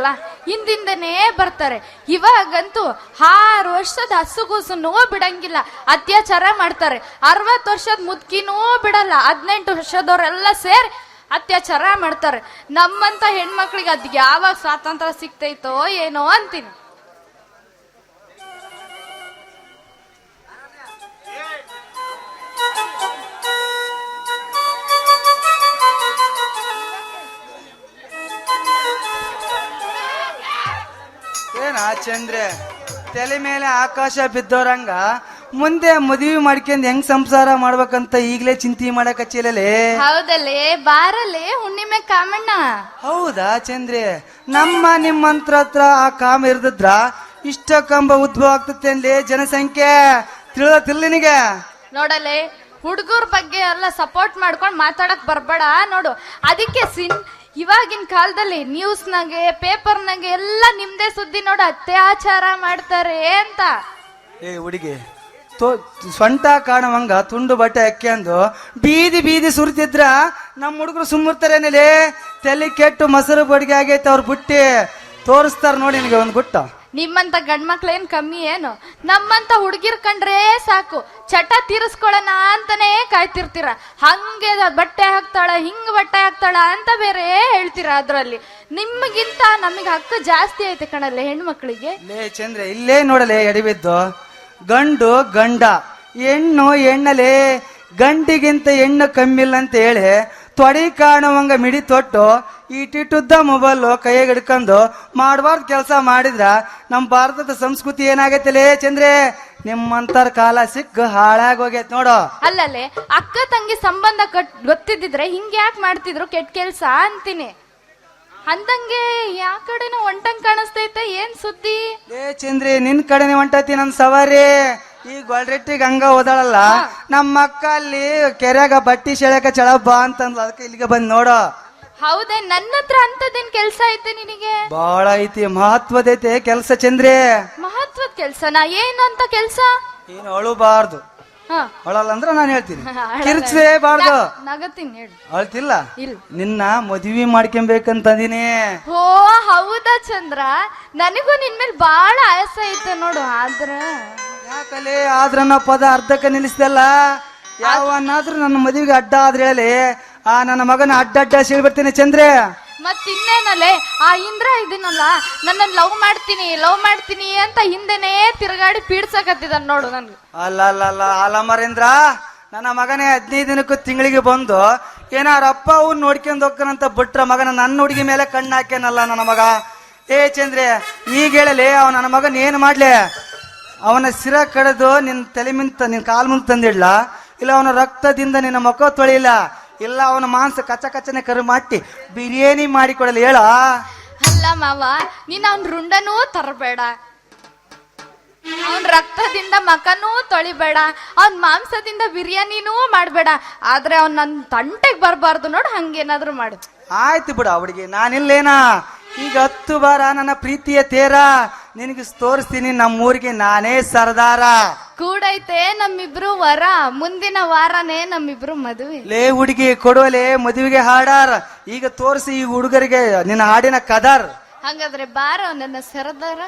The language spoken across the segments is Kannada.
ಹೆಣ್ಮಕ್ಳ ಹಿಂದಿಂದನೇ ಬರ್ತಾರೆ. ಇವಾಗಂತೂ 6 ವರ್ಷದ ಹಸುಗೂಸನ್ನೂ ಬಿಡಂಗಿಲ್ಲ, ಅತ್ಯಾಚಾರ ಮಾಡ್ತಾರೆ. 60 ವರ್ಷದ ಮುದ್ಕಿನೂ ಬಿಡಲ್ಲ, 18 ವರ್ಷದವರೆಲ್ಲ ಸೇರಿ ಅತ್ಯಾಚಾರ ಮಾಡ್ತಾರೆ. ನಮ್ಮಂತ ಹೆಣ್ಮಕ್ಳಿಗೆ ಅದ್ ಯಾವಾಗ ಸ್ವಾತಂತ್ರ್ಯ ಸಿಗ್ತೈತೋ ಏನೋ ಅಂತೀನಿ. ಏನ ಚಂದ್ರೆ ತಲೆ ಮೇಲೆ ಆಕಾಶ ಬಿದ್ದೋರಂಗ ಮುಂದೆ ಮದುವೆ ಮಾಡ್ಕೊಂಡ್ ಹೆಂಗ್ ಸಂಸಾರ ಮಾಡ್ಬೇಕಂತ ಈಗ್ಲೇ ಚಿಂತೆ ಮಾಡಕ್ ಹಚ್ಚಿಲ್ಲೇ. ಹೌದಲ್ಲೇ, ಬಾರಲ್ಲೇ ಹುಣ್ಣಿಮೆ ಕಾಮಣ್ಣ. ಹೌದಾ ಚಂದ್ರೆ, ನಿಮ್ಮಂತ್ರ ಹತ್ರ ಆ ಕಾಮ ಇರ್ದಿದ್ರ ಇಷ್ಟ ಕಂಬ ಉದ್ಭವ ಆಗ್ತತೆ ಅನ್ಲಿ ಜನಸಂಖ್ಯೆ ತಿಳಿದಿಲ್ಲ ನಿನಗೆ. ನೋಡಲೆ, ಹುಡುಗರ ಬಗ್ಗೆ ಎಲ್ಲ ಸಪೋರ್ಟ್ ಮಾಡ್ಕೊಂಡು ಮಾತಾಡಕ್ ಬರ್ಬೇಡ ನೋಡು. ಅದಕ್ಕೆ ಇವಾಗಿನ ಕಾಲದಲ್ಲಿ ನ್ಯೂಸ್ನಾಗೆ ಪೇಪರ್ನಾಗೆ ಎಲ್ಲ ನಿಮ್ದೇ ಸುದ್ದಿ ನೋಡು, ಅತ್ಯಾಚಾರ ಮಾಡ್ತಾರೆ ಅಂತ. ಏ ಹುಡುಗಿ, ಸೊಂಟ ಕಾಣವಂಗ ತುಂಡು ಬಟ್ಟೆ ಹಾಕ್ಯಂದು ಬೀದಿ ಬೀದಿ ಸುರಿತಿದ್ರ ನಮ್ಮ ಹುಡುಗರು ಸುಮ್ಮರ್ತಾರೇನಲ್ಲಿ. ತಲೆ ಕೆಟ್ಟು ಮೊಸರು ಬಡಿಗೆ ಆಗೈತೆ ಅವ್ರ ಬುಟ್ಟಿ ತೋರಿಸ್ತಾರ ನೋಡಿ ನಿನಗೆ ಒಂದು ಗುಟ್ಟ. ನಿಮ್ಮಂತ ಗಂಡ್ಮಕ್ಳೇನ್ ಕಮ್ಮಿ ಏನು? ನಮ್ಮಂತ ಹುಡುಗಿರ್ ಕಂಡ್ರೆ ಸಾಕು ಚಟ ತೀರಿಸ್ಕೊಳ್ಳೋಣ ಅಂತಾನೆ ಕಾಯ್ತಿರ್ತೀರ. ಹಂಗೆ ಬಟ್ಟೆ ಹಾಕ್ತಾಳ, ಹಿಂಗ್ ಬಟ್ಟೆ ಹಾಕ್ತಾಳ ಅಂತ ಬೇರೆ ಹೇಳ್ತೀರ. ಅದ್ರಲ್ಲಿ ನಿಮಗಿಂತ ನಮಗ್ ಹಕ್ಕು ಜಾಸ್ತಿ ಐತೆ ಕಣಲ್ಲೇ ಹೆಣ್ಮಕ್ಳಿಗೆ. ಲೇ ಚಂದ್ರೆ, ಇಲ್ಲೇ ನೋಡಲೇ ಎಡಿಬಿದ್ದು. ಗಂಡು ಗಂಡ, ಹೆಣ್ಣು ಹೆಣ್ಣಲೇ. ಗಂಡಿಗಿಂತ ಹೆಣ್ಣು ಕಮ್ಮಿಲ್ಲ ಅಂತ ಹೇಳಿ ತೊಡಿ ಕಾಣುವಂಗ ಮಿಡಿ ತೊಟ್ಟು ಇಟ್ಟಿಟ್ಟುದ್ದ ಮೊಬೈಲ್ ಕೈಯಾಗ ಹಿಡ್ಕೊಂಡು ಮಾಡಬಾರ್ದು ಕೆಲಸ ಮಾಡಿದ್ರ ನಮ್ಮ ಭಾರತದ ಸಂಸ್ಕೃತಿ ಏನಾಗೈತಲೇ ಚಂದ್ರೆ? ನಿಮ್ಮಂತರ ಕಾಲ ಸಿಕ್ಕ ಹಾಳಾಗೋಗೈತ್ ನೋಡು. ಅಲ್ಲಲ್ಲೇ, ಅಕ್ಕ ತಂಗಿ ಸಂಬಂಧ ಗೊತ್ತಿದ್ದಿದ್ರೆ ಹಿಂಗ್ ಯಾಕೆ ಮಾಡ್ತಿದ್ರು ಕೆಟ್ಟ ಕೆಲ್ಸ ಅಂತೀನಿ. ಅಂದಂಗೆ ಯಾ ಕಡೆನೂ ಒಂಟಂಗ್ ಕಾಣಿಸ್ತೈತೆ, ಏನ್ ಸುದ್ದಿ? ಏ ಚಂದ್ರಿ, ನಿನ್ ಕಡೆನೆ ಹೊಂಟತಿ ನನ್ ಸವಾರಿ. ಈ ಗೊಲ್ರೆಟ್ಟಿಗೆ ಹಂಗ ಓದಾಳಲ್ಲ, ನಮ್ಮ ಅಕ್ಕ ಅಲ್ಲಿ ಕೆರೆಯಾಗ ಬಟ್ಟಿ ಸೆಳೆಕ ಚಳಬ್ಬ ಅಂತಂದ್ಲು, ಅದಕ್ಕೆ ಇಲ್ಲಿಗೆ ಬಂದ್ ನೋಡು. ಹೌದೇ, ನನ್ನ ಹತ್ರ ಅಂತದೇನ್ ಕೆಲ್ಸ ಐತೆ ನಿನಗೆ? ಬಾಳ ಐತಿ, ಮಹತ್ವದೈತೆ ಕೆಲ್ಸ ಚಂದ್ರಿ. ಮಹತ್ವದ ಕೆಲ್ಸನಾ? ಏನಂತ ಕೆಲ್ಸ? ಏನು ಅಳುಬಾರ್ದು. ಅಳಲ್ಲ ಅಂದ್ರ ನಾನು ಹೇಳ್ತೀನಿ, ಕಿರ್ಚೇ ಬಾರ್ದು. ನಗತೀನಿ ಹೇಳು. ಅಳ್ತಿಲ್ಲ? ನಿನ್ನ ಮದ್ವಿ ಮಾಡ್ಕೊಂಬೇಕಂತದೀನಿ. ಓ ಹೌದಾ ಚಂದ್ರ, ನನಗೂ ನಿನ್ ಮೇಲೆ ಬಾಳ ಆಯಾಸ ಐತೆ ನೋಡು. ಆದ್ರ ಯಾಕಲೆ ಆದ್ರನ್ನ ಪದ ಅರ್ಧಕ್ಕೆ ನಿಲ್ಲಿಸ್ದಲ್ಲ. ಯಾವನ್ನಾದ್ರೂ ನನ್ನ ಮದುವೆಗೆ ಅಡ್ಡ ಆದ್ರೆ ಹೇಳಿ, ಆ ನನ್ನ ಮಗನ ಅಡ್ಡ ಸೀಳ್ಬಿಡ್ತೀನಿ ಚಂದ್ರೆ. ಮತ್ತಿನ್ನೇನಲ್ಲೇ, ಆ ಇಂದ್ರ ಇದನ್ನಲ್ಲ, ನನ್ನ ಲವ್ ಮಾಡ್ತೀನಿ ಅಂತ ಹಿಂದೆನೇ ತಿರುಗಾಡಿ ಪೀಡ್ಸಕತ್ತಿದ ನೋಡು ನನ್ಗೆ. ಅಲ್ಲ ಮರೇಂದ್ರ, ನನ್ನ ಮಗನೇ 15 ದಿನಕ್ಕೂ ತಿಂಗಳಿಗೆ ಬಂದು ಏನಾರ ಅಪ್ಪ ಅವ್ನು ನೋಡ್ಕೊಂಡ್ ಹೋಗ್ತಾನಂತ ಬಿಟ್ರ ಮಗನ ನನ್ನ ಹುಡುಗಿ ಮೇಲೆ ಕಣ್ಣು ಹಾಕ್ಯಾನಲ್ಲ ನನ್ನ ಮಗ. ಏ ಚಂದ್ರೆ, ಈಗ ಹೇಳಲಿ, ಅವ ನನ್ನ ಮಗನ್ ಏನ್ ಮಾಡ್ಲಿ? ಅವನ ಸಿರ ಕಳೆದು ನಿನ್ ತಲೆ ನಿನ್ ಕಾಲ್ ಮುಂದೆ ತಂದಿಡ್ಲ, ಇಲ್ಲ ಅವನ ರಕ್ತದಿಂದ ನಿನ್ನ ಮುಖ ತೊಳಿಲ್ಲ, ಇಲ್ಲ ಅವನ ಮಾಂಸ ಕಚ್ಚನೆ ಕರು ಮಾಡಿ ಬಿರಿಯಾನಿ ಮಾಡಿಕೊಡಲಿ ಹೇಳ. ಅಲ್ಲ ಮಾವ, ನೀನ್ ಅವನ್ ರುಂಡನೂ ತರಬೇಡ, ಅವನ್ ರಕ್ತದಿಂದ ಮಕನೂ ತೊಳಿಬೇಡ, ಅವನ್ ಮಾಂಸದಿಂದ ಬಿರಿಯಾನಿನೂ ಮಾಡ್ಬೇಡ. ಆದ್ರೆ ಅವ್ನ್ ನನ್ ತಂಟೆಗೆ ಬರ್ಬಾರ್ದು ನೋಡು, ಹಂಗೇನಾದ್ರು ಮಾಡು. ಆಯ್ತು ಬಿಡ ಅವಳಿಗೆ, ನಾನಿಲ್ಲೇನಾ. ಈಗ 10 ಬಾರ ನನ್ನ ಪ್ರೀತಿಯ ತೇರ ನಿನಗೆ ತೋರಿಸ್ತೀನಿ, ನಮ್ಮೂರಿಗೆ ನಾನೇ ಸರ್ದಾರ. ಕೂಡೈತೆ ನಮ್ಮಿಬ್ರು ವರ, ಮುಂದಿನ ವಾರನೇ ನಮ್ಮಿಬ್ರು ಮದುವೆ. ಲೇ ಹುಡುಗಿ ಕೊಡುವಲೆ ಮದುವೆಗೆ ಹಾಡಾರ. ಈಗ ತೋರಿಸಿ ಈ ಹುಡುಗರಿಗೆ ನಿನ್ನ ಹಾಡಿನ ಕದರ್. ಹಂಗಾದ್ರೆ ಬಾರ ನನ್ನ ಸರ್ದಾರ.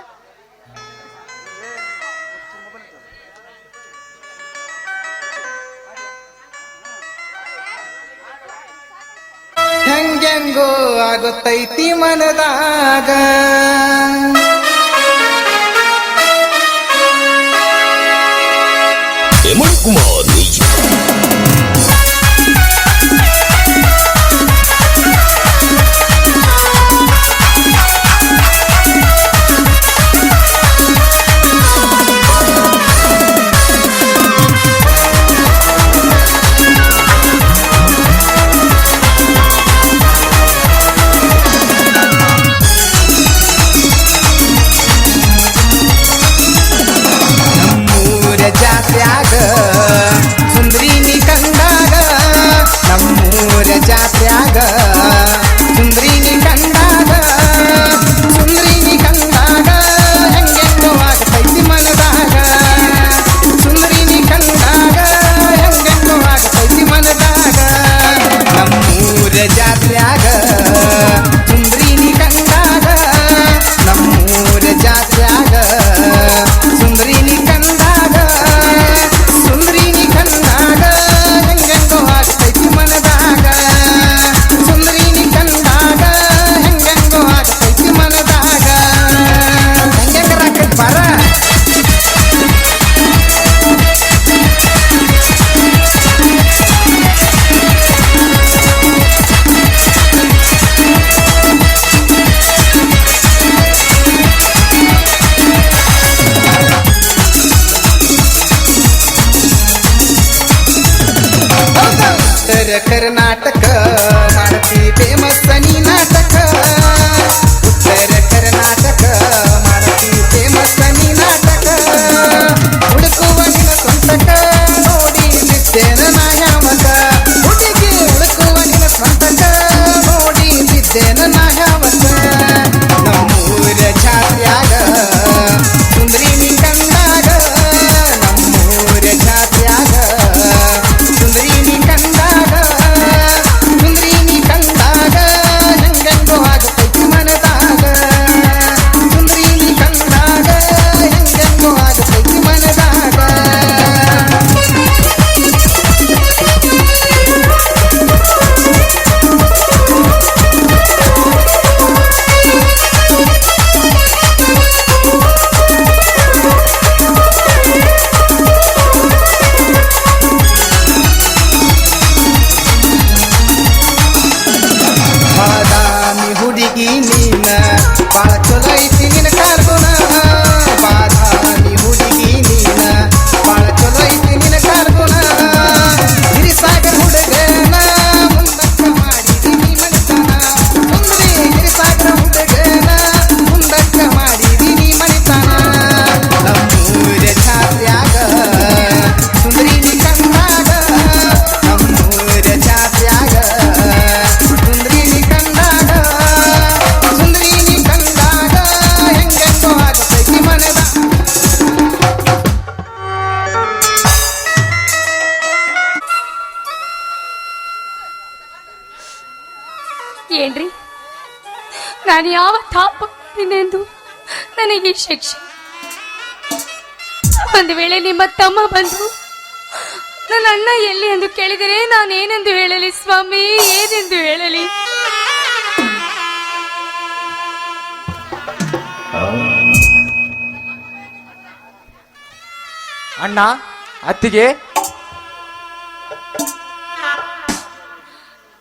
ಹೆಂಗೆಂಗೋ ಆಗುತ್ತೈತಿ ಮನದಾಗ, ಹೇಮಂತ್ ಕುಮಾರ್ ಕರ್ನಾಟಕ ಮಾಡತಿ ಫೇಮಸ್ ನೀ ನಾಟಕ ಉತ್ತರ ಕರ್ನಾಟಕ ಮಾಡತಿ ಫೇಮಸ್ ನೀ ನಾಟಕ ಹುಡುಕುವ ನಿನ್ನ ಸ್ವಂತಕ ನೋಡಿ ಬಿದ್ದೇನ ನಾ ಯಾವಕ ಹುಡುಗಿ ಹುಡುಕುವ ನಿನ್ನ ಸ್ವಂತಕ ನೋಡಿ ಬಿದ್ದೇನ ನಾ ಯಾವಕ ನಮ್ಮೂರ ಜಾತ್ಯಾಗ ಸುಂದ್ರಿ ನೀ ಕಂಡಾಗ ನಮ್ಮೂರ ಜಾತ್ಯಾಗ ಸುಂದ್ರಿ ನೀ ಕಂಡಾಗ ಸುಂದ್ರಿ ನೀ ಕಂಡಾಗ ಹೆಂಗೆಂಗೋ ಆಗತೈತಿ ಮನದಾಗ ಸುಂದ್ರಿ ನೀ ಕಂಡಾಗ ಹೆಂಗೆಂಗೋ ಆಗತೈತಿ ಮನದಾಗ ಬಾದಾಮಿ ಹುಡುಗಿ ನೀನ ಬಾಳ ಚಲೋ ಐತಿ ನಿನ್ನ ಕಾರ್ಗುಣ ಬಾದಾಮಿ ಹುಡುಗಿ ನೀನ ಬಾಳ ಚಲೋ ಐತಿ ನಿನ್ನ ಕಾರ್ಗುಣ ಗಿರಿಸಾಗರ ಹುಡುಗನ ಮುಂದಕ್ಕ ಮಾಡಿದಿ ನೀ ಮನಿತನ ಸುಂದರಿ ಗಿರಿಸಾಗರ ಹುಡುಗನ ಮುಂದಕ್ಕ ಮಾಡಿದಿ ನೀ ಮನಿತನ ನಮ್ಮೂರ ಜಾತ್ಯಾಗ ಸುಂದರಿ ನೀ ಕಂಡಾಗ ನಮ್ಮೂರ ಜಾತ್ಯಾಗ ಸುಂದರಿ ನೀ ಕಂಡಾಗ ಸುಂದರಿ ನೀ ಕಂಡಾಗ ಹೆಂಗೆಂಗೋ ಆಗತೈತಿ ಮನದ ಏನ್ರಿ ನಾನು ಯಾವ ತಾಪ ಮಾಡಿದೆಂದು ನನಗೆ ಈ ಶಿಕ್ಷೆ. ಒಂದು ವೇಳೆ ನಿಮ್ಮ ತಮ್ಮ ಬಂದು ನನ್ನ ಅಣ್ಣ ಎಲ್ಲಿ ಎಂದು ಕೇಳಿದರೆ ನಾನೇನೆಂದು ಹೇಳಲಿ ಸ್ವಾಮಿ, ಏನೆಂದು ಹೇಳಲಿ? ಅಣ್ಣ, ಅತ್ತಿಗೆ,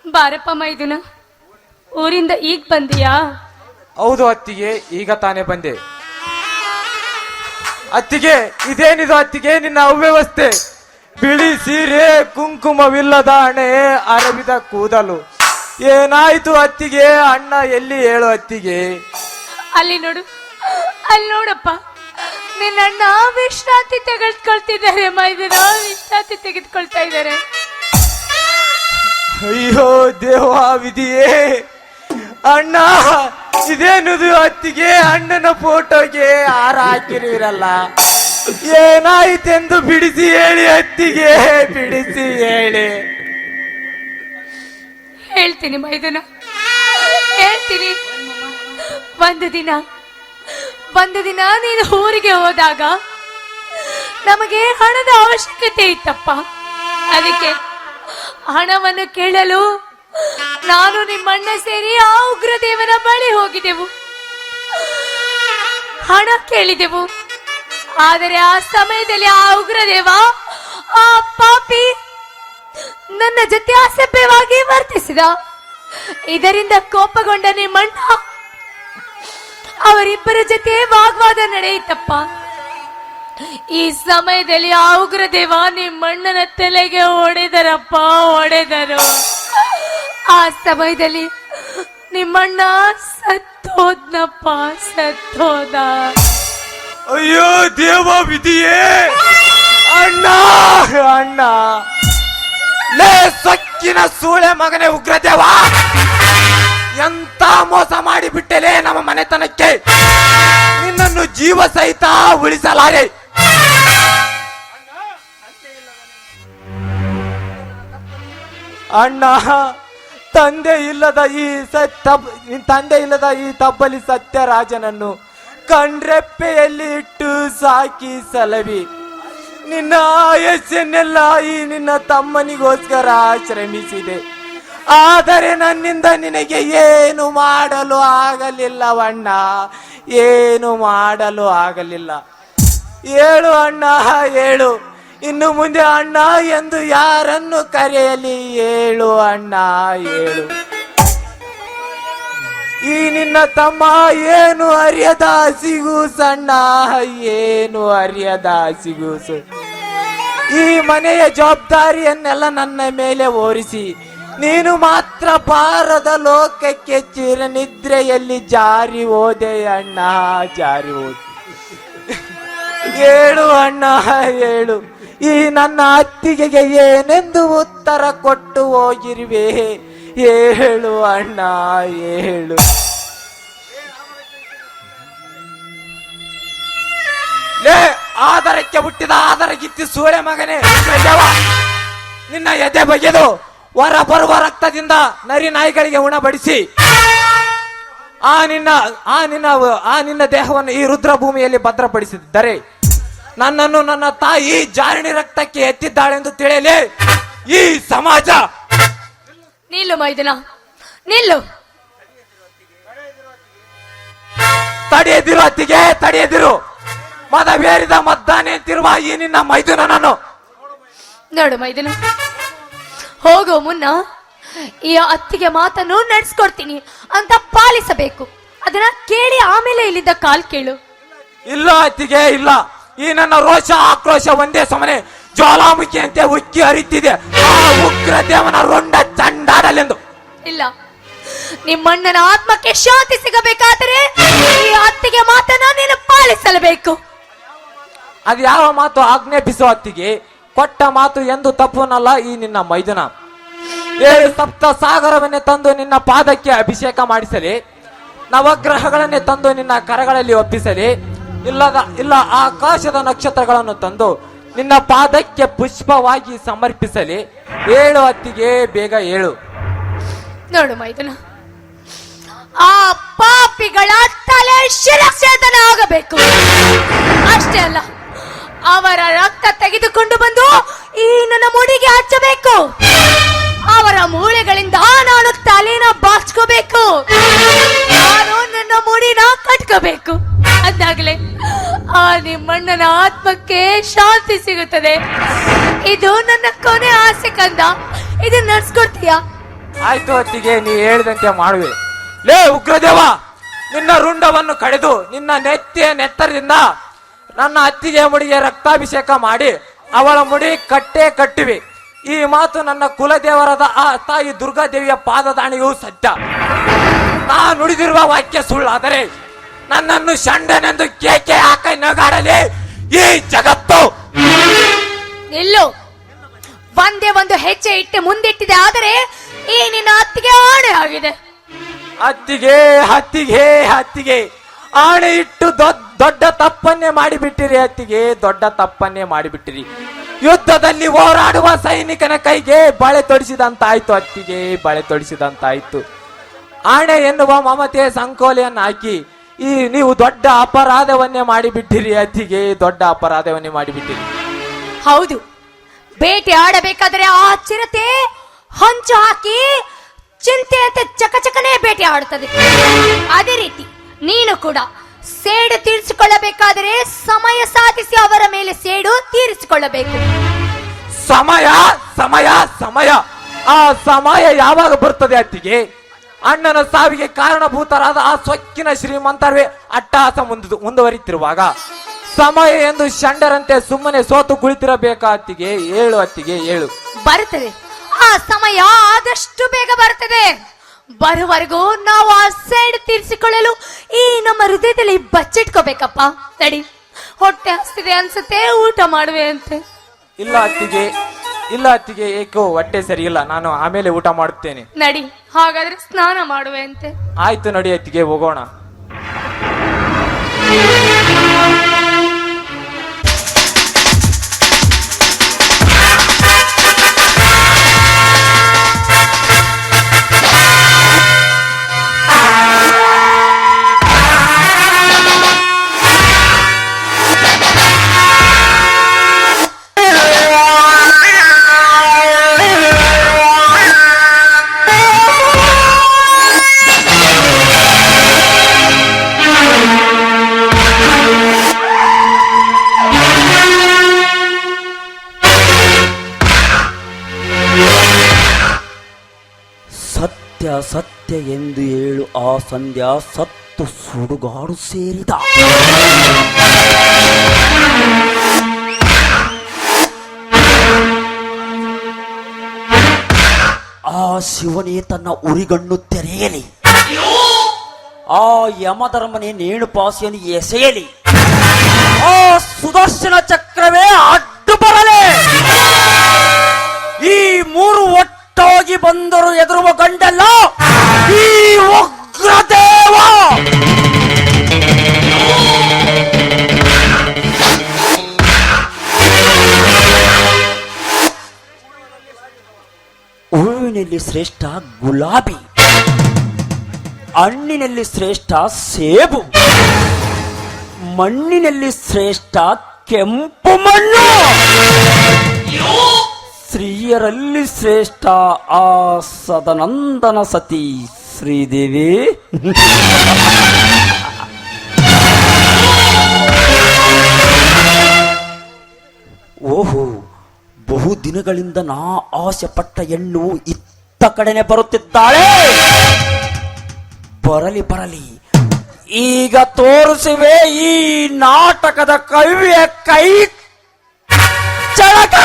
ಬಾರಪ್ಪ ಮೈದುನ, ಊರಿಂದ ಈಗ ಬಂದಿಯಾ? ಹೌದು ಅತ್ತಿಗೆ, ಈಗ ತಾನೇ ಬಂದೆ. ಅತ್ತಿಗೆ, ಇದೇನಿದು ಅತ್ತಿಗೆ ನಿನ್ನ ಅವ್ಯವಸ್ಥೆ? ಬಿಳಿ ಸೀರೆ, ಕುಂಕುಮವಿಲ್ಲದ ಹಣೆ, ಅರಬಿದ ಕೂದಲು. ಏನಾಯ್ತು ಅತ್ತಿಗೆ? ಅಣ್ಣ ಎಲ್ಲಿ ಹೇಳು ಅತ್ತಿಗೆ? ಅಲ್ಲಿ ನೋಡು, ಅಲ್ಲಿ ನೋಡಪ್ಪ, ನಿನ್ನ ಅಣ್ಣ ವಿಶ್ರಾಂತಿ ತೆಗೆದುಕೊಳ್ತಿದ್ದಾರೆ ಮೈದುನ, ವಿಶ್ರಾಂತಿ ತೆಗೆದುಕೊಳ್ತಾ ಇದ್ದಾರೆ. ಅಯ್ಯೋ ದೇವ ವಿಧಿಯೇ, ಅಣ್ಣ ಇದೇನುದು ಅತ್ತಿಗೆ? ಅಣ್ಣನ ಫೋಟೋಗೆ ಹಾರ ಹಾಕಿರುವಿರಲ್ಲ, ಏನಾಯ್ತೆಂದು ಬಿಡಿಸಿ ಹೇಳಿ ಅತ್ತಿಗೆ, ಬಿಡಿಸಿ ಹೇಳಿ. ಹೇಳ್ತೀನಿ ಮೈದುನ, ಹೇಳ್ತೀನಿ. ಒಂದು ದಿನ ನೀನು ಊರಿಗೆ ಹೋದಾಗ ನಮಗೆ ಹಣದ ಅವಶ್ಯಕತೆ ಇತ್ತಪ್ಪ. ಅದಕ್ಕೆ ಹಣವನ್ನು ಕೇಳಲು ನಾನು ನಿಮ್ಮಣ್ಣ ಸೇರಿ ಆ ಉಗ್ರದೇವನ ಬಳಿ ಹೋಗಿದೆವು, ಹಣ ಕೇಳಿದೆವು. ಆದರೆ ಆ ಸಮಯದಲ್ಲಿ ಆ ಉಗ್ರದೇವ, ಆ ಪಾಪಿ ನನ್ನ ಜೊತೆ ಅಸಭ್ಯವಾಗಿ ವರ್ತಿಸಿದ. ಇದರಿಂದ ಕೋಪಗೊಂಡ ನಿಮ್ಮಣ್ಣ ಅವರಿಬ್ಬರ ಜೊತೆ ವಾಗ್ವಾದ ನಡೆಯಿತಪ್ಪ. ಈ ಸಮಯದಲ್ಲಿ ಆ ಉಗ್ರದೇವ ನಿಮ್ಮಣ್ಣನ ತಲೆಗೆ ಹೊಡೆದರಪ್ಪ, ಹೊಡೆದರು. ಆ ಸಮಯದಲ್ಲಿ ನಿಮ್ಮಣ್ಣ ಸತ್ತೋದ್ನಪ್ಪ, ಸತ್ತೋದ. ಅಯ್ಯೋ ದೇವ ವಿಧಿಯೇ, ಅಣ್ಣ ಅಣ್ಣ, ಲೇ ಸೊಕ್ಕಿನ ಸೂಳೆ ಮಗನೇ ಉಗ್ರದೇವ, ಎಂತ ಮೋಸ ಮಾಡಿಬಿಟ್ಟೆಲೇ ನಮ್ಮ ಮನೆತನಕ್ಕೆ. ನಿನ್ನನ್ನು ಜೀವ ಸಹಿತ ಉಳಿಸಲಾರೆ. ಅಣ್ಣ, ತಂದೆ ಇಲ್ಲದ ಈ ತಬ್ಬಲಿ ಸತ್ಯರಾಜನನ್ನು ಕಣ್ರೆಪ್ಪೆಯಲ್ಲಿ ಇಟ್ಟು ಸಾಕಿ ಸಲವಿ ನಿನ್ನ ಆಯಸ್ಸನ್ನೆಲ್ಲ ಈ ನಿನ್ನ ತಮ್ಮನಿಗೋಸ್ಕರ ಶ್ರಮಿಸಿದೆ. ಆದರೆ ನನ್ನಿಂದ ನಿನಗೆ ಏನು ಮಾಡಲು ಆಗಲಿಲ್ಲವಣ್ಣ, ಏನು ಮಾಡಲು ಆಗಲಿಲ್ಲ. ಹೇಳು ಅಣ್ಣ, ಹೇಳು. ಇನ್ನು ಮುಂದೆ ಅಣ್ಣ ಎಂದು ಯಾರನ್ನು ಕರೆಯಲಿ? ಹೇಳು ಅಣ್ಣ, ಹೇಳು. ಈ ನಿನ್ನ ತಮ್ಮ ಏನು ಅರಿಯದ ಸಿಗೂಸಣ್ಣ, ಏನು ಅರಿಯದ ಸಿಗೂಸು. ಈ ಮನೆಯ ಜವಾಬ್ದಾರಿಯನ್ನೆಲ್ಲ ನನ್ನ ಮೇಲೆ ಹೊರಿಸಿ ನೀನು ಮಾತ್ರ ಬಾರದ ಲೋಕಕ್ಕೆ ಚಿರ ನಿದ್ರೆಯಲ್ಲಿ ಜಾರಿ ಹೋದೆ ಅಣ್ಣ, ಜಾರಿ ಹೋದೆ. ಹೇಳು ಅಣ್ಣ, ಹೇಳು, ಈ ನನ್ನ ಅತ್ತಿಗೆಗೆ ಏನೆಂದು ಉತ್ತರ ಕೊಟ್ಟು ಹೋಗಿರುವೆ? ಹೇಳು ಅಣ್ಣ, ಹೇಳು. ಲೇ, ಆದರಕ್ಕೆ ಹುಟ್ಟಿದ ಆದರಗಿತ್ತಿ ಸೂಳೆ ಮಗನೇ, ನಿನ್ನ ಎದೆ ಬಗೆದು ಹೊರ ಬರುವ ರಕ್ತದಿಂದ ನರಿ ನಾಯಿಗಳಿಗೆ ಉಣಬಡಿಸಿ ಆ ನಿನ್ನ ದೇಹವನ್ನು ಈ ರುದ್ರ ಭೂಮಿಯಲ್ಲಿ ಭದ್ರಪಡಿಸಿದ್ದರೆ ನನ್ನನ್ನು ನನ್ನ ತಾಯಿ ಜಾರಿಣಿ ರಕ್ತಕ್ಕೆ ಎತ್ತಿದ್ದಾಳೆಂದು ತಿಳಿಯಲೇ ಈ ಸಮಾಜ. ನಿಲ್ಲು ಮೈದನ, ನಿಲ್ಲು. ತಡೆಯದಿರು ಅತ್ತಿಗೆ, ತಡೆಯದಿರು. ಮದವೇರಿದ ಮದ್ದಾನೆ ಅಂತಿರುವ ಈ ನಿನ್ನ ಮೈದುನನನ್ನು ನೋಡು ಮೈದನ, ಹೋಗೋ ಮುನ್ನ ಈ ಅತ್ತಿಗೆ ಮಾತನ್ನು ನಡೆಸ್ಕೊಡ್ತೀನಿ ಅಂತ ಪಾಲಿಸಬೇಕು. ಅದನ್ನ ಕೇಳಿ ಆಮೇಲೆ ಇಲ್ಲಿದ್ದ ಕಾಲ್ ಕೇಳು. ಇಲ್ಲ ಅತ್ತಿಗೆ, ಇಲ್ಲ. ಈ ನನ್ನ ರೋಷ ಆಕ್ರೋಶ ಒಂದೇ ಸಮನೆ ಜ್ವಾಲಾಮುಖಿಯಂತೆ ಉಕ್ಕಿ ಹರಿತಿದೆ. ಆ ಉಗ್ರ ದೇವನ ರೊಂಡ ಚಂಡಾಡಲೆಂದು. ಇಲ್ಲ, ನಿಮ್ಮಣ್ಣನ ಆತ್ಮಕ್ಕೆ ಶಾಂತಿ ಸಿಗಬೇಕಾದರೆ ಈ ಅತ್ತಿಗೆ ಮಾತನ್ನ ನೀನು ಪಾಲಿಸಲೇಬೇಕು. ಅದು ಯಾವ ಮಾತು ಆಜ್ಞಾಪಿಸುವ ಅತ್ತಿಗೆ? ಕೊಟ್ಟ ಮಾತು ಎಂದು ತಪ್ಪುನಲ್ಲ ಈ ನಿನ್ನ ಮೈದುನ. 7 ಸಪ್ತ ಸಾಗರವನ್ನೇ ತಂದು ನಿನ್ನ ಪಾದಕ್ಕೆ ಅಭಿಷೇಕ ಮಾಡಿಸಲಿ, ನವಗ್ರಹಗಳನ್ನೇ ತಂದು ನಿನ್ನ ಕರಗಳಲ್ಲಿ ಒಪ್ಪಿಸಲಿ, ಇಲ್ಲ ಆಕಾಶದ ನಕ್ಷತ್ರಗಳನ್ನು ತಂದು ನಿನ್ನ ಪಾದಕ್ಕೆ ಪುಷ್ಪವಾಗಿ ಸಮರ್ಪಿಸಲಿ. ಹೇಳು ಅತ್ತಿಗೆ, ಬೇಗ ಹೇಳು. ನೋಡು ಮೈದನ, ಆ ಪಾಪಿಗಳ ತಲೆ ಶಿರಚ್ಛೇದನ ಆಗಬೇಕು. ಅಷ್ಟೇ ಅಲ್ಲ, ಅವರ ರಕ್ತ ತೆಗೆದುಕೊಂಡು ಬಂದು ಈ ನನ್ನ ಮುಡಿಗೆ ಹಚ್ಚಬೇಕು. ಅವರ ಮೂಳೆಗಳಿಂದ ನಾನು ತಲೆನ ಬಾಚ್ಕೋಬೇಕು. ನಾನು ನನ್ನ ಮುಡಿನ ಕಟ್ಕೋಬೇಕು. ಅದಾಗಲೇ ಆ ನಿಮ್ಮಣ್ಣನ ಆತ್ಮಕ್ಕೆ ಶಾಂತಿ ಸಿಗುತ್ತದೆ. ಇದು ನನ್ನ ಕೊನೆ ಆಸೆ ಕಂದ. ಇದು ನಡ್ಸ್ಕೊಡ್ತೀಯಾ? ಆಯ್ತು ಅತ್ತಿಗೆ, ನೀ ಹೇಳಿದಂತೆ ಮಾಡುವೆ. ಲೇ ಉಗ್ರದೇವ, ನಿನ್ನ ರುಂಡವನ್ನು ಕಡಿದು ನಿನ್ನ ನೆತ್ತಿಯ ನೆತ್ತರದಿಂದ ನನ್ನ ಅತ್ತಿಗೆ ಮುಡಿಗೆ ರಕ್ತಾಭಿಷೇಕ ಮಾಡಿ ಅವಳ ಮುಡಿ ಕಟ್ಟಿವೆ. ಈ ಮಾತು ನನ್ನ ಕುಲದೇವರಾದ ಆ ತಾಯಿ ದುರ್ಗಾದೇವಿಯ ಪಾದದಾಣಿಯೂ ಸತ್ಯ. ನಾ ನುಡಿದಿರುವ ವಾಕ್ಯ ಸುಳ್ಳಾದರೆ ನನ್ನನ್ನು ಷಂಡನೆಂದು ಕೇಕೆ ಹಾಕಿ ನಗಾಡಲಿ ಈ ಜಗತ್ತು. ನಿಲ್ಲು. ಒಂದೇ ಒಂದು ಹೆಜ್ಜೆ ಇಟ್ಟು ಮುಂದಿಟ್ಟಿದೆ, ಆದರೆ ಈ ನಿನ್ನ ಅತ್ತಿಗೆ ಆಣೆ ಆಗಿದೆ. ಅತ್ತಿಗೆ ಅತ್ತಿಗೆ ಅತ್ತಿಗೆ ಆಣೆ ಇಟ್ಟು ದೊಡ್ಡ ತಪ್ಪನ್ನೇ ಮಾಡಿಬಿಟ್ಟಿರಿ ಅತ್ತಿಗೆ, ದೊಡ್ಡ ತಪ್ಪನ್ನೇ ಮಾಡಿಬಿಟ್ಟಿರಿ. ಯುದ್ಧದಲ್ಲಿ ಹೋರಾಡುವ ಸೈನಿಕನ ಕೈಗೆ ಬಳೆ ತೊಡಿಸಿದಂತಾಯ್ತು ಅತ್ತಿಗೆ, ಬಳೆ ತೊಡಿಸಿದಂತಾಯ್ತು. ಆಣೆ ಎನ್ನುವ ಮಮತೆಯ ಸಂಕೋಲೆಯನ್ನು ಹಾಕಿ ನೀವು ದೊಡ್ಡ ಅಪರಾಧವನ್ನೇ ಮಾಡಿಬಿಟ್ಟಿರಿ ಅತ್ತಿಗೆ, ದೊಡ್ಡ ಅಪರಾಧವನ್ನೇ ಮಾಡಿಬಿಟ್ಟಿರಿ. ಹೌದು, ಬೇಟೆ ಆಡಬೇಕಾದ್ರೆ ಆ ಚಿರತೆ ಹೊಂಚು ಹಾಕಿ ಚಿಂತೆಯಂತೆ ಚಕಚಕನೆ ಬೇಟೆ ಆಡುತ್ತದೆ. ಅದೇ ರೀತಿ ನೀನು ಕೂಡ ಸೇಡು ತೀರಿಸಿಕೊಳ್ಳಬೇಕಾದರೆ ಸಮಯ ಸಾಧಿಸಿ ಅವರ ಮೇಲೆ ಸೇಡು ತೀರಿಸಿಕೊಳ್ಳಬೇಕು. ಸಮಯ ಸಮಯ ಸಮಯ ಆ ಸಮಯ ಯಾವಾಗ ಬರ್ತದೆ ಅತ್ತಿಗೆ? ಅಣ್ಣನ ಸಾವಿಗೆ ಕಾರಣಭೂತರಾದ ಆ ಸೊಕ್ಕಿನ ಶ್ರೀಮಂತರವೇ ಅಟ್ಟಹಾಸ ಮುಂದುವರಿತಿರುವಾಗ ಸಮಯ ಎಂದು ಷಂಡರಂತೆ ಸುಮ್ಮನೆ ಸೋತು ಕುಳಿತಿರಬೇಕಾ ಅತ್ತಿಗೆ? ಹೇಳು ಅತ್ತಿಗೆ, ಹೇಳು. ಬರುತ್ತದೆ, ಆ ಸಮಯ ಆದಷ್ಟು ಬೇಗ ಬರುತ್ತದೆ. ಬರುವವರೆಗೂ ನಾವು ಆ ಸೈಡ್ ತೀರಿಸಿಕೊಳ್ಳಲು ಈ ನಮ್ಮ ಹೃದಯದಲ್ಲಿ ಬಚ್ಚಿಟ್ಕೋಬೇಕಪ್ಪ. ನಡಿ, ಹೊಟ್ಟೆ ಹಸ್ತಿದೆ ಅನ್ಸುತ್ತೆ, ಊಟ ಮಾಡುವೆ ಅಂತೆ. ಇಲ್ಲ ಅತ್ತಿಗೆ, ಇಲ್ಲ ಅತ್ತಿಗೆ, ಏಕೋ ಹೊಟ್ಟೆ ಸರಿ ಇಲ್ಲ, ನಾನು ಆಮೇಲೆ ಊಟ ಮಾಡುತ್ತೇನೆ. ನಡಿ, ಹಾಗಾದ್ರೆ ಸ್ನಾನ ಮಾಡುವೆ ಅಂತೆ. ಆಯ್ತು, ನಡಿ ಅತ್ತಿಗೆ, ಹೋಗೋಣ. ಸತ್ಯ ಎಂದು ಹೇಳು ಆ ಸಂಧ್ಯಾ ಸತ್ತು ಸುಡುಗಾಡು ಸೇರಿದ. ಆ ಶಿವನೇ ತನ್ನ ಉರಿಗಣ್ಣು ತೆರೆಯಲಿ, ಆ ಯಮಧರ್ಮನೇ ನೇಣು ಪಾಸಿಯನ್ನು ಎಸೆಯಲಿ, ಆ ಸುದರ್ಶನ ಚಕ್ರವೇ ಅಡ್ಡು ಬರಲಿ. ಈ ಮೂರು ಒಟ್ಟಾಗಿ ಬಂದರು ಎದುರುವ ಗಂಡಲ್ಲ ಈ ಉಗ್ರದೇವ. ಹೂವಿನಲ್ಲಿ ಶ್ರೇಷ್ಠ ಗುಲಾಬಿ, ಹಣ್ಣಿನಲ್ಲಿ ಶ್ರೇಷ್ಠ ಸೇಬು, ಮಣ್ಣಿನಲ್ಲಿ ಶ್ರೇಷ್ಠ ಕೆಂಪು ಮಣ್ಣು, ಸ್ತ್ರೀಯರಲ್ಲಿ ಶ್ರೇಷ್ಠ ಆ ಸದನಂದನ ಸತಿ ಶ್ರೀದೇವಿ. ಓಹೋ, ಬಹು ದಿನಗಳಿಂದ ನಾ ಆಸೆ ಪಟ್ಟ ಹೆಣ್ಣು ಇತ್ತ ಕಡೆನೆ ಬರುತ್ತಿದ್ದಾಳೆ. ಬರಲಿ ಬರಲಿ, ಈಗ ತೋರಿಸುವೆ ಈ ನಾಟಕದ ಕವಿಯ ಕೈ ಚಳಕ.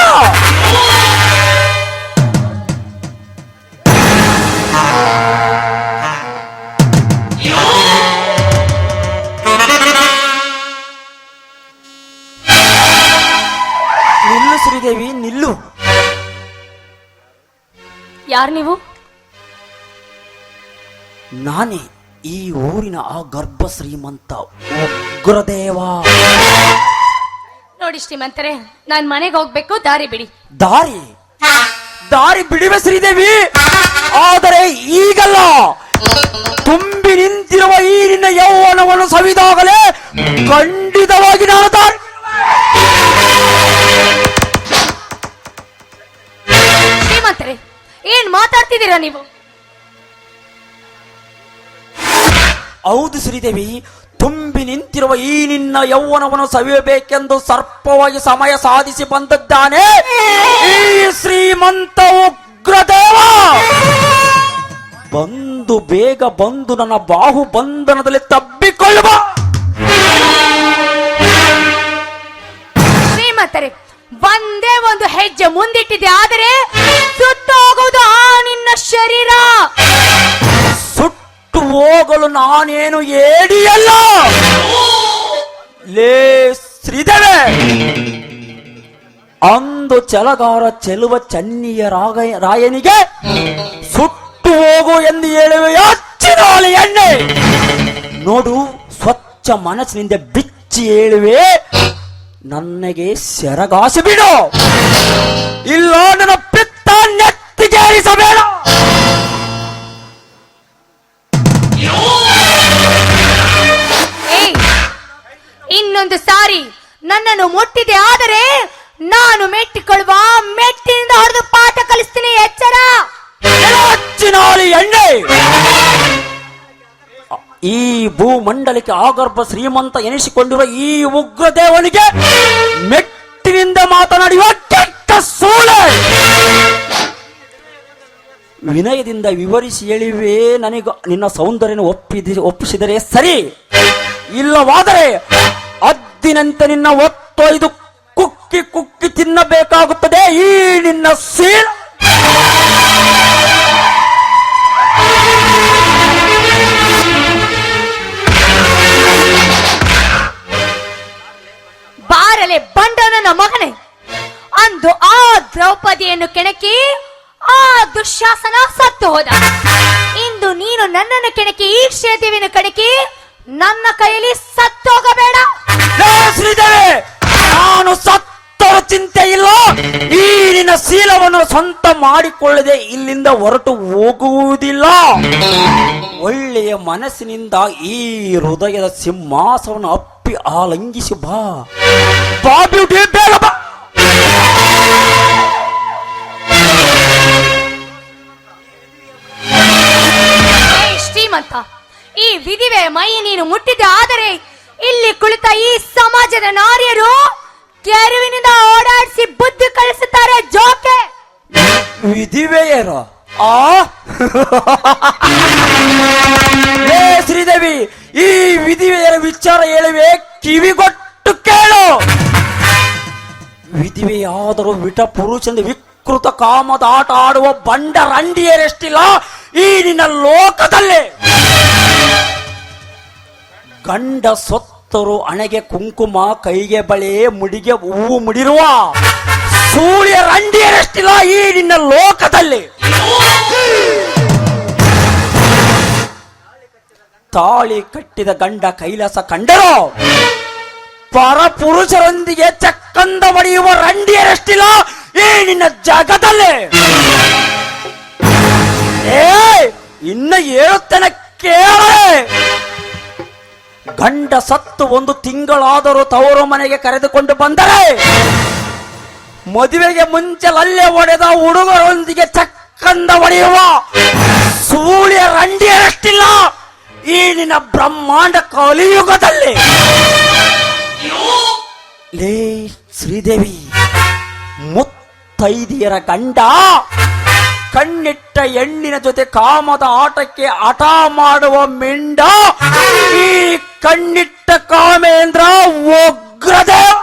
ನಿಲ್ಲು ಶ್ರೀದೇವಿ, ನಿಲ್ಲು. ಯಾರು ನೀವು? ನಾನೇ ಈ ಊರಿನ ಆ ಗರ್ಭ ಶ್ರೀಮಂತ ಉಗ್ರದೇವ. ನೋಡಿ ಶ್ರೀಮಂತರೇ, ನಾನ್ ಮನೆಗೆ ಹೋಗ್ಬೇಕು, ದಾರಿ ಬಿಡಿ. ದಾರಿ ದಾರಿ ಬಿಡಿವೆ ಶ್ರೀದೇವಿ, ಆದರೆ ಈಗಲ್ಲ. ತುಂಬಿ ನಿಂತಿರುವ ಈ ನಿನ್ನ ಯೌವನವನ್ನು ಸವಿದಾಗಲೇ ಖಂಡಿತವಾಗಿ ನಾನು ದಾರಿ. ಶ್ರೀಮಂತರೇ, ಏನ್ ಮಾತಾಡ್ತಿದ್ದೀರಾ ನೀವು? ಹೌದು ಶ್ರೀದೇವಿ, ತುಂಬಿ ನಿಂತಿರುವ ಈ ನಿನ್ನ ಯೌವನವನ್ನು ಸವಿಯಬೇಕೆಂದು ಸರ್ಪವಾಗಿ ಸಮಯ ಸಾಧಿಸಿ ಬಂದಿದ್ದಾನೆ ಈ ಶ್ರೀಮಂತ ಉಗ್ರದೇವ. ಬಂದು ಬೇಗ ಬಂದು ನನ್ನ ಬಾಹು ಬಂಧನದಲ್ಲಿ ತಬ್ಬಿಕೊಳ್ಳುವ. ಶ್ರೀಮಂತರೇ, ಒಂದೇ ಒಂದು ಹೆಜ್ಜೆ ಮುಂದಿಟ್ಟಿದೆ, ಆದರೆ ಸುಟ್ಟು ಹೋಗುವುದು ಆ ನಿನ್ನ ಶರೀರ. ಸುಟ್ಟು ಹೋಗಲು ನಾನೇನು ಏಡಿಯಲ್ಲ. ಲೇ ಶ್ರೀದೇವೆ, ಅಂದು ಛಲಗಾರ ಚೆಲುವ ಚನ್ನಿಯ ರಾಯನಿಗೆ ಸುಟ್ಟು ಹೋಗು ಎಂದು ಹೇಳುವೆ ಅಚ್ಚಿನಾಳಿ ಎಣ್ಣೆ. ನೋಡು, ಸ್ವಚ್ಛ ಮನಸ್ಸಿನಿಂದ ಬಿಚ್ಚಿ ಹೇಳುವೆ, ನನಗೆ ಸೆರಗಾಸಿ ಬಿಡು, ಇಲ್ಲ ನನ್ನ ಪಿತ್ತ ನೆತ್ತಿಗೇರಿಸಬೇಡ. ಇನ್ನೊಂದು ಸಾರಿ ನನ್ನನ್ನು ಮುಟ್ಟಿದೆ ಆದರೆ ನಾನು ಮೆಟ್ಟಿಕೊಳ್ಳುವ ಮೆಟ್ಟಿನಿಂದ ಹೊಡೆದು ಪಾಠ ಕಲಿಸ್ತೀನಿ, ಎಚ್ಚರ. ಅಚ್ಚಿನಾಳಿ ಎಣ್ಣೆ, ಈ ಭೂಮಂಡಲಕ್ಕೆ ಆಗರ್ಭ ಶ್ರೀಮಂತ ಎನಿಸಿಕೊಂಡಿರುವ ಈ ಉಗ್ರದೇವನಿಗೆ ಮೆಟ್ಟಿನಿಂದ ಮಾತನಾಡುವ ಕೆಟ್ಟ ಸೂಳೆ. ವಿನಯದಿಂದ ವಿವರಿಸಿ ಹೇಳಿವೆ, ನನಗೆ ನಿನ್ನ ಸೌಂದರ್ಯನ ಒಪ್ಪಿಸಿದರೆ ಸರಿ, ಇಲ್ಲವಾದರೆ ಅದ್ದಿನಂತೆ ನಿನ್ನ ಒತ್ತೊಯ್ದು ಕುಕ್ಕಿ ಕುಕ್ಕಿ ತಿನ್ನಬೇಕಾಗುತ್ತದೆ ಈ ನಿನ್ನ ಸೀಳ. ಬಾರಲೆ ಬಂಡನ ಮಗನೇ, ಅಂದು ಆ ದ್ರೌಪದಿಯನ್ನು ಕೆಣಕಿ ಆ ದುಶ್ಯಾಸನ ಸತ್ತು ಹೋದ. ಇಂದು ನೀನು ನನ್ನನ್ನು ಕೆಣಕಿ ಈ ಶ್ರೀದೇವಿಯನ್ನು ಕೆಣಕಿ ನನ್ನ ಕೈಯಲ್ಲಿ ಸತ್ತೋಗಬೇಡ. ಶ್ರೀದೇವಿ, ನಾನು ಸತ್ತರ ಚಿಂತೆ ಇಲ್ಲ. ಈ ನಿನ್ನ ಶೀಲವನ್ನು ಸ್ವಂತ ಮಾಡಿಕೊಳ್ಳದೆ ಇಲ್ಲಿಂದ ಹೊರಟು ಹೋಗುವುದಿಲ್ಲ. ಒಳ್ಳೆಯ ಮನಸ್ಸಿನಿಂದ ಈ ಹೃದಯದ ಸಿಂಹಾಸವನ್ನು ಅಪ್ಪಿ ಆಲಂಗಿಸಿ ಬಾ. ಬಾ ಬ್ಯೂಟಿ, ಬೇಗ ಬಾ. ಶ್ರೀಮಂತ, ಈ ವಿಧಿವೆ ಮೈ ನೀನು ಮುಟ್ಟಿದೆ, ಆದರೆ ಇಲ್ಲಿ ಕುಳಿತ ಈ ಸಮಾಜದ ನಾರಿಯರು ಕೆರುವಿನಿಂದ ಓಡಾಡಿಸಿ ಬುದ್ಧಿ ಕಲಿಸುತ್ತಾರೆ. ಜೋಕೆ ವಿಧಿವೆಯರ ಆ ಏ ಶ್ರೀದೇವಿ, ಈ ವಿಧಿವೆಯರ ವಿಚಾರ ಹೇಳುವೆ, ಕಿವಿಗೊಟ್ಟು ಕೇಳು. ವಿಧಿವೆಯಾದರೂ ವಿಟ ಪುರುಷಂದು ವಿಕೃತ ಕಾಮದ ಆಟ ಆಡುವ ಬಂಡ ರಂಡಿಯರೆಷ್ಟಿಲ್ಲ ಈ ನಿನ್ನ ಲೋಕದಲ್ಲಿ. ಗಂಡ ಸೊತ್ತರು ಹಣೆಗೆ ಕುಂಕುಮ, ಕೈಗೆ ಬಳೆ, ಮುಡಿಗೆ ಹೂವು ಮುಡಿರುವ ಸೂರ್ಯ ರಂಡಿಯರೆಷ್ಟಿಲ್ಲ ಈ ನಿನ್ನ ಲೋಕದಲ್ಲಿ. ತಾಳಿ ಕಟ್ಟಿದ ಗಂಡ ಕೈಲಾಸ ಕಂಡರೋ ಪರಪುರುಷರೊಂದಿಗೆ ಚಕ್ಕಂದ ಬಡಿಯುವ ರಂಡಿಯರಷ್ಟಿಲ್ಲ ಈ ನಿನ್ನ ಜಗದಲ್ಲಿ. ಇನ್ನ ಹೇಳುತ್ತೇನೆ ಕೇಳೇ. ಗಂಡ ಸತ್ತು 1 ತಿಂಗಳಾದರೂ ತವರು ಮನೆಗೆ ಕರೆದುಕೊಂಡು ಬಂದರೆ ಮದುವೆಗೆ ಮುಂಚೆಲಲ್ಲೇ ಒಡೆದ ಹುಡುಗರೊಂದಿಗೆ ಚಕ್ಕಂದ ಹೊಡೆಯುವ ಸೂರ್ಯ ರಂಡಿಯರಷ್ಟಿಲ್ಲ ಈ ನಿನ್ನ ಬ್ರಹ್ಮಾಂಡ ಕಲಿಯುಗದಲ್ಲಿ. ಲೇ ಶ್ರೀದೇವಿ, ಮುತ್ತೈದಿಯರ ಗಂಡ ಕಣ್ಣಿಟ್ಟ ಹೆಣ್ಣಿನ ಜೊತೆ ಕಾಮದ ಆಟಕ್ಕೆ ಹಠ ಮಾಡುವ ಮಿಂಡ ಈ ಕಣ್ಣಿಟ್ಟ ಕಾಮೇಂದ್ರ ಉಗ್ರದೇವ.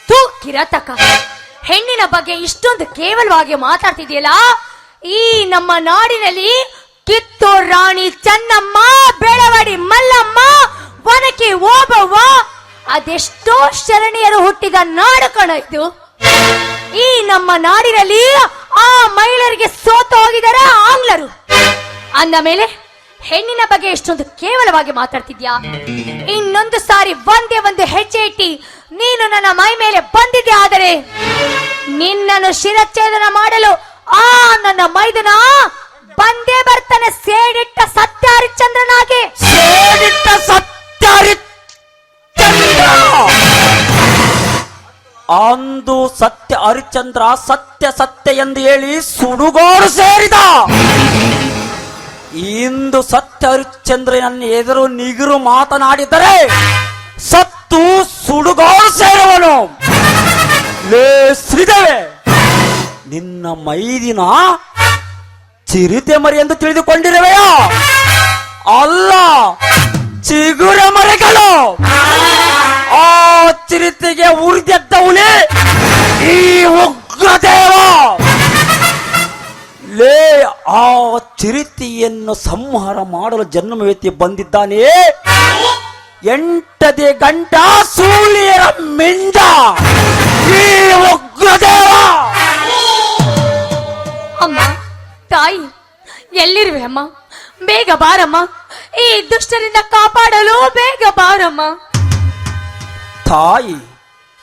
ತೂ ಕಿರಾತಕ, ಹೆಣ್ಣಿನ ಬಗ್ಗೆ ಇಷ್ಟೊಂದು ಕೇವಲವಾಗಿ ಮಾತಾಡ್ತಿದೆಯಲ್ಲ. ಈ ನಮ್ಮ ನಾಡಿನಲ್ಲಿ ಕಿತ್ತೂರು ರಾಣಿ ಚೆನ್ನಮ್ಮ, ಬೆಳವಾಡಿ ಮಲ್ಲಮ್ಮ, ವನಕೆ ಓಬವ್ವ ಅದೆಷ್ಟೋ ಶರಣೀಯರು ಹುಟ್ಟಿದ ನಾಡು ಕಣ ಇದು. ಈ ನಮ್ಮ ನಾಡಿನಲ್ಲಿ ಆ ಮಹಿಳೆಯರಿಗೆ ಸೋತು ಹೋಗಿದ್ದಾರೆ ಆಂಗ್ಲರು. ಅಂದ ಮೇಲೆ ಹೆಣ್ಣಿನ ಬಗ್ಗೆ ಎಷ್ಟೊಂದು ಕೇವಲವಾಗಿ ಮಾತಾಡ್ತಿದ್ಯಾ? ಇನ್ನೊಂದು ಸಾರಿ ಒಂದೇ ಒಂದು ಹೆಜ್ಜೆ ಇಟ್ಟಿ ನೀನು ನನ್ನ ಮೈ ಮೇಲೆ ಬಂದಿದ್ದೆ ಆದರೆ ನಿನ್ನನ್ನು ಶಿರಚ್ಛೇದನ ಮಾಡಲು ಆ ನನ್ನ ಮೈದನ ಬಂದೇ ಬರ್ತಾನೆ. ಸೇಡಿಟ್ಟ ಸತ್ಯ ಹರಿಶ್ಚಂದ್ರನಾಗಿ. ಸೇಡಿಟ್ಟ ಸತ್ಯ ಹರಿಶ್ಚಂದ್ರ. ಅಂದು ಸತ್ಯ ಹರಿಶ್ಚಂದ್ರ ಸತ್ಯ ಸತ್ಯ ಎಂದು ಹೇಳಿ ಸುಡುಗೋಡು ಸೇರಿದ. ಇಂದು ಸತ್ಯ ಹರಿಶ್ಚಂದ್ರನನ್ನು ಎದುರು ನಿಗುರು ಮಾತನಾಡಿದರೆ ಸತ್ತು ಸುಡುಗೋಡು ಸೇರುವನು. ಲೇ ಶ್ರೀದೇವೆ, ನಿನ್ನ ಮೈದಿನ ಚಿರತೆ ಮರಿ ಎಂದು ತಿಳಿದುಕೊಂಡಿರುವೆಯಾ? ಅಲ್ಲ, ಚಿಗುರೆ ಮರಿಗಳು. ಆ ಚಿರತೆಗೆ ಉರಿದೆದ್ದ ಹುಲಿ ಈ ಉಗ್ರದೇವ. ಲೇ, ಆ ಚಿರತೆಯನ್ನು ಸಂಹಾರ ಮಾಡಲು ಜನ್ಮವೆತ್ತಿ ಬಂದಿದ್ದಾನೆ 8ನೇ ಗಂಟ ಸೂರ್ಯರ ಮಿಂಡ ಈ ಉಗ್ರದೇವ. ಅಮ್ಮ, ತಾಯಿ, ಎಲ್ಲಿರುವೆ ಅಮ್ಮ? ಬೇಗ ಬಾರಮ್ಮ, ಈ ದುಷ್ಟರಿಂದ ಕಾಪಾಡಲು ಬೇಗ ಬಾರಮ್ಮ. ತಾಯಿ,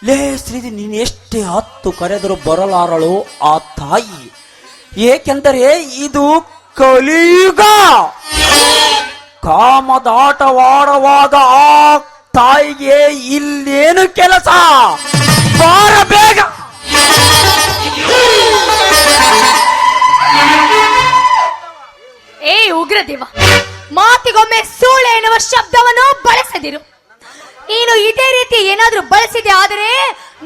ಲೇ ಶ್ರೀದಿ, ನೀನು ಎಷ್ಟೇ ಹತ್ತು ಕರೆದರೂ ಬರಲಾರಳು ಆ ತಾಯಿ. ಏಕೆಂದರೆ ಇದು ಕಲಿಯುಗ. ಕಾಮದಾಟವಾಡುವಾಗ ಆ ತಾಯಿಗೆ ಇಲ್ಲೇನು ಕೆಲಸ? ಬಾರ ಬೇಗ. ಏ ಉಗ್ರದೇವ, ಮಾತಿಗೊಮ್ಮೆ ಸೂಳೆ ಎನ್ನುವ ಶಬ್ದವನ್ನು ಬಳಸದಿರು. ನೀನು ಇದೇ ರೀತಿ ಏನಾದ್ರೂ ಬಳಸಿದೆ ಆದರೆ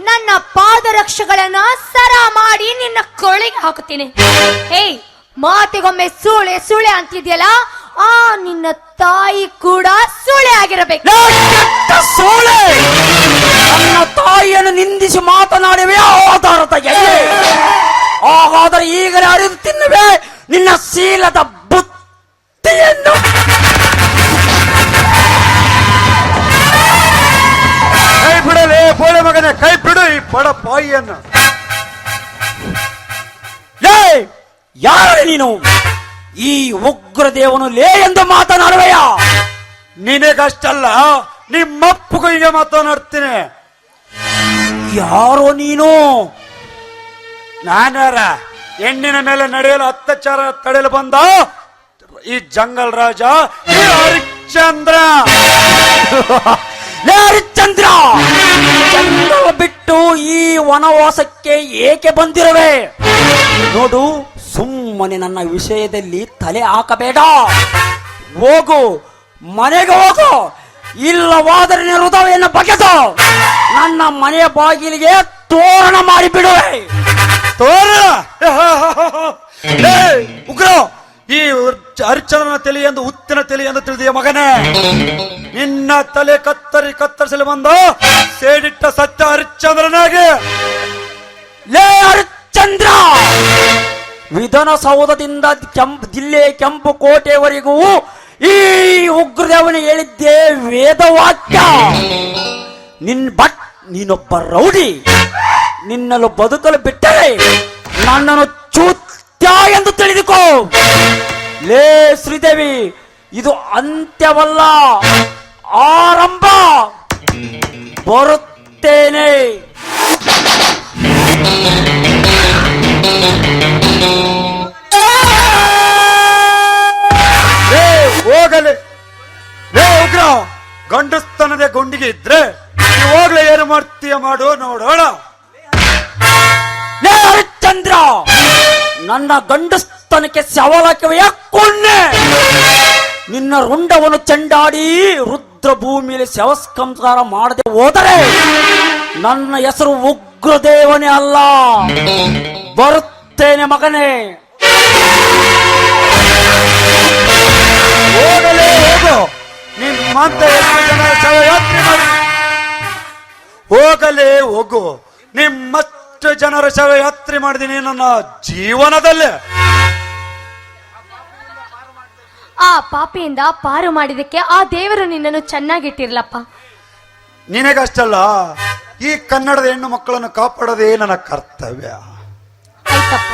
ನನ್ನ ಪಾದರಕ್ಷೆಗಳನ್ನ ಸರ ಮಾಡಿ ನಿನ್ನ ಕೊಳೆಗೆ ಹಾಕುತ್ತೇನೆ. ಏಯ್, ಮಾತಿಗೊಮ್ಮೆ ಸೂಳೆ ಸೂಳೆ ಅಂತಿದ್ಯಲ್ಲ, ಆ ನಿನ್ನ ತಾಯಿ ಕೂಡ ಸೂಳೆ ಆಗಿರಬೇಕು. ಸೂಳೆ, ನನ್ನ ತಾಯಿಯನ್ನು ನಿಂದಿಸಿ ಮಾತನಾಡಿವೆ ಆಧಾರದ ಎಲ್ಲಿ? ಹಾಗಾದರೆ ಈಗಲೇ ಅರಿದು ತಿನ್ನುವೆ ನಿನ್ನ ಶೀಲದ ಬುದ್ಧಿಯನ್ನು. ಕೈ ಬಿಡಲೇ ಬೋಳೆ ಮಗನೇ, ಕೈ ಬಿಡು ಈ ಬಡ ಬಾಯಿಯನ್ನು. ಲೇ, ಯಾರು ನೀನು? ಈ ಉಗ್ರದೇವನು ಲೇ ಎಂದು ಮಾತನಾಡುವೆಯಾ? ನಿನಗಷ್ಟಲ್ಲ, ನಿಮ್ಮಪ್ಪಗೂ ಹೀಗೆ ಮಾತನಾಡ್ತೀನಿ. ಯಾರೋ ನೀನು? ನಾನ್ಯಾರ? ಹೆಣ್ಣಿನ ಮೇಲೆ ನಡೆಯಲು ಅತ್ಯಾಚಾರ ತಡೆಯಲು ಬಂದ ಈ ಜಂಗಲ್ ರಾಜ ಈ ಹರಿಶ್ಚಂದ್ರ. ಲೇ ಹರಿಶ್ಚಂದ್ರ, ಜಂಗಲ ಬಿಟ್ಟು ಈ ವನವಾಸಕ್ಕೆ ಏಕೆ ಬಂದಿರುವೆ? ನೋಡು, ಸುಮ್ಮನೆ ನನ್ನ ವಿಷಯದಲ್ಲಿ ತಲೆ ಹಾಕಬೇಡ. ಹೋಗು, ಮನೆಗೆ ಹೋಗು. ಇಲ್ಲವಾದರೆ ನಿನ್ನ ಹೃದಯವನ್ನು ಬಗೆದು ನನ್ನ ಮನೆಯ ಬಾಗಿಲಿಗೆ ತೋರಣ ಮಾಡಿಬಿಡುವೆ. ತೋರಣ? ಉಗ್ರ, ಈ ಹರಿಶ್ಚಂದ್ರನ ತಲೆ ಎಂದು ಉತ್ತಿನ ತಲೆ ಎಂದು ತಿಳಿದಿಯ ಮಗನೇ. ನಿನ್ನ ತಲೆ ಕತ್ತರಿಸಲು ಬಂದ ಸೇಡಿಟ್ಟ ಸತ್ಯ ಹರಿಶ್ಚಂದ್ರನಾಗೆ. ಲೇ ಹರಿಶ್ಚಂದ್ರ, ವಿಧಾನಸೌಧದಿಂದ ದಿಲ್ಲಿ ಕೆಂಪು ಕೋಟೆವರೆಗೂ ಈ ಉಗ್ರದೇವನ ಹೇಳಿದ್ದೆ ವೇದವಾಕ್ಯ. ನೀನೊಬ್ಬ ರೌಡಿ. ನಿನ್ನನ್ನು ಬದುಕಲು ಬಿಟ್ಟರೆ ನನ್ನನ್ನು ಚೂತ್ಯ ಎಂದು ತಿಳಿದುಕೋ. ಲೇ ಶ್ರೀದೇವಿ, ಇದು ಅಂತ್ಯವಲ್ಲ, ಆರಂಭ. ಬರುತ್ತೇನೆ. ಹೋಗಲಿ ಲೇ ಉಗ್ರ, ಗಂಡಸ್ತನದ ಗುಂಡಿಗೆ ಇದ್ರೆ ಹೋಗ್ಲೇ ಏನು ಮಾಡ್ತೀಯ ಮಾಡು ನೋಡೋಣ. ಲೇ ಹರಿಶ್ಚಂದ್ರ, ನನ್ನ ಗಂಡಸ್ತನಕ್ಕೆ ಸವಾಲಕ್ಕೆವೆಯ ಕೊಂಡೆ. ನಿನ್ನ ರುಂಡವನ್ನು ಚೆಂಡಾಡಿ ರುದ್ರ ಭೂಮಿಯಲ್ಲಿ ಶವಸ್ಕಂಸಾರ ಮಾಡದೆ ಹೋದರೆ ನನ್ನ ಹೆಸರು ಉಗ್ರದೇವನೇ ಅಲ್ಲ. ಬರುತ್ತೇನೆ ಮಗನೇ. ಹೋಗಲೇ ಹೋಗು, ನಿಮ್ಮಂತ ಎಷ್ಟು ಜನ ಶವಯಾತ್ರೆ ಮಾಡಿ. ಹೋಗಲೇ ಹೋಗು, ನಿಮ್ಮಷ್ಟು ಜನರ ಶವಯಾತ್ರೆ ಮಾಡಿದೀನಿ ನನ್ನ ಜೀವನದಲ್ಲೇ. ಆ ಪಾಪಿಯಿಂದ ಪಾರು ಮಾಡಿದಕ್ಕೆ ಆ ದೇವರು ನಿನ್ನನ್ನು ಚೆನ್ನಾಗಿಟ್ಟಿರ್ಲಪ್ಪ. ನಿನಗಷ್ಟಲ್ಲ, ಈ ಕನ್ನಡದ ಹೆಣ್ಣು ಮಕ್ಕಳನ್ನು ಕಾಪಾಡೋದೇ ನನ್ನ ಕರ್ತವ್ಯ. ಆಯ್ತಪ್ಪ,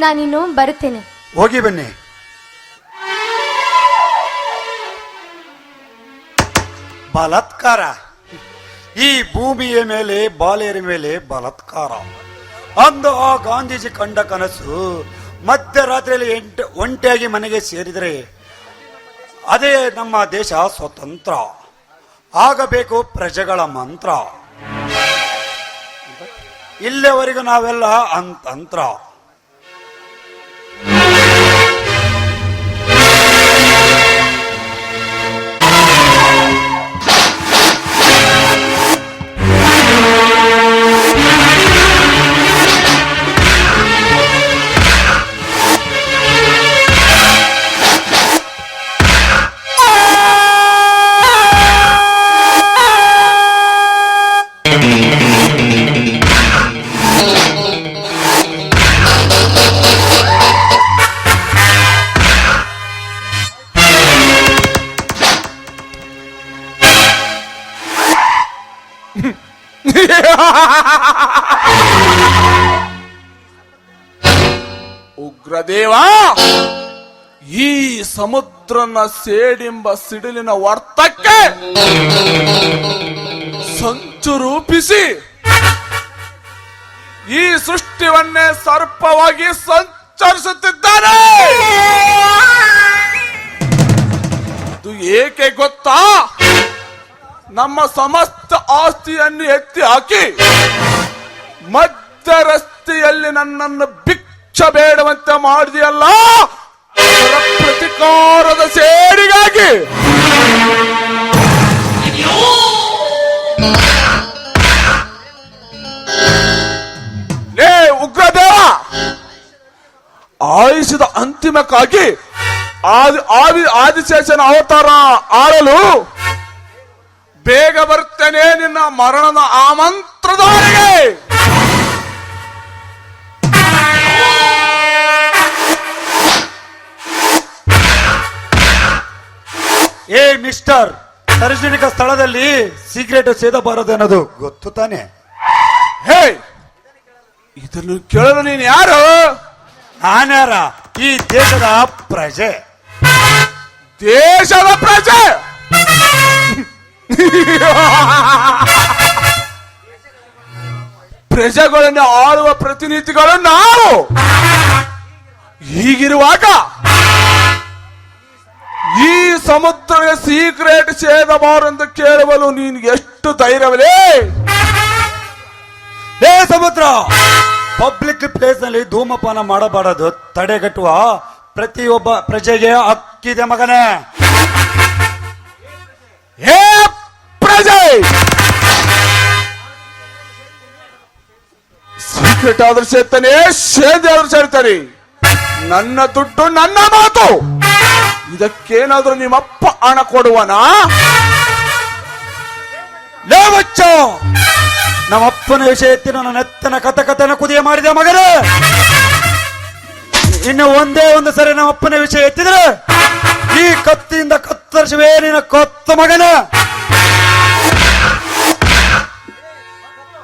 ನಾನಿನ್ನು ಬರುತ್ತೇನೆ. ಹೋಗಿ ಬನ್ನಿ. ಬಲಾತ್ಕಾರ, ಈ ಭೂಮಿಯ ಮೇಲೆ ಬಾಲೆಯರ ಮೇಲೆ ಬಲಾತ್ಕಾರ ಅಂದು ಆ ಗಾಂಧೀಜಿ ಕಂಡ ಕನಸು ಮಧ್ಯರಾತ್ರಿಯಲ್ಲಿ ಒಂಟಿಯಾಗಿ ಮನೆಗೆ ಸೇರಿದರೆ ಅದೇ ನಮ್ಮ ದೇಶ ಸ್ವತಂತ್ರ ಆಗಬೇಕು, ಪ್ರಜೆಗಳ ಮಂತ್ರ. ಇಲ್ಲಿವರೆಗೂ ನಾವೆಲ್ಲ ಅಂತಂತ್ರ. ಉಗ್ರದೇವ, ಈ ಸಮುದ್ರನ ಸೇಡಿಂಬ ಸಿಡಿಲಿನ ವರ್ತಕ್ಕೆ ಸಂಚು ರೂಪಿಸಿ ಈ ಸೃಷ್ಟಿವನ್ನೇ ಸರ್ಪವಾಗಿ ಸಂಚರಿಸುತ್ತಿದ್ದಾನೆ. ಇದು ಏಕೆ ಗೊತ್ತಾ? ನಮ್ಮ ಸಮಸ್ತ ಆಸ್ತಿಯನ್ನು ಎತ್ತಿ ಹಾಕಿ ಮಧ್ಯ ರಸ್ತೆಯಲ್ಲಿ ನನ್ನನ್ನು ಭಿಕ್ಷ ಬೇಡುವಂತೆ ಮಾಡಿದೆಯಲ್ಲ, ಅದರ ಪ್ರತಿಕಾರದ ಸೇಡಿಗಾಗಿ. ಲೇ ಉಗ್ರದೇವ, ಆಯುಷದ ಅಂತಿಮಕ್ಕಾಗಿ ಆದಿಶೇಷನ ಅವತಾರ ಆಳಲು ಬೇಗ ಬರ್ತೇನೆ ನಿನ್ನ ಮರಣದ ಆಮಂತ್ರದವರೆಗೆ. ಏ ಮಿಸ್ಟರ್, ಸಾರ್ವಜನಿಕ ಸ್ಥಳದಲ್ಲಿ ಸಿಗರೇಟ್ ಸೇದಬಾರದು ಅನ್ನೋದು ಗೊತ್ತು ತಾನೆ? ಹೇ, ಇದನ್ನು ಕೇಳಲು ನೀನು ಯಾರು? ನಾನ್ಯಾರ? ಈ ದೇಶದ ಪ್ರಜೆ. ದೇಶದ ಪ್ರಜೆ? ಪ್ರಜೆಗಳನ್ನು ಆಳುವ ಪ್ರತಿನಿಧಿಗಳು ನಾವು. ಹೀಗಿರುವಾಗ ಈ ಸಮುದ್ರದ ಸೀಕ್ರೆಟ್ ಸೇದಬಾರೆಂದು ಕೇಳಲು ನೀನು ಎಷ್ಟು ಧೈರ್ಯವಲೇ? ಹೇ ಸಮುದ್ರ, ಪಬ್ಲಿಕ್ ಪ್ಲೇಸ್ ನಲ್ಲಿ ಧೂಮಪಾನ ಮಾಡಬಾರದು ತಡೆಗಟ್ಟುವ ಪ್ರತಿಯೊಬ್ಬ ಪ್ರಜೆಗೆ ಹಕ್ಕಿದೆ ಮಗನೇ. ಹೇ ಪ್ರಜೆ, ಸೀಕ್ರೆಟ್ ಆದ್ರೂ ಸೇರ್ತಾನೆ, ಸೇದೆ ಆದ್ರೂ ಸೇರ್ತಾನೆ. ನನ್ನ ದುಡ್ಡು ನನ್ನ ಮಾತು. ಇದಕ್ಕೇನಾದ್ರೂ ನಿಮ್ಮಪ್ಪ ಹಣ ಕೊಡುವನಾ? ಲೇ ಬಚ್ಚ, ನಮ್ಮಪ್ಪನ ವಿಷಯ ಎತ್ತಿ ನನ್ನ ನೆತ್ತನ ಕಥನ ಕುದಿಯ ಮಾಡಿದೆ ಮಗನೇ. ಇನ್ನು ಒಂದೇ ಒಂದು ಸರಿ ನಮ್ಮಪ್ಪನ ವಿಷಯ ಎತ್ತಿದ್ರೆ ಈ ಕತ್ತಿಯಿಂದ ಕತ್ತರಿಸುವೆ ನಿನ್ನ ಕೊತ್ತ ಮಗನ.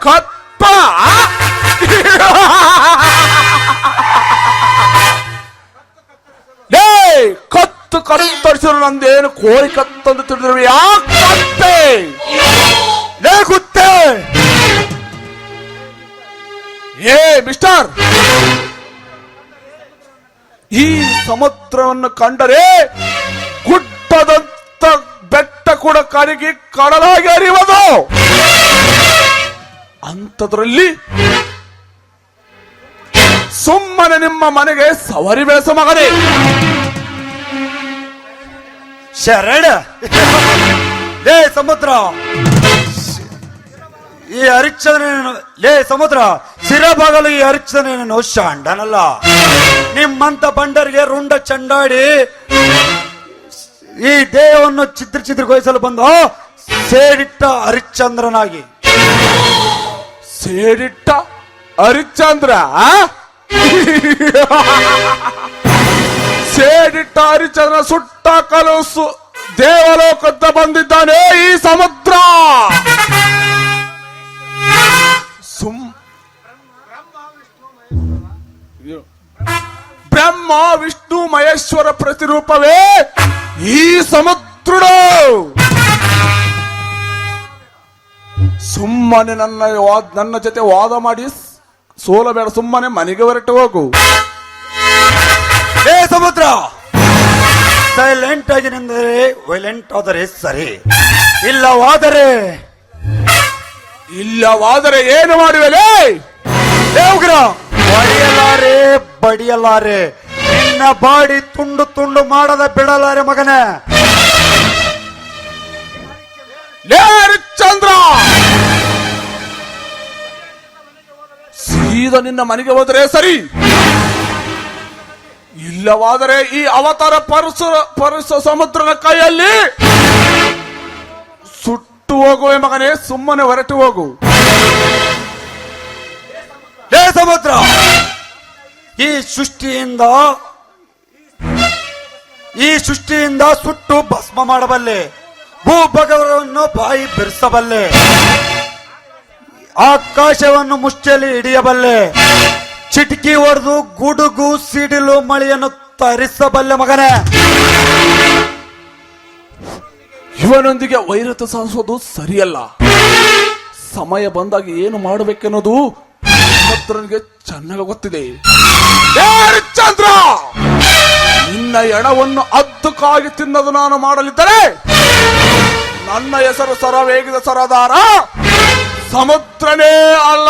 ಕತ್ತ ಲೇ ಕತ್ತು ಕತ್ತರಿಸಿದ್ರು ನಂದೇನು ಕೋಳಿ ಕತ್ತಂದು ತಿಳಿದ್ರು ಯಾಕೆ ಕತ್ತೆ ಲೇ ಕುತ್ತೆ, ಏ ಮಿಸ್ಟರ್, ಈ ಸಮುದ್ರವನ್ನು ಕಂಡರೆ ಗುಡ್ಡದಂತ ಬೆಟ್ಟ ಕೂಡ ಕರಗಿ ಕಡಲಾಗಿ ಹರಿಯುವುದು. ಅಂಥದ್ರಲ್ಲಿ ಸುಮ್ಮನೆ ನಿಮ್ಮ ಮನೆಗೆ ಸವರಿ ಬೆಳೆಸೋ ಮಗನೇ. ಶರಣ. ಲೇ ಸಮುದ್ರ, ಈ ಹರಿಶ್ಚಂದ್ರನೇನು, ಲೇ ಸಮುದ್ರ ಸಿರಬಾಗಲು ಈ ಹರಿಶ್ಚಂದ್ರನೇನು ಶಾಂಡನಲ್ಲ. ನಿಮ್ಮಂತ ಬಂಡರಿಗೆ ರುಂಡ ಚಂಡಾಡಿ ಈ ದೇಹವನ್ನು ಚಿತ್ರಗೊಳಿಸಲು ಬಂದ ಸೇಡಿಟ್ಟ ಹರಿಶ್ಚಂದ್ರನಾಗಿ. ಸೇಡಿಟ್ಟ ಹರಿಶ್ಚಂದ್ರ, ಸೇಡಿಟ್ಟ ಹರಿಶ್ಚಂದ್ರ ಸುಟ್ಟಾಕಲು ದೇವಲೋಕದ ಬಂದಿದ್ದಾನೆ ಈ ಸಮುದ್ರ. ಬ್ರಹ್ಮ ವಿಷ್ಣು ಮಹೇಶ್ವರ ಪ್ರತಿರೂಪವೇ ಈ ಸಮುದ್ರ. ಸುಮ್ಮನೆ ನನ್ನ ಜೊತೆ ವಾದ ಮಾಡಿ ಸೋಲಬೇಡ, ಸುಮ್ಮನೆ ಮನೆಗೆ ಹೊರಟು ಹೋಗು. ಏ ಸಮುದ್ರ, ಸೈಲೆಂಟ್ ಆಗಿ ನಿಂದರೆ ವೈಲೆಂಟ್ ಆದರೆ ಸರಿ, ಇಲ್ಲವಾದರೆ ಏನು ಮಾಡುವೆಲೇ? ದೇವ್ಗ್ರ ಬಡಿಯಲಾರೆ ಬಡಿಯಲಾರೆ, ನಿನ್ನ ಬಾಡಿ ತುಂಡು ತುಂಡು ಮಾಡದ ಬಿಡಲಾರೆ ಮಗನೇ. ಲೇ ಹರಿಶ್ಚಂದ್ರ, ಸೀದಾ ನಿನ್ನ ಮನೆಗೆ ಹೋದರೆ ಸರಿ, ಇಲ್ಲವಾದರೆ ಈ ಅವತಾರ ಪರಸು ಸಮುದ್ರನ ಕೈಯಲ್ಲಿ ಸುಟ್ಟು ಹೋಗುವೆ ಮಗನೇ. ಸುಮ್ಮನೆ ಹೊರಟು ಹೋಗು. ಹೇ ಸಮುದ್ರ, ಈ ಸೃಷ್ಟಿಯಿಂದ ಸುಟ್ಟು ಭಸ್ಮ ಮಾಡಬಲ್ಲೆ, ಭೂಭಗವರನ್ನು ಬಾಯಿ ಬಿರಿಸಬಲ್ಲೆ, ಆಕಾಶವನ್ನು ಮುಷ್ಟಿಯಲ್ಲಿ ಹಿಡಿಯಬಲ್ಲೆ, ಚಿಟಕಿ ಹೊಡೆದು ಗುಡುಗು ಸಿಡಿಲು ಮಳೆಯನ್ನು ತರಿಸಬಲ್ಲೆ ಮಗನೇ. ಇವನೊಂದಿಗೆ ವೈರತೆ ಸಾಧಿಸೋದು ಸರಿಯಲ್ಲ. ಸಮಯ ಬಂದಾಗ ಏನು ಮಾಡಬೇಕೆನ್ನೋದು ಸಮುದ್ರನಿಗೆ ಚೆನ್ನಾಗಿ ಗೊತ್ತಿದೆ. ಹರಿಶ್ಚಂದ್ರ, ನಿನ್ನ ಎಣವನ್ನು ಅದ್ದಕ್ಕಾಗಿ ತಿನ್ನದು ನಾನು ಮಾಡಲಿದ್ದರೆ ನನ್ನ ಹೆಸರು ಸರವೇಗಿದ ಸರದಾರ ಸಮುದ್ರನೇ ಅಲ್ಲ.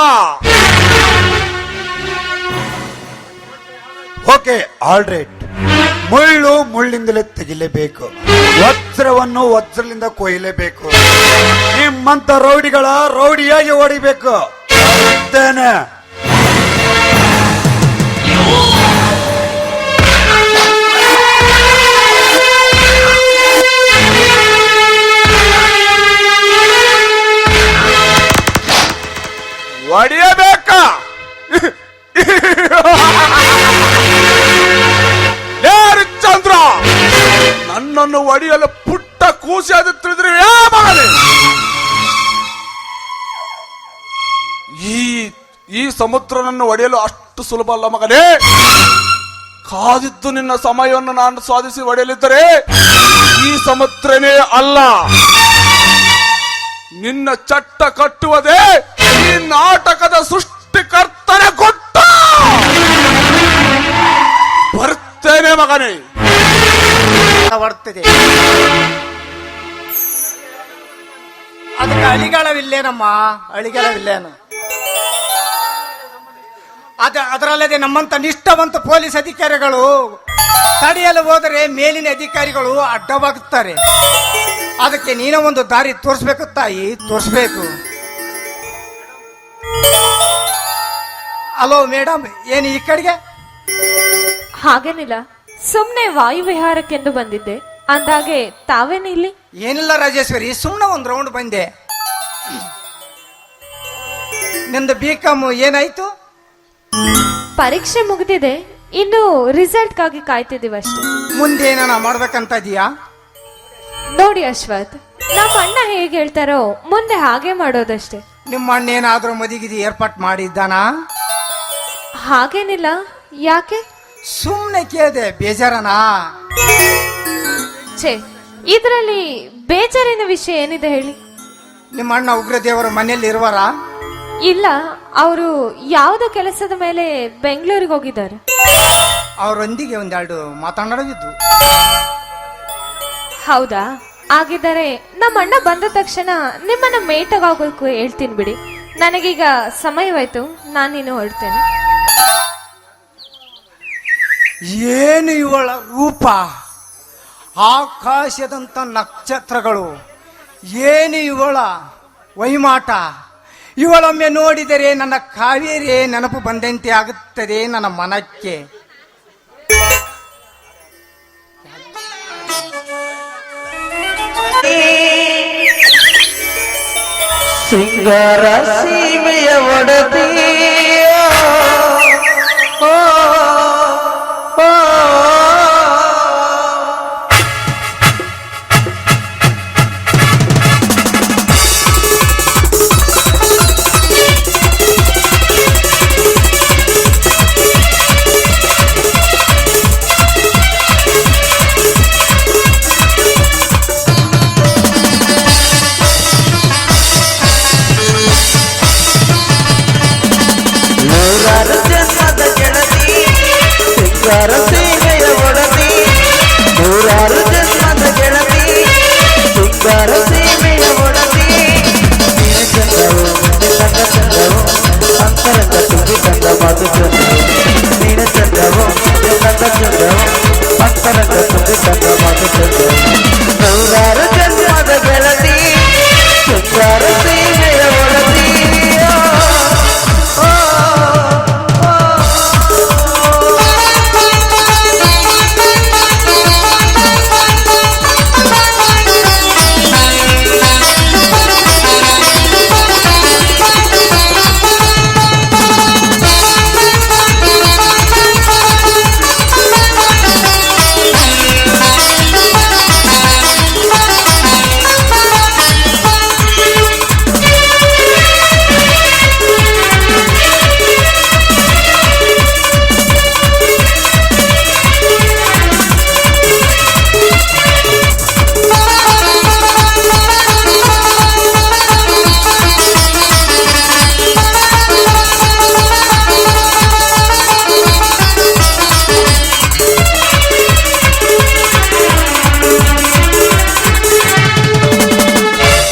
Okay, all right. ಮುಳ್ಳು ಮುಳ್ಳಿಂದಲೇ ತೆಗಿಲೇಬೇಕು, ವಜ್ರವನ್ನು ವಜ್ರಲಿಂದ ಕೊಯ್ಯಲೇಬೇಕು. ನಿಮ್ಮಂತ ರೌಡಿಗಳ ರೌಡಿಯಾಗಿ ಹೊಡಿಬೇಕು. ಇದ್ದೇನೆ. ಹೊಡೆಯಬೇಕ. ಹರಿಶ್ಚಂದ್ರ, ನನ್ನನ್ನು ಒಡೆಯಲು ಪುಟ್ಟ ಕೂಸಿಯಾದ ತಿಳಿದ್ರೆ ಮಗನೇ. ಈ ಸಮುದ್ರನನ್ನು ಒಡೆಯಲು ಅಷ್ಟು ಸುಲಭ ಅಲ್ಲ ಮಗನೇ. ಕಾದಿದ್ದು ನಿನ್ನ ಸಮಯವನ್ನು ನಾನು ಸಾಧಿಸಿ ಒಡೆಯಲಿದ್ದರೆ ಈ ಸಮುದ್ರನೇ ಅಲ್ಲ, ನಿನ್ನ ಚಟ್ಟ ಕಟ್ಟುವುದೇ ಈ ನಾಟಕದ ಸೃಷ್ಟಿಕರ್ತನ ಕೊಟ್ಟ. ಬರ್ತೇನೆ ಮಗನೇ. ಬರ್ತದೆ. ಅದಕ್ಕೆ ಅಳಿಗಳವಿಲ್ಲೇನಮ್ಮ, ಅಳಿಗಳವಿಲ್ಲೇನು? ಅದರಲ್ಲದೆ ನಮ್ಮಂತ ನಿಷ್ಠಾವಂತ ಪೊಲೀಸ್ ಅಧಿಕಾರಿಗಳು ತಡೆಯಲು ಹೋದರೆ ಮೇಲಿನ ಅಧಿಕಾರಿಗಳು ಅಡ್ಡವಾಗುತ್ತಾರೆ. ಅದಕ್ಕೆ ನೀನ ಒಂದು ದಾರಿ ತೋರಿಸ್ಬೇಕು ತಾಯಿ, ತೋರಿಸ್ಬೇಕು. ಹಲೋ ಮೇಡಮ್, ಏನು ಈ ಕಡೆಗೆ? ಹಾಗೇನಿಲ್ಲ, ಸುಮ್ನೆ ವಾಯು ವಿಹಾರಕ್ಕೆಂದು ಬಂದಿದ್ದೆ. ಅಂದಾಗೆ ತಾವೇನು ಇಲ್ಲಿ? ಏನಿಲ್ಲ ರಾಜೇಶ್ವರಿ, ಸುಮ್ಮನೆ ಒಂದು ರೌಂಡ್ ಬಂದೆ. ನಿಂದು BCom ಏನಾಯ್ತು? ಪರೀಕ್ಷೆ ಮುಗಿದಿದೆ, ಇನ್ನು ರಿಸಲ್ಟ್ಗಾಗಿ ಕಾಯ್ತಿದೀವಿ ಅಷ್ಟೇ. ಮುಂದೆ ಏನಾನ ಮಾಡ್ಬೇಕಂತ ಇದೀಯಾ? ನೋಡಿ ಅಶ್ವಥ್, ನಮ್ಮ ಅಣ್ಣ ಹೇಗೆ ಹೇಳ್ತಾರೋ ಮುಂದೆ ಹಾಗೆ ಮಾಡೋದಷ್ಟೇ. ನಿಮ್ಮ ಅಣ್ಣ ಏನಾದ್ರೂ ಮದುವೆಗೆ ಏರ್ಪಾಟ್ ಮಾಡಿದ್ದಾನ? ಹಾಗೇನಿಲ್ಲ. ಯಾಕೆ? ಸುಮ್ನೆ ಕೇಳಿದೆ, ಬೇಜಾರನಾ? ಛೇ, ಇದರಲ್ಲಿ ಬೇಜಾರಿನ ವಿಷಯ ಏನಿದೆ ಹೇಳಿ? ನಿಮ್ಮ ಅಣ್ಣ ಉಗ್ರದೇವರ ಮನೆಯಲ್ಲಿ ಇರುವಾರ? ಇಲ್ಲ, ಅವರು ಯಾವುದೋ ಕೆಲಸದ ಮೇಲೆ ಬೆಂಗಳೂರಿಗೆ ಹೋಗಿದ್ದಾರೆ. ಅವರೊಂದಿಗೆ ಒಂದೆರಡು ಮಾತನಾಡೋದಿದ್ದು. ಹೌದಾ? ಆಗಿದ್ದರೆ ನಮ್ಮ ಅಣ್ಣ ಬಂದ ತಕ್ಷಣ ನಿಮ್ಮನ್ನ ಮೇಟಾಗೋಕು ಹೇಳ್ತೀನಿ ಬಿಡಿ. ನನಗೀಗ ಸಮಯವಾಯ್ತು, ನಾನಿನ್ನು ಹೊರಡ್ತೇನೆ. ಏನು ಇವಳ ರೂಪ, ಆಕಾಶದಂತ ನಕ್ಷತ್ರಗಳು, ಏನು ಇವಳ ವೈಮಾಟ. ಇವಳೊಮ್ಮೆ ನೋಡಿದರೆ ನನ್ನ ಕಾವೇರಿ ನೆನಪು ಬಂದಂತೆ ಆಗುತ್ತದೆ ನನ್ನ ಮನಕ್ಕೆ. ಸಿಂಗಾರ ಸೀಮೆಯ ಒಡದಿ ಸೀಮೆಯ ಒಡದಿ, ನೂರಾರು ಜನ್ಮದ ಗೆಳತಿ, ಸಿಂಗಾರ ಸೀಮೆಯ ಒಡದಿ. ನೀನು ಚಂದವು ತಂಗ ಚಂದವು, ಅಂತರಂಗ ತುಂಬಿ ತಂದ ಮಾತು ಚಂದವು. ನೀನು ಚಂದವು ತಂಗ ಚಂದವು, ಅಂತರಂಗ ತುಂಬಿ ತಂದ ಮಾತು ಚಂದವು. ನೂರಾರು ಜನ್ಮದ ಗೆಳತಿ, ಸಿಂಗಾರ ಸೀಮೆಯ ಒಡದಿ.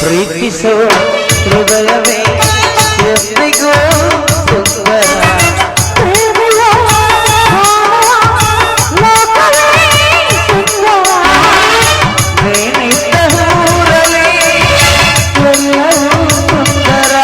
ಪ್ರೀತಿಸೋ ಹೃದಯವೇ ಎಂದಿಗೂ ಸುಂದರ. ನೀನಿದ್ದ ಊರಲ್ಲಿ ಎಲ್ಲವೂ ಸುಂದರ.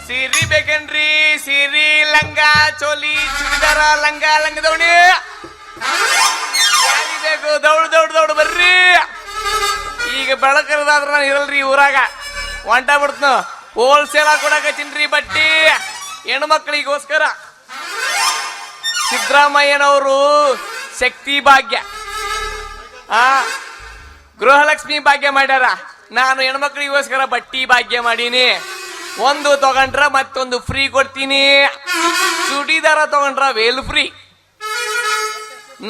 ಸೀರಿ ಬೇಕೇನ್ರಿ? ಸೀರಿ, ಲಂಗ, ಚೋಲಿ, ಚೂಡಿದಾರ, ಲಂಗ, ಲಂಗದವಣಿ ಬೇಕು. ದೌಡ್ ದೌಡ್ ದೌಡ್ ಬರ್ರಿ. ಈಗ ಬೆಳಕರದಾದ್ರ ನಾನು ಇರಲ್ರಿ ಊರಾಗ, ಹೊಂಟ ಬಿಡ್ತನ. ಹೋಲ್ಸೇಲ್ ಕೊಡಕತ್ತೀನ್ರಿ ಬಟ್ಟಿ ಹೆಣ್ಮಕ್ಳಿಗೋಸ್ಕರ. ಸಿದ್ದರಾಮಯ್ಯನವರು ಶಕ್ತಿ ಭಾಗ್ಯ, ಗೃಹಲಕ್ಷ್ಮಿ ಭಾಗ್ಯ ಮಾಡ್ಯಾರ. ನಾನು ಹೆಣ್ಮಕ್ಳಿಗೋಸ್ಕರ ಬಟ್ಟಿ ಭಾಗ್ಯ ಮಾಡೀನಿ. ಒಂದು ತಗೊಂಡ್ರ ಮತ್ತೊಂದು ಫ್ರೀ ಕೊಡ್ತೀನಿ. ಚೂಡಿದಾರ ತಗೊಂಡ್ರ ವೇಲ್ ಫ್ರೀ,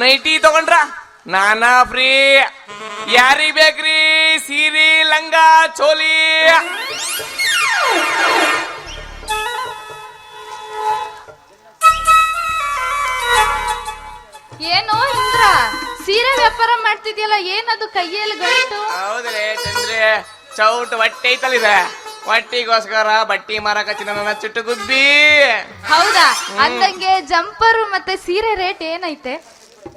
ನೈಟಿ ತಗೊಂಡ್ರ ನಾನಾ ಫ್ರೀ. ಯಾರಿಗ್ ಬೇಕ್ರಿ ಸೀರೆ, ಲಂಗ, ಚೋಲಿ? ಮಾಡ್ತಿದ್ಯಲ್ಲ, ಏನದು ಕೈಯಲ್ಲಿ ಗಂಟು? ಹೌದ್ರಿ ಚಂದ್ರಿ, ಚೌಟ್ ಹೊಟ್ಟೆ ಐತಲ್ಲಿದೆ, ಹೊಟ್ಟಿಗೋಸ್ಕರ ಬಟ್ಟಿ ಮಾರಕಚ್ಚಿನ ನನ್ನ ಚುಟ್ಟು ಗುಬ್ಬಿ. ಹೌದಾ? ಅಂದಂಗೆ ಜಂಪರು ಮತ್ತೆ ಸೀರೆ ರೇಟ್ ಏನೈತೆ?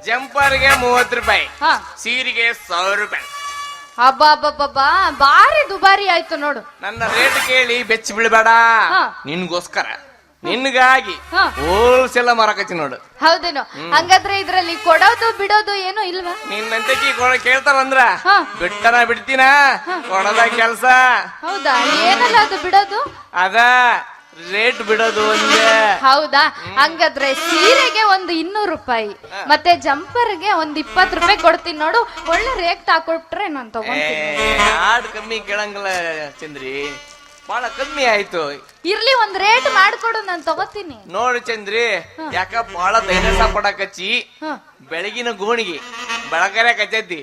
ಜಂಪರ್ಗೆ 30 ರೂಪಾಯಿ, ಹಾ. ಸೀರೆಗೆ 1000 ರೂಪಾಯಿ. ಅಬ್ಬಾ ಬಾರಿ ದುಬಾರಿ ಆಯ್ತು ನೋಡು. ನನ್ನ ರೇಟ್ ಕೇಳಿ ಬೆಚ್ಚ ಬೀಳ್ಬೇಡ, ಹಾ. ನಿನ್ಗೋಸ್ಕರ ನಿನ್ಗಾಗಿ ಹಾ. ಹೋಲ್ಸೇಲ್ ಮಾರಕಚ್ಚಿ ನೋಡು. ಹೌದೇನೋ? ಹಂಗಾದ್ರೆ ಇದ್ರಲ್ಲಿ ಕೊಡೋದು ಬಿಡೋದು ಏನು ಇಲ್ವಾ? ನಿನ್ನಂತಕಿ ಕೇಳ್ತಾರಂದ್ರ ಹಾ. ಬಿಟ್ಟನ ಬಿಡ್ತೀನ, ಕೊಡದ ಕೆಲ್ಸ. ಹೌದಾ? ಏನಲ್ಲ ಅದು ಬಿಡೋದು? ಅದ ರೇಟ್ ಬಿಡೋದು ಒಂದೇ. ಹೌದಾ? ಹಂಗಾದ್ರೆ ಸೀರೆಗೆ ಒಂದು 200 ರೂಪಾಯಿ, ಮತ್ತೆ ಜಂಪರ್ಗೆ ಒಂದು 20 ರೂಪಾಯಿ ಕೊಡ್ತೀನಿ ನೋಡು. ಒಳ್ಳೆ ರೇಟ್ ಹಾಕೊಟ್ರೆ ನಾನು ತಗೊಂತೀನಿ. ಆಡ್ ಕಮ್ಮಿ ಕೇಳಂಗಿಲ್ಲ ಚಂದ್ರಿ, ಬಹಳ ಕಮ್ಮಿ ಆಯ್ತು. ಇರ್ಲಿ, ಒಂದ್ ರೇಟ್ ಮಾಡ್ಕೊಡು, ನಾನು ತಗೋತೀನಿ. ನೋಡು ಚಂದ್ರಿ, ಯಾಕ ಬಹಳ ಧೈರ್ಯ ಪಡಕಚ್ಚಿ, ಬೆಳಗಿನ ಗೋಣಿಗೆ ಬೆಳಕರೆ ಕಚ್ಚೈತಿ,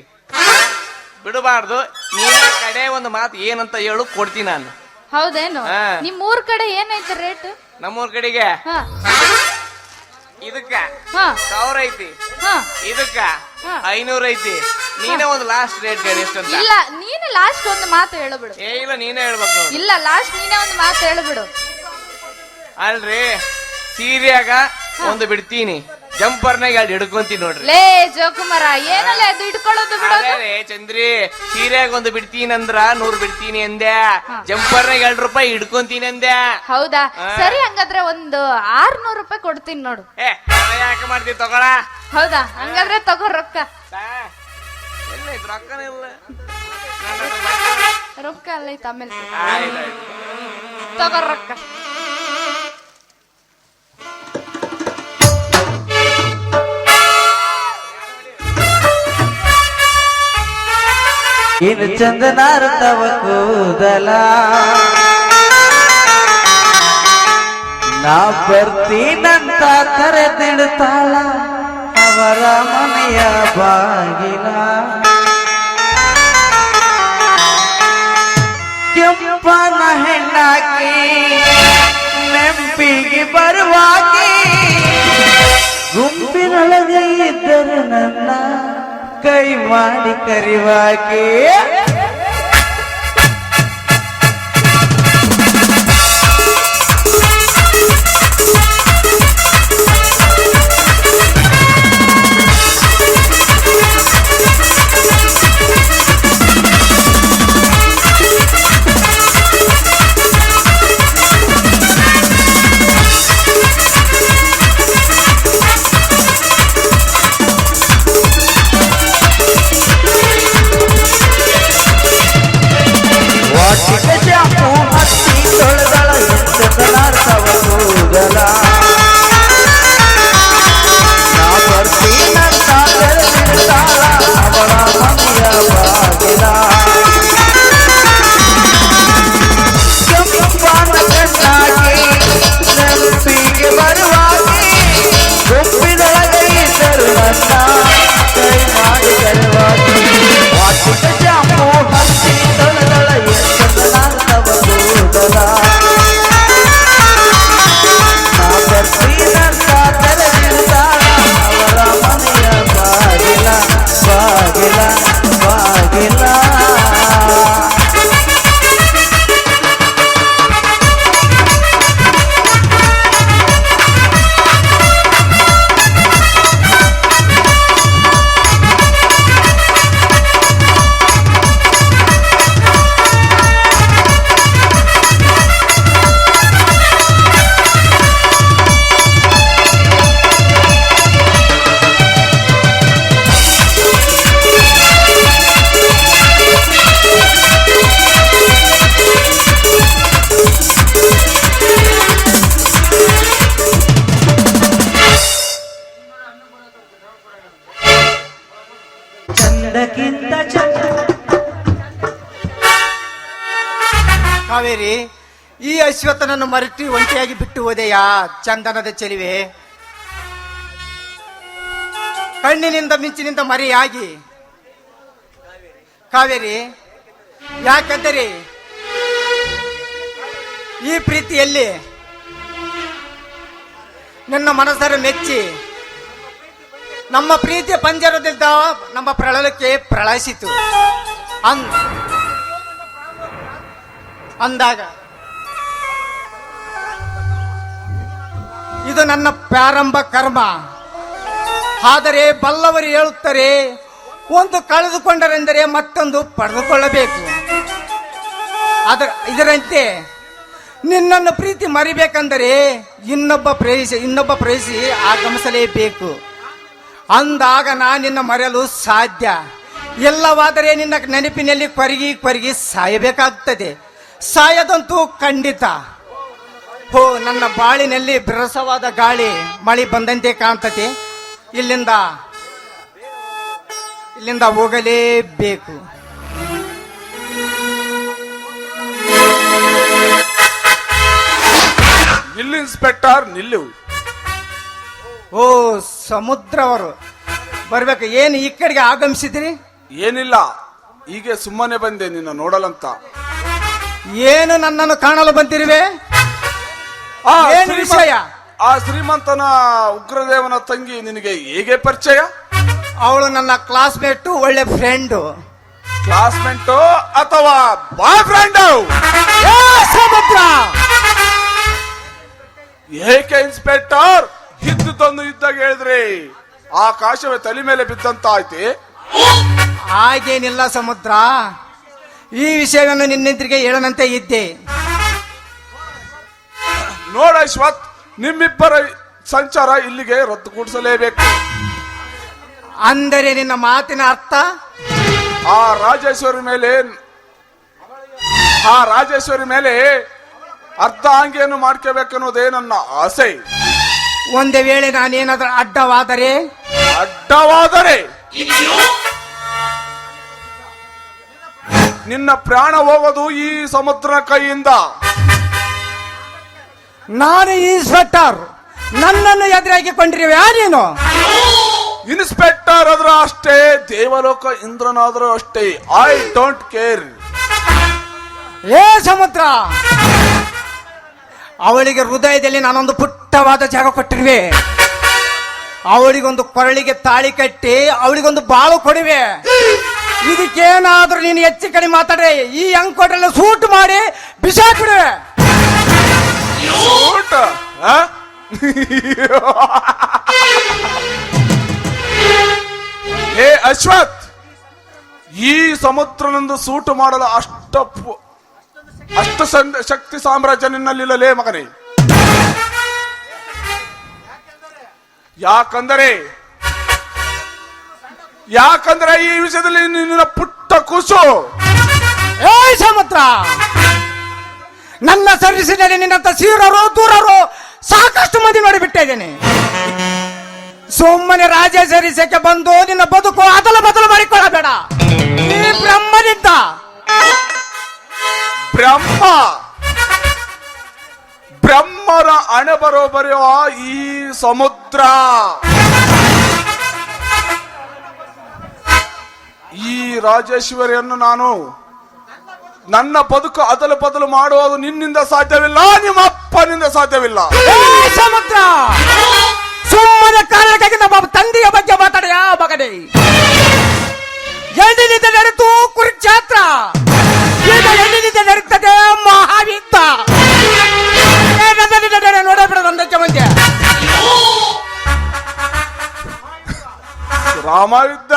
ಬಿಡಬಾರ್ದು. ನೀನ ಕಡೆ ಒಂದು ಮಾತು ಏನಂತ ಹೇಳು, ಕೊಡ್ತೀನಿ ನಾನು. ಹೌದೇನು? ಹಾ. ನಿಮ್ ಊರ್ ಕಡೆ ಏನೈತೆ ರೇಟ್? ನಮ್ಮೂರ್ ಕಡೆಗೆ ಹಾ ಇದಕ್ಕ ಹಾ 1000 ಐತಿ, ಹಾ. ಇದಕ್ಕ ಹಾ. 500 ಐತಿ. ನೀನೇ ಒಂದು ಲಾಸ್ಟ್ ರೇಟ್ ಹೇಳಿ ಎಷ್ಟು ಅಂತ. ಇಲ್ಲ, ನೀನೆ ಲಾಸ್ಟ್ ಒಂದು ಮಾತು ಹೇಳಬಿಡು. ಇಲ್ಲ ನೀನೇ ಹೇಳ್ಬೇಕು ನೋಡು. ಇಲ್ಲ, ಲಾಸ್ಟ್ ನೀನೇ ಒಂದು ಮಾತು ಹೇಳಬಿಡು. ಅಲ್ರಿ, ಸೀರೆಯಾಗ ಒಂದು ಬಿಡ್ತೀನಿ, ಜಂಪರ್ನಾಗ 2 ಹಿಡ್ಕೊಂತೀನಿ ನೋಡ್ರಿ. ಲೇ ಜೋಕುಮಾರ, ಏನಲ್ಲ ಅದು ಇಟ್ಕೊಳ್ಳೋದು ಬಿಡೋದು? ಅದೇ ಚಂದ್ರಿ, ಸೀರೆಯಾಗ ಒಂದು ಬಿಡ್ತೀನಿ ಅಂದ್ರ 100 ಬಿಡ್ತೀನಿ ಅಂದೆ, ಜಂಪರ್ನಾಗ 2 ರೂಪಾಯಿ ಹಿಡ್ಕೊಂತೀನಿ ಅಂದೆ. ಹೌದಾ? ಹಾ. ಸರಿ, ಹಂಗಾದ್ರೆ ಒಂದು 600 ರೂಪಾಯಿ ಕೊಡ್ತೀನಿ ನೋಡು. ಯಾಕೆ ಮಾಡ್ತೀವಿ, ತಗೊಳ. ಹೌದಾ? ಹಂಗಾದ್ರೆ ತಗೋ ರೊಕ್ಕ. ಎಲ್ಲ ಇತ್ತು, ರೊಕ್ಕನೇ ಇಲ್ಲ. ರೊಕ್ಕ ಅಲ್ಲ ಐತೆ, ಆಮೇಲೆ ಆಯ್ತಾಯ್ತು. ತಗೋ ರೊಕ್ಕ. ಇನ್ನು ಚಂದನಾರ್ತವ ಕೂದಲ ನಾ ಬರ್ತೀನಂತ ಕರೆದಿಡ್ತಾಳ ಅವರ ಮನೆಯ ಬಾಗಿಲ. ಕೆಂಪನ ಹೆಣ್ಣಾಕಿ ನೆಂಪಿಗೆ ಬರುವಾಗಿ ಗುಂಪಿನೊಳಗೆ ಇದ್ದರು ನನ್ನ ಕೈ ಮಾಡಿ ಕರಿವಾಕೆ. ಕಾವೇರಿ, ಈ ಅಶ್ವತ್ಥನನ್ನು ಮರೆತು ಒಂಟಿಯಾಗಿ ಬಿಟ್ಟು ಹೋದೆಯಾ ಚಂದನದ ಚೆಲುವೆ? ಕಣ್ಣಿನಿಂದ ಮಿಂಚಿನಿಂದ ಮರೆಯಾಗಿ. ಕಾವೇರಿ, ಯಾಕೆಂದರೆ ಈ ಪ್ರೀತಿಯಲ್ಲಿ ನನ್ನ ಮನಸ್ಸರ ಮೆಚ್ಚಿ ನಮ್ಮ ಪ್ರೀತಿಯ ಪಂಜರದಿಂದ ನಮ್ಮ ಪ್ರಳಯಕ್ಕೆ ಪ್ರಳಯಿಸಿತು ಅಂದಾಗ ಇದು ನನ್ನ ಪ್ರಾರಂಭ ಕರ್ಮ. ಆದರೆ ಬಲ್ಲವರು ಹೇಳುತ್ತಾರೆ, ಒಂದು ಕಳೆದುಕೊಂಡರೆಂದರೆ ಮತ್ತೊಂದು ಪಡೆದುಕೊಳ್ಳಬೇಕು. ಇದರಂತೆ ನಿನ್ನನ್ನು ಪ್ರೀತಿ ಮರಿಬೇಕಂದರೆ ಇನ್ನೊಬ್ಬ ಪ್ರೇಯಸಿ ಆಗಮಿಸಲೇಬೇಕು. ಅಂದಾಗ ನಿನ್ನ ಮರೆಯಲು ಸಾಧ್ಯ. ಎಲ್ಲವಾದರೆ ನಿನ್ನ ನೆನಪಿನಲ್ಲಿ ಕೊರಗಿ ಸಾಯಬೇಕಾಗುತ್ತದೆ. ಸಾಯದಂತೂ ಖಂಡಿತ. ನನ್ನ ಬಾಳಿನಲ್ಲಿ ಬಿರಸವಾದ ಗಾಳಿ ಮಳೆ ಬಂದಂತೆ ಕಾಣ್ತದೆ. ಇಲ್ಲಿಂದ ಹೋಗಲೇಬೇಕು. ನಿಲ್ಲು ಇನ್ಸ್ಪೆಕ್ಟರ್, ನಿಲ್ಲು. ಓ ಸಮುದ್ರ ಅವರು ಬರ್ಬೇಕು. ಏನು ಈ ಕಡೆಗೆ ಆಗಮಿಸಿದ್ರಿ? ಏನಿಲ್ಲ, ಹೀಗೆ ಸುಮ್ಮನೆ ಬಂದೆ ನಿನ್ನ ನೋಡಲಂತ. ಏನು ನನ್ನನ್ನು ಕಾಣಲು ಬಂದಿರುವೆ? ಏನು ವಿಷಯ? ಆ ಶ್ರೀಮಂತನ ಉಗ್ರದೇವನ ತಂಗಿ ನಿನಗೆ ಹೇಗೆ ಪರಿಚಯ? ಅವಳು ನನ್ನ ಕ್ಲಾಸ್ಮೇಟ್, ಒಳ್ಳೆ ಫ್ರೆಂಡು. ಕ್ಲಾಸ್ಮೇಟ್ ಅಥವಾ ಬಾಯ್ ಫ್ರೆಂಡ್? ಸಮುದ್ರ ಏಕೆ ಇನ್ಸ್ಪೆಕ್ಟರ್, ಇದ್ದುದೊಂದು ಇದ್ದಾಗ ಹೇಳಿದ್ರಿ ಆಕಾಶವೇ ತಲೆ ಮೇಲೆ ಬಿದ್ದಂತ ಆಯ್ತಿ? ಹಾಗೇನಿಲ್ಲ ಸಮುದ್ರ, ಈ ವಿಷಯವನ್ನು ನಿನ್ನೆಂದ್ರಿಗೆ ಹೇಳನಂತೆ ಇದ್ದೆ. ನೋಡ ಅಶ್ವಥ್, ನಿಮ್ಮಿಬ್ಬರ ಸಂಚಾರ ಇಲ್ಲಿಗೆ ರದ್ದುಗೂಡಿಸಲೇಬೇಕು. ಅಂದರೆ ನಿನ್ನ ಮಾತಿನ ಅರ್ಥ? ಆ ರಾಜೇಶ್ವರಿ ಮೇಲೆ ಅರ್ಧ ಆಂಗಿಯನ್ನು ಮಾಡ್ಕೋಬೇಕನ್ನೋದೇ ನನ್ನ ಆಸೆ. ಒಂದೇ ವೇಳೆ ನಾನೇನಾದ್ರೂ ಅಡ್ಡವಾದರೆ ನಿನ್ನ ಪ್ರಾಣ ಹೋಗೋದು ಈ ಸಮುದ್ರ ಕೈಯಿಂದ. ನಾನು ಇನ್ಸ್ಪೆಕ್ಟರ್, ನನ್ನನ್ನು ಎದುರಾಗಿಕೊಂಡಿರುವೆ ನೀನು? ಇನ್ಸ್ಪೆಕ್ಟರ್ ಆದ್ರೂ ಅಷ್ಟೇ, ದೇವಲೋಕ ಇಂದ್ರನಾದ್ರೂ ಅಷ್ಟೇ, ಐ ಡೋಂಟ್ ಕೇರ್. ಏ ಸಮುದ್ರ, ಅವಳಿಗೆ ಹೃದಯದಲ್ಲಿ ನಾನೊಂದು ಪುಟ್ಟವಾದ ಜಾಗ ಕೊಟ್ಟಿರುವೆ. ಅವಳಿಗೊಂದು ಕೊರಳಿಗೆ ತಾಳಿ ಕಟ್ಟಿ ಅವಳಿಗೊಂದು ಬಾಳು ಕೊಡುವೆ. ಇದಕ್ಕೇನಾದ್ರೂ ನೀನು ಹೆಚ್ಚು ಕಡಿಮೆ ಮಾತಾಡ್ರೆ ಈ ಅಂಕೋಟೆಲ್ಲ ಸೂಟ್ ಮಾಡಿ ಬಿಸಾಕಿಡುವೆ. ಹೇ ಅಶ್ವಥ್, ಈ ಸಮುದ್ರನೊಂದು ಸೂಟು ಮಾಡಲು ಅಷ್ಟು ಶಕ್ತಿ ಸಾಮ್ರಾಜ್ಯ ನಿನ್ನಲ್ಲಿಲ್ಲಲೇ ಮಗನೇ. ಯಾಕಂದರೆ ಈ ವಿಷಯದಲ್ಲಿ ನಿನ್ನ ಪುಟ್ಟ ಕೂಸು. ಏ ಸಮುದ್ರ, ನನ್ನ ಸರ್ವಿಸಿನಲ್ಲಿ ನಿನ್ನಂತ ಸೀರರು ದೂರರು ಸಾಕಷ್ಟು ಮಂದಿ ನೋಡಿಬಿಟ್ಟಿದ್ದೇನೆ. ಸುಮ್ಮನೆ ರಾಜೇಶ್ವರಿಸಕ್ಕೆ ಬಂದು ನಿನ್ನ ಬದುಕು ಅದಲ ಬದಲು ಮಾಡಿಕೊಳ್ಳಬೇಡ. ಈ ಬ್ರಹ್ಮನಿಂದ ಬ್ರಹ್ಮರ ಹಣೆ ಬರೋಬರುವ ಈ ಸಮುದ್ರ, ಈ ರಾಜೇಶ್ವರಿಯನ್ನು ನಾನು ನನ್ನ ಬದುಕು ಅದಲು ಬದಲು ಮಾಡುವುದು ನಿನ್ನಿಂದ ಸಾಧ್ಯವಿಲ್ಲ, ನಿಮ್ಮ ಅಪ್ಪನಿಂದ ಸಾಧ್ಯವಿಲ್ಲ. ಸಮುದ್ರ, ಸುಮ್ಮನೆ ಕಾರಣಕ್ಕಾಗಿ ನಮ್ಮ ತಂದೆಯ ಬಗ್ಗೆ ಮಾತಾಡ ಮಗನೇ. ಎಲ್ಲಿನಿಂದ ನಡೆದು ಕುರುಕ್ಷೇತ್ರ, ಈಗ ಎಲ್ಲಿನಿಂದ ನಡೀತದೆ ಮಹಾಯುದ್ಧ. ನೋಡಬೇಡ ಒಂದಕ್ಕೆ ಮುಂದೆ ರಾಮಯುದ್ಧ.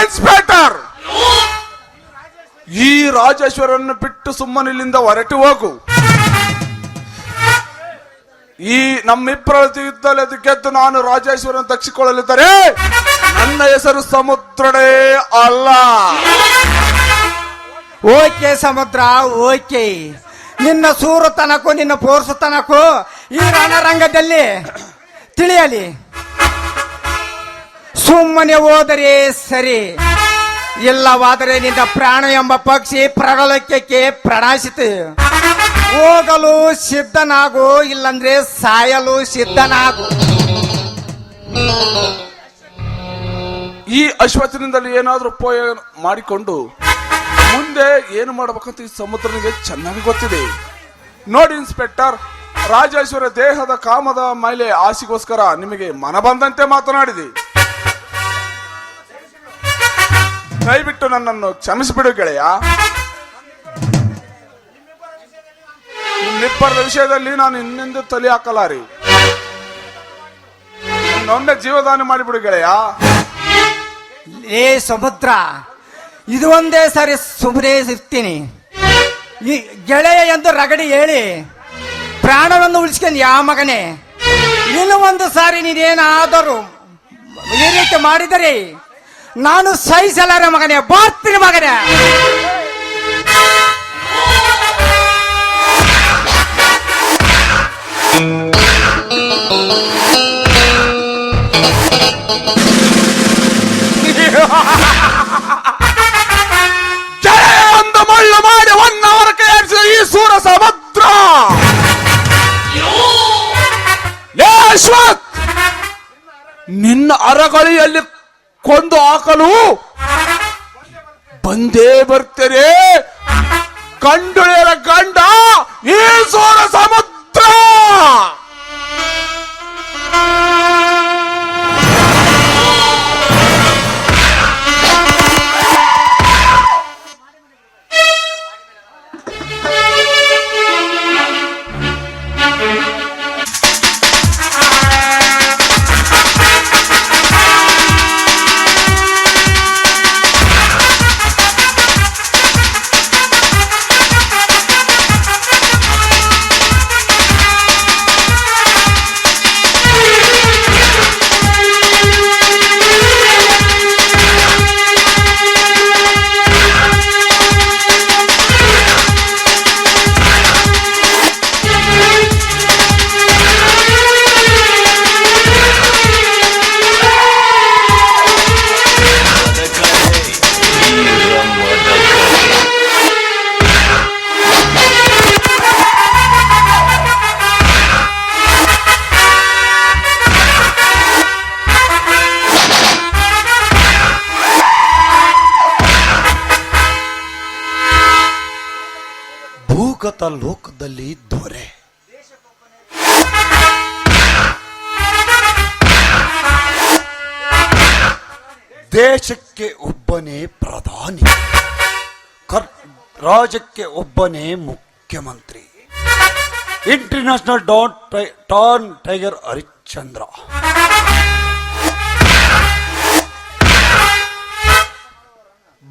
ಇನ್ಸ್ಪೆಕ್ಟರ್, ಈ ರಾಜೇಶ್ವರನ್ನು ಬಿಟ್ಟು ಸುಮ್ಮನೆ ಇಲ್ಲಿಂದ ಹೊರಟು ಹೋಗು. ಈ ನಮ್ಮಿಬ್ಬರ ಯುದ್ಧದಲ್ಲಿ ಗೆದ್ದು ನಾನು ರಾಜೇಶ್ವರನ ತಕ್ಷಿಕೊಳ್ಳಲಿದ್ದರೆ ನನ್ನ ಹೆಸರು ಸಮುದ್ರನೇ ಅಲ್ಲ. ಓಕೆ ಸಮುದ್ರ, ಓಕೆ. ನಿನ್ನ ಸೂರತನಕ್ಕೂ ನಿನ್ನ ಪೋರ್ಸುತನಕ್ಕೂ ಈ ರಣರಂಗದಲ್ಲಿ ತಿಳಿಯಲಿ. ಸುಮ್ಮನೆ ಹೋದರೆ ಸರಿ, ಇಲ್ಲವಾದರೆ ನಿನ್ನ ಪ್ರಾಣ ಎಂಬ ಪಕ್ಷಿ ಪ್ರಳಯಕ್ಕೆ ಪ್ರಣಾಯಿಸಿತು. ಹೋಗಲು ಸಿದ್ಧನಾಗು, ಇಲ್ಲಂದ್ರೆ ಸಾಯಲು ಸಿದ್ಧನಾಗು. ಈ ಅಶ್ವತ್ಥನಿಂದಲೇ ಏನಾದ್ರೂ ಉಪಯೋಗ ಮಾಡಿಕೊಂಡು ಮುಂದೆ ಏನು ಮಾಡಬೇಕಂತ ಈ ಸಮುದ್ರನಿಗೆ ಚೆನ್ನಾಗಿ ಗೊತ್ತಿದೆ. ನೋಡಿ ಇನ್ಸ್ಪೆಕ್ಟರ್, ರಾಜೇಶ್ವರ ದೇಹದ ಕಾಮದ ಮೇಲೆ ಆಸೆಗೋಸ್ಕರ ನಿಮಗೆ ಮನ ಬಂದಂತೆ ಮಾತನಾಡಿದೆ. ದಯವಿಟ್ಟು ನನ್ನನ್ನು ಕ್ಷಮಿಸಿಬಿಡು ಗೆಳೆಯ. ನಿಮ್ಮಿಬ್ಬರ ವಿಷಯದಲ್ಲಿ ನಾನು ಇನ್ನೆಂದು ತಲೆ ಹಾಕಲಾರಿ. ನನ್ನೊಮ್ಮೆ ಜೀವದಾನ ಮಾಡಿಬಿಡು ಗೆಳೆಯ. ಏ ಸಮುದ್ರ, ಇದು ಒಂದೇ ಸಾರಿ ಸುಮ್ಮನೆ ಇರ್ತೀನಿ. ಈ ಗೆಳೆಯ ಎಂದು ರಗಡಿ ಹೇಳಿ ಪ್ರಾಣವನ್ನು ಉಳಿಸ್ಕೊಂಡು ಯಾವ ಮಗನೇ, ಇನ್ನು ಒಂದು ಸಾರಿ ನೀನೇನಾದರೂ ಈ ರೀತಿ ಮಾಡಿದರೆ ನಾನು ಸಹಿಸಲಾರ ಮಗನೇ, ಬರ್ತೀನಿ ಮಗನೇ. ಒಂದು ಮಳ್ಳು ಮಾಡಿ ಹೊನ್ನವರ ಕೈಯಾಡಿಸಿದ ಈ ಸೂರ ಸಮುದ್ರ. ಲೇ ಅಶ್ವಥ್, ನಿನ್ನ ಅರಗಳಿಯಲ್ಲಿ ಕೊಂದು ಹಾಕಲು ಬಂದೇ ಬರ್ತೇನೆ ಗಂಡುಳಿಯರ ಗಂಡ ಈ ಸೂರ ಸಮುದ್ರ. ಭೂಗತ ಲೋಕದಲ್ಲಿ ದೊರೆ, ದೇಶಕ್ಕೆ ಒಬ್ಬನೇ ಪ್ರಧಾನಿ, ರಾಜ್ಯಕ್ಕೆ ಒಬ್ಬನೇ ಮುಖ್ಯಮಂತ್ರಿ, international Don tiger Harishchandra.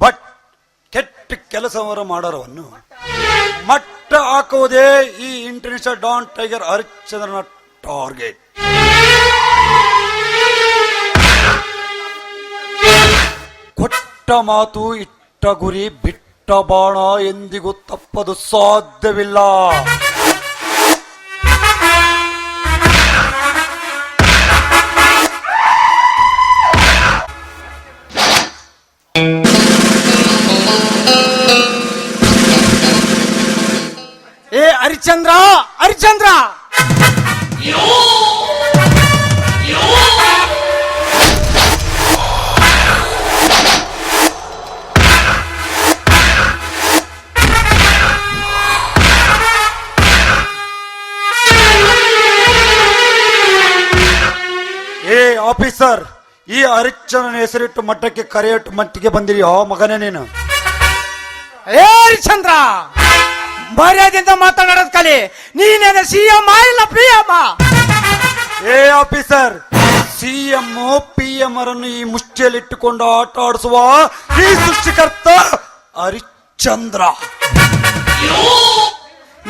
But ಕೆಟ್ಟ ಕೆಲಸವನ್ನು ಮಾಡೋರವನ್ನು ಮಟ್ಟ ಹಾಕುವುದೇ ಈ ಇಂಟರ್ನ್ಯಾಷನಲ್ ಡಾನ್ ಟೈಗರ್ ಹರಿಶ್ಚಂದ್ರನ ಟಾರ್ಗೆಟ್. ಕೊಟ್ಟ ಮಾತು, ಇಟ್ಟ ಗುರಿ, ಬಿಟ್ಟ ಬಾಣ ಎಂದಿಗೂ ತಪ್ಪದು ಸಾಧ್ಯವಿಲ್ಲ. ಏ ಹರಿಶ್ಚಂದ್ರ, ಹರಿಶ್ಚಂದ್ರ, ಏ ಆಫೀಸರ್, ಈ ಹರಿಶ್ಚಂದ್ರನ ಹೆಸರಿಟ್ಟು ಮಟ್ಟಕ್ಕೆ ಕರೆಯಟ್ಟು ಮಟ್ಟಿಗೆ ಬಂದಿರಿಯೋ ಮಗನೇ ನೀನು? ಏ ಹರಿಶ್ಚಂದ್ರ, ಮರ್ಯಾದೆಯಿಂದ ಮಾತನಾಡೋದ್ ಕಲಿ. ನೀನೇನ ಸಿಎಂ ಇಲ್ಲ ಪಿಎಂ? ಏ ಆಫೀಸರ್, ಸಿಎಂ ಪಿಎಂ ಅವರನ್ನು ಈ ಮುಷ್ಟಿಯಲ್ಲಿಟ್ಟುಕೊಂಡು ಆಟ ಆಡಿಸುವ ಈ ಸೃಷ್ಟಿಕರ್ತ ಹರಿಶ್ಚಂದ್ರ.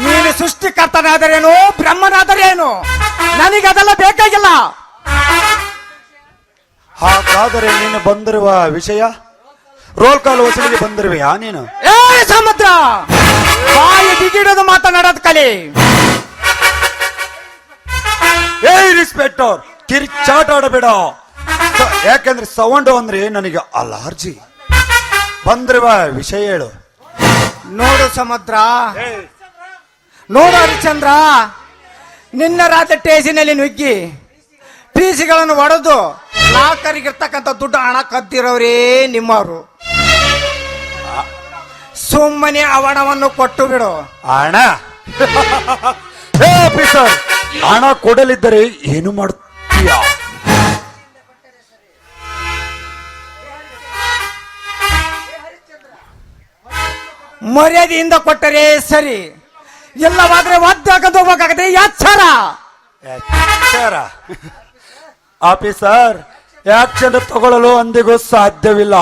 ನೀನು ಸೃಷ್ಟಿಕರ್ತನಾದರೇನು, ಬ್ರಹ್ಮನಾದರೇನು, ನನಗದೆಲ್ಲ ಬೇಕಾಗಿಲ್ಲ. ಹಾಗಾದರೆ ನೀನು ಬಂದಿರುವ ವಿಷಯ ರೋಲ್ ಕಾಲ್ ವಸೂಲಿಗೆ ಬಂದಿರುವೆಯಾ ನೀನು? ಏ ಸಮುದ್ರ, ಬಾಯಿ ಬಿಗಿಡೋದು ಮಾತನಾಡೋದ್ ಕಲಿ. ಏ ಇನ್ಸ್ಪೆಕ್ಟರ್, ಕಿರಿಚಾಟ ಆಡಬೇಡ. ಯಾಕೆಂದ್ರೆ ಸೌಂಡ್ ಅಂದ್ರೆ ನನಗೆ ಅಲರ್ಜಿ. ಬಂದಿರುವ ವಿಷಯ ಹೇಳು. ನೋಡು ಸಮುದ್ರ, ನೋಡು ಹರಿಶ್ಚಂದ್ರ, ನಿನ್ನ ರಾತ್ರಿ ಟೇಜಿನಲ್ಲಿ ನುಗ್ಗಿ ಪೀಸಿಗಳನ್ನು ಒಡೆದು ಲಾಕರಿಗಿರ್ತಕ್ಕಂಥ ದುಡ್ಡು ಹಣ ಕದ್ದಿರೋರೇ ನಿಮ್ಮವರು. ಸುಮ್ಮನೆ ಅವಣವನ್ನು ಕೊಟ್ಟು ಬಿಡು. ಹಣ ಏ ಆಫೀಸರ್, ಹಣ ಕೊಡಲಿದ್ದರೆ ಏನು ಮಾಡುತ್ತೀಯ? ಮರ್ಯಾದೆಯಿಂದ ಕೊಟ್ಟರೆ ಸರಿ, ಎಲ್ಲವಾದ್ರೆ ಒದ್ದಾಗದು ಹೋಗದೆ ಎಚ್ಚರ. ಎಚ್ಚರ? ಆಫೀಸರ್, ಆಕ್ಷನ್ ತಗೊಳ್ಳಲು ಅಂದಿಗೂ ಸಾಧ್ಯವಿಲ್ಲ.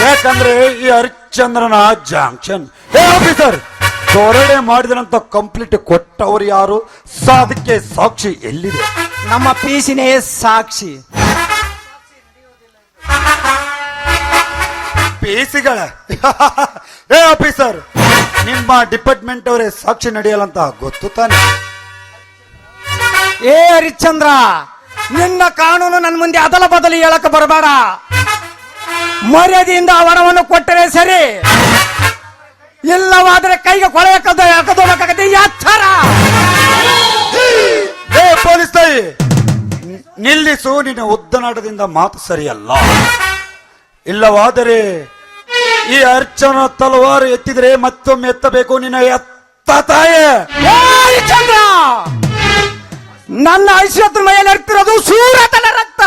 ಯಾಕಂದ್ರೆ ಈ ಹರಿಶ್ಚಂದ್ರನ ಜಾಂಕ್ಷನ್. ಏ ಆಫೀಸರ್, ದೊರಡೆ ಮಾಡಿದಂತ ಕಂಪ್ಲೀಟ್ ಕೊಟ್ಟವರು ಯಾರು? ಅದಕ್ಕೆ ಸಾಕ್ಷಿ ಎಲ್ಲಿದೆ? ನಮ್ಮ ಪೀಸಿನೇ ಸಾಕ್ಷಿ. ಪೇಸಿಗಳ ಏ ಆಫೀಸರ್, ನಿಮ್ಮ ಡಿಪಾರ್ಟ್ಮೆಂಟ್ ಅವರೇ ಸಾಕ್ಷಿ ನಡೆಯಲ್ಲಂತ ಗೊತ್ತು ತಾನೆ? ಏ ಹರಿಶ್ಚಂದ್ರ, ನಿನ್ನ ಕಾನೂನು ನನ್ನ ಮುಂದೆ ಅದಲ ಬದಲಿ ಹೇಳಕ್ ಬರಬೇಡ. ಮರ್ಯಾದೆಯಿಂದ ಹಣವನ್ನು ಕೊಟ್ಟರೆ ಸರಿ, ಇಲ್ಲವಾದ್ರೆ ಕೈಗೆ ಕೊಳೆ ಹಾಕದೋಬೇಕಾಗತ್ತೆ. ಎಚ್ಚರ! ಏ ಪೊಲೀಸ್ ತಾಯಿ, ನಿಲ್ಲಿಸು. ನಿನ್ನ ಉದ್ದನಾಟದಿಂದ ಮಾತು ಸರಿಯಲ್ಲ. ಇಲ್ಲವಾದರೆ ಈ ಅರ್ಚನ ತಲವಾರು ಎತ್ತಿದ್ರೆ ಮತ್ತೊಮ್ಮೆ ಎತ್ತಬೇಕು ನಿನ್ನ ಎತ್ತ ತಾಯೇ. ಏ ಹರಿಶ್ಚಂದ್ರ, ನನ್ನ ಐಶ್ವರ್ಯ ಮೈಯಲ್ಲಿ ಹರಿತಿರೋದು ಸೂರತನ ರಕ್ತ,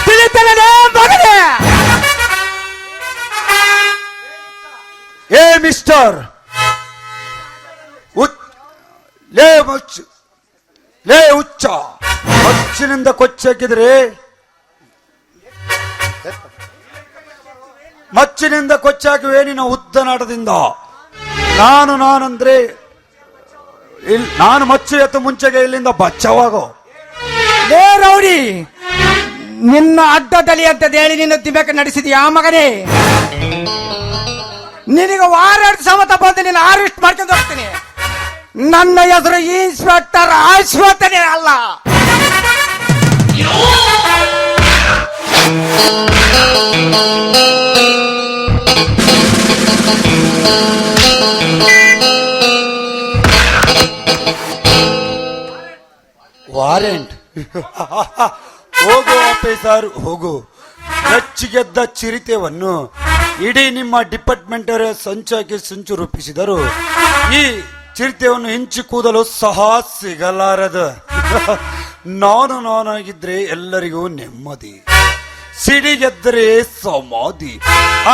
ತಿಳಿತಲೇ ಮಗನೇ. ಏ ಮಿಸ್ಟರ್, ಲೇ ಹುಚ್ಚ, ಮಚ್ಚಿನಿಂದ ಕೊಚ್ಚಾಕಿದ್ರೆ ಮಚ್ಚಿನಿಂದ ಕೊಚ್ಚಾಕಿವೆ ನಿನ್ನ ಉದ್ದನಾಟದಿಂದ. ನಾನಂದ್ರೆ ನಾನು ಮಚ್ಚು ಎತ್ತು ಮುಂಚೆಗೆ ಇಲ್ಲಿಂದ ಬಚ್ಚವಾಗೋ. ಲೇ ರೌಡಿ, ನಿನ್ನ ಅಡ್ಡದಲ್ಲಿ ಅಂತ ಹೇಳಿ ನಿನ್ನ ದಿಬೇಕ ನಡೆಸಿದ್ಯಾ ಮಗನೇ? ನಿನಗೆ ವಾರಾಡ್ ಸಮತ ಬಂದು ನೀನು ಅರೆಸ್ಟ್ ಮಾಡ್ಕೊಂಡು ಹೋಗ್ತೀನಿ. ನನ್ನ ಹೆಸರು ಇನ್ಸ್ಪೆಕ್ಟರ್ ಅಶ್ವಥನೇ ಅಲ್ಲ. ವಾರೆಂಟ್? ಹೋಗು ಆಫೀಸರ್, ಹೋಗು. ರಚ್ಚಿಗೆದ್ದ ಚಿರಿತೆಯನ್ನು ಇಡೀ ನಿಮ್ಮ ಡಿಪಾರ್ಟ್ಮೆಂಟ್ ಅವರೇ ಸಂಚಾಕಿ ಸಂಚು ರೂಪಿಸಿದರು. ಈ ಚಿರತೆಯನ್ನು ಹಿಂಚಿ ಕೂದಲು ಸಹ ಸಿಗಲಾರದು. ನಾನಾಗಿದ್ರೆ ಎಲ್ಲರಿಗೂ ನೆಮ್ಮದಿ, ಸಿಡಿಗೆದ್ದರೆ ಸಮಾಧಿ.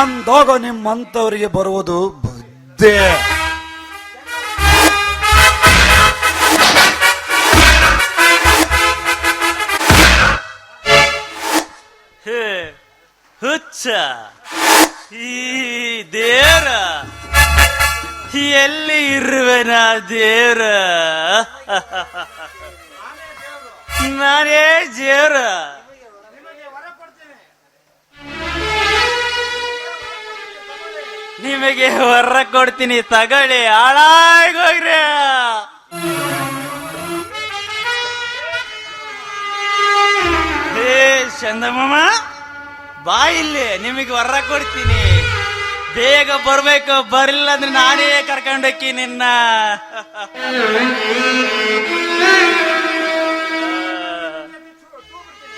ಅಂದಾಗ ನಿಮ್ಮಂತವರಿಗೆ ಬರುವುದು ಬುದ್ಧಿ. ಹುಚ್ಚ, ಈ ದೇವ್ರ ಎಲ್ಲಿ ಇರುವೆನ ದೇವ್ರ? ನಾನೇ ದೇವ್ರ. ನಿಮಗೆ ವರ ಕೊಡ್ತೀನಿ, ತಗೊಳ್ಳಿ, ಹಾಳಾಗೋಗ್ರಿ. ಚಂದಮಾಮ ಬಾ ಇಲ್ಲಿ, ನಿಮಗೆ ವರ ಕೊಡ್ತೀನಿ. ಬೇಗ ಬರ್ಬೇಕು, ಬರಲಿಲ್ಲ ಅಂದ್ರೆ ನಾನೇ ಕರ್ಕೊಂಡೋಕ್ಕಿ ನಿನ್ನ.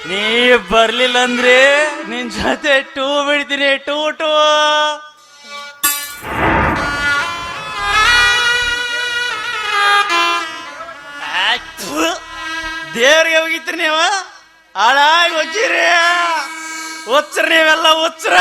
ನೀ ಬರ್ಲಿಲ್ಲ ಅಂದ್ರೆ ನಿನ್ ಜೊತೆ ಟೂ ಬಿಡ್ತೀನಿ. ಟೂ ದೇವ್ರಿಗೆ ಹೋಗಿತ್ರಿ ನೀವು, ಹಾಳಾಗಿ ಹೋಗಿರಿ. ಹುಚ್ಚರ ನೀವೆಲ್ಲ, ಹುಚ್ಚರ.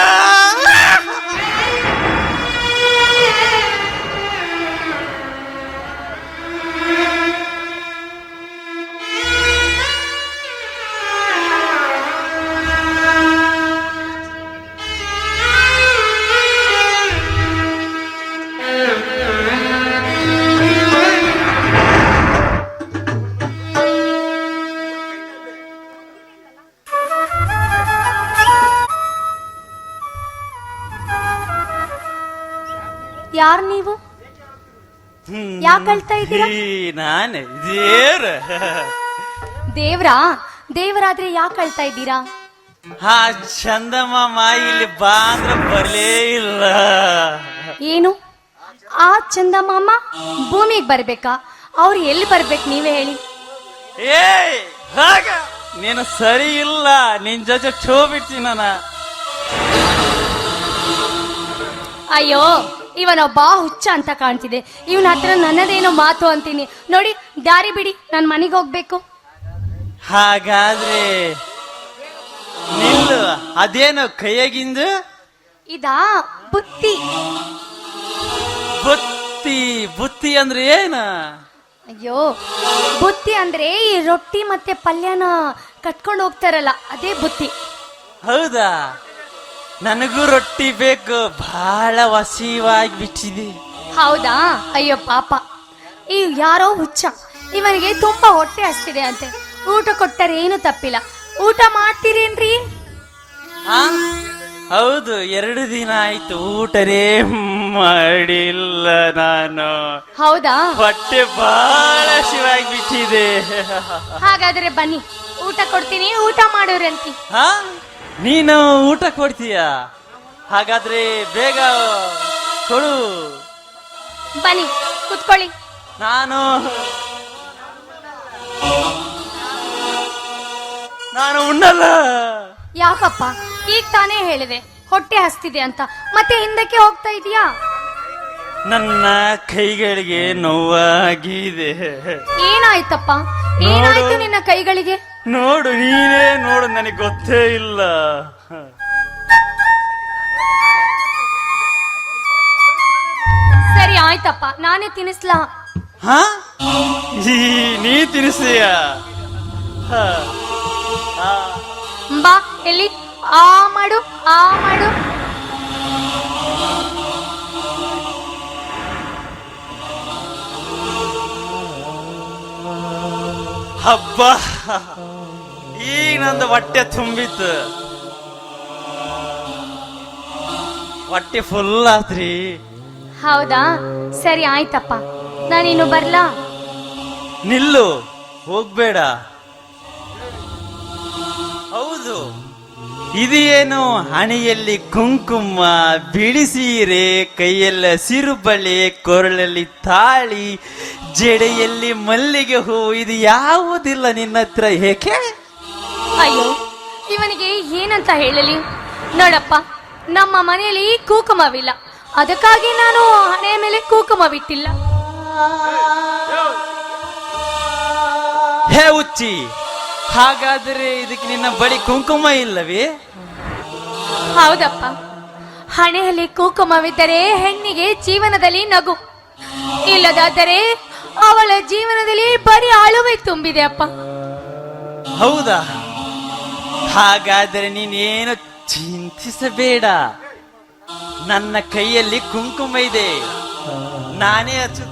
ಯಾರು ನೀವು? ಯಾಕೆ ಅಳ್ತಾ ಇದ್ದೀರಾ? ನಾನೇ ದೇವ್ರ. ದೇವ್ರಾ? ದೇವರಾದ್ರೆ ಯಾಕೆ ಅಳ್ತಾ ಇದ್ದೀರಾ? ಹಾ ಚಂದಮಾಮ ಇಲ್ಲಿ ಬಾ ಅಂದ್ರೆ ಬರ್ಲೇ ಇಲ್ಲ. ಏನು ಆ ಚಂದಮಾಮ ಭೂಮಿಗೆ ಬರ್ಬೇಕಾ? ಅವ್ರು ಎಲ್ಲಿ ಬರ್ಬೇಕು ನೀವೇ ಹೇಳಿ. ಏಯ್ ಹಾಗ ನೀನು ಸರಿ ಇಲ್ಲ, ನಿನ್ ಜೊತೆ ಚೋ ಬಿಡ್ತೀನಿ ನಾನು. ಅಯ್ಯೋ, ಇವನೊಬ್ಬ ಹುಚ್ಚ ಅಂತ ಕಾಣ್ತಿದೆ. ಇವನ ಹತ್ರ ನನ್ನದೇನೋ ಮಾತು ಅಂತೀನಿ ನೋಡಿ. ದಾರಿ ಬಿಡಿ, ನಾನು ಮನೆಗೆ ಹೋಗ್ಬೇಕು. ಹಾಗಾದ್ರೆ ನಿಲ್ಲು, ಅದೇನು ಕೈಯಾಗಿಂದು? ಇದಾ ಬುತ್ತಿ. ಬುತ್ತಿ ಬುತ್ತಿ ಅಂದ್ರೆ ಏನ? ಅಯ್ಯೋ, ಬುತ್ತಿ ಅಂದ್ರೆ ಈ ರೊಟ್ಟಿ ಮತ್ತೆ ಪಲ್ಯನ ಕಟ್ಕೊಂಡು ಹೋಗ್ತಾರಲ್ಲ, ಅದೇ ಬುತ್ತಿ. ಹೌದಾ? ನನಗೂ ರೊಟ್ಟಿ ಬೇಕು, ಬಹಳ ವಸಿವಾಗಿ ಬಿಟ್ಟಿದೆ. ಹೌದಾ? ಅಯ್ಯೋ ಪಾಪ, ಈ ಯಾರೋ ಹುಚ್ಚ, ಇವನಿಗೆ ತುಂಬಾ ಹೊಟ್ಟೆ ಹಸ್ತಿದೆ ಅಂತೆ. ಊಟ ಕೊಟ್ಟರೆ ಏನು ತಪ್ಪಿಲ್ಲ. ಊಟ ಮಾಡ್ತೀರೇನ್ರಿ? ಆ? ಹೌದು, 2 ದಿನ ಆಯ್ತು ಊಟನೇ ಮಾಡಿಲ್ಲ ನಾನು. ಹೌದಾ? ಹೊಟ್ಟೆ ಬಹಳ ಶಿವಾಗಿ ಬಿಟ್ಟಿದೆ. ಹಾಗಾದ್ರೆ ಬನ್ನಿ, ಊಟ ಕೊಡ್ತೀನಿ, ಊಟ ಮಾಡೋರಂತಿ. ಹಾ, ನೀನು ಊಟ ಕೊಡ್ತೀಯ? ಹಾಗಾದ್ರೆ ಬೇಗ ಕೊಡು. ಬನ್ನಿ ಕುತ್ಕೊಳ್ಳಿ. ನಾನು ಉಣ್ಣಲ್ಲ. ಯಾಕಪ್ಪ? ಈಗ ತಾನೇ ಹೇಳಿದೆ ಹೊಟ್ಟೆ ಹಸ್ತಿದೆ ಅಂತ, ಮತ್ತೆ ಹಿಂದಕ್ಕೆ ಹೋಗ್ತಾ ಇದೀಯಾ? ನನ್ನ ಕೈಗಳಿಗೆ ನೋವಾಗಿದೆ. ಏನಾಯ್ತಪ್ಪ? ಏನಾಯ್ತು ನಿನ್ನ ಕೈಗಳಿಗೆ? ನೋಡು, ನೀನೇ ನೋಡು, ನನಗೆ ಗೊತ್ತೇ ಇಲ್ಲ. ಸರಿ ಆಯ್ತಪ್ಪ, ನಾನೇ ತಿನ್ನಿಸ್ಲಾ? ಹಾ, ನೀ ತಿನ್ನಿಸ್ತೀಯ? ಬಾ, ಎಲ್ಲಿ? ಆ ಮಾಡು, ಆ ಮಾಡು. ಹಬ್ಬ, ಈಗ ನಂದು ಹೊಟ್ಟೆ ತುಂಬಿತ್ತು. ಹೊಟ್ಟೆ ಫುಲ್ ಆತ್ರಿ. ಹೌದಾ? ಸರಿ ಆಯ್ತಪ್ಪ, ನಾನಿನ್ನು ಬರ್ಲಾ? ನಿಲ್ಲು, ಹೋಗ್ಬೇಡ. ಹೌದು, ಇದೇನು ಹಣೆಯಲ್ಲಿ ಕುಂಕುಮ, ಬಿಳಿ ಸೀರೆ, ಕೈಯಲ್ಲ ಸಿರುಬಳೆ, ಕೊರಳಲ್ಲಿ ತಾಳಿ, ಜಡೆಯಲ್ಲಿ ಮಲ್ಲಿಗೆ ಹೂ, ಇದು ಯಾವುದಿಲ್ಲ ನಿನ್ನ ಹತ್ರ, ಏಕೆ? ಅಯ್ಯೋ, ಇವನಿಗೆ ಏನಂತ ಹೇಳಲಿ? ನೋಡಪ್ಪ, ನಮ್ಮ ಮನೆಯಲ್ಲಿ ಕುಂಕುಮವಿಲ್ಲ, ಅದಕ್ಕಾಗಿ ನಾನು ಹಣೆಯ ಮೇಲೆ ಕುಂಕುಮವಿಟ್ಟಿಲ್ಲ. ಹೇ ಹುಚ್ಚಿ, ಹಾಗಾದರೆ ಇದಕ್ಕೆ ನಿನ್ನ ಬಳಿ ಕುಂಕುಮ ಇಲ್ಲವೇ? ಹೌದಪ್ಪ, ಹಣೆಯಲ್ಲಿ ಕುಂಕುಮವಿದ್ದರೆ ಹೆಣ್ಣಿಗೆ ಜೀವನದಲ್ಲಿ ನಗು, ಇಲ್ಲದಾದರೆ ಅವಳ ಜೀವನದಲ್ಲಿ ಬರೀ ಅಳುವೆ ತುಂಬಿದೆ ಅಪ್ಪ. ಹೌದಾ? ಹಾಗಾದರೆ ನೀನೇನು ಚಿಂತಿಸಬೇಡ, ನನ್ನ ಕೈಯಲ್ಲಿ ಕುಂಕುಮ ಇದೆ, ನಾನೇ ಹಚ್ಚುತ್ತೇನೆ.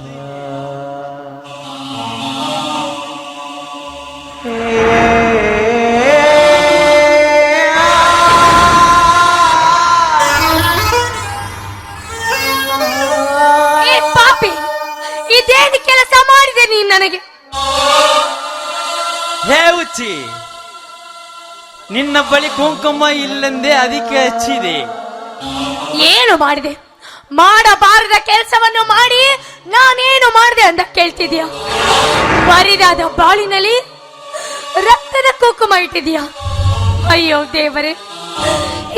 ಏ ಪಾಪಿ, ಇದೇನು ಕೆಲಸ ಮಾಡಿದೆ ನೀನು ನನಗೆ? ಹೇ ಹುಚ್ಚಿ, ನಿನ್ನ ಬಳಿ ಕುಂಕುಮ ಇಲ್ಲಂದೆ ಅದಕ್ಕೆ ಹಚ್ಚಿದೆ. ಏನು ಮಾಡಿದೆ? ಮಾಡಬಾರದ ಕೆಲಸವನ್ನು ಮಾಡಿ ನಾನೇನು ಮಾಡಿದೆ ಅಂತ ಕೇಳ್ತಿದ್ಯಾ? ಬರಿದಾದ ಬಾಳಿನಲ್ಲಿ ರಕ್ತದ ಕುಂಕುಮ ಇಟ್ಟಿದ್ಯಾ? ಅಯ್ಯೋ ದೇವರೇ,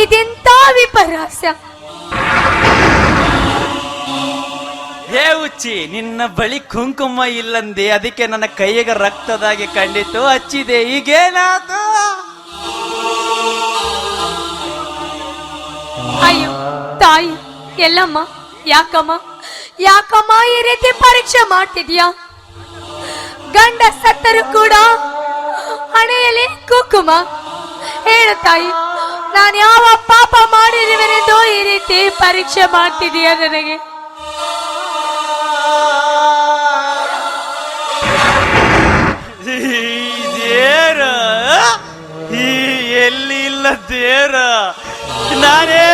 ಇದೆಂತ ವಿಪರ್ಯಾಸ! ಹೇ ಹುಚ್ಚಿ, ನಿನ್ನ ಬಳಿ ಕುಂಕುಮ ಇಲ್ಲಂದೆ ಅದಕ್ಕೆ ನನ್ನ ಕೈಗೆ ರಕ್ತದಾಗಿ ಕಂಡಿತು, ಹಚ್ಚಿದೆ. ಈಗೇನಾತು? ಅಯ್ಯೋ ತಾಯಿ, ಎಲ್ಲಮ್ಮ, ಯಾಕಮ್ಮ ಯಾಕಮ್ಮ ಈ ರೀತಿ ಪರೀಕ್ಷೆ ಮಾಡ್ತಿದ್ಯಾ? ಗಂಡ ಸತ್ತರು ಕೂಡ ಹಣೆಯಲ್ಲಿ ಕುಂಕುಮ. ಹೇಳು ತಾಯಿ, ನಾನು ಯಾವ ಪಾಪ ಮಾಡಿರುವೆನೆಂದು ಈ ರೀತಿ ಪರೀಕ್ಷೆ ಮಾಡ್ತಿದೀಯ ನನಗೆ? ದೇರ ಎಲ್ಲಿ ಇಲ್ಲ ದೇರ, ನಾನೇ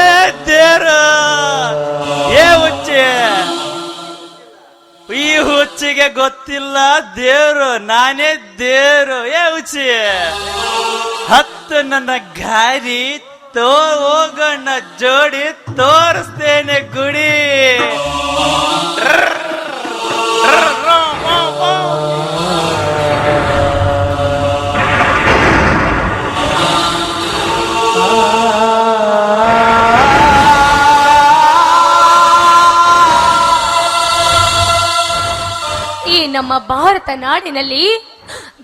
ದೇರ. ಏ ಹುಚ್ಚಿ, ಈ ಹುಚ್ಚಿಗೆ ಗೊತ್ತಿಲ್ಲ ದೇವ್ರು, ನಾನೇ ದೇವ್ರು. ಏ ಹುಚ್ಚಿ, ಹತ್ತು ನನ್ನ ಗಾಡಿ ಹೋಗೋಣ ಜೋಡಿ, ತೋರಿಸ್ತೇನೆ ಗುಡಿ. ಈ ನಮ್ಮ ಭಾರತ ನಾಡಿನಲ್ಲಿ,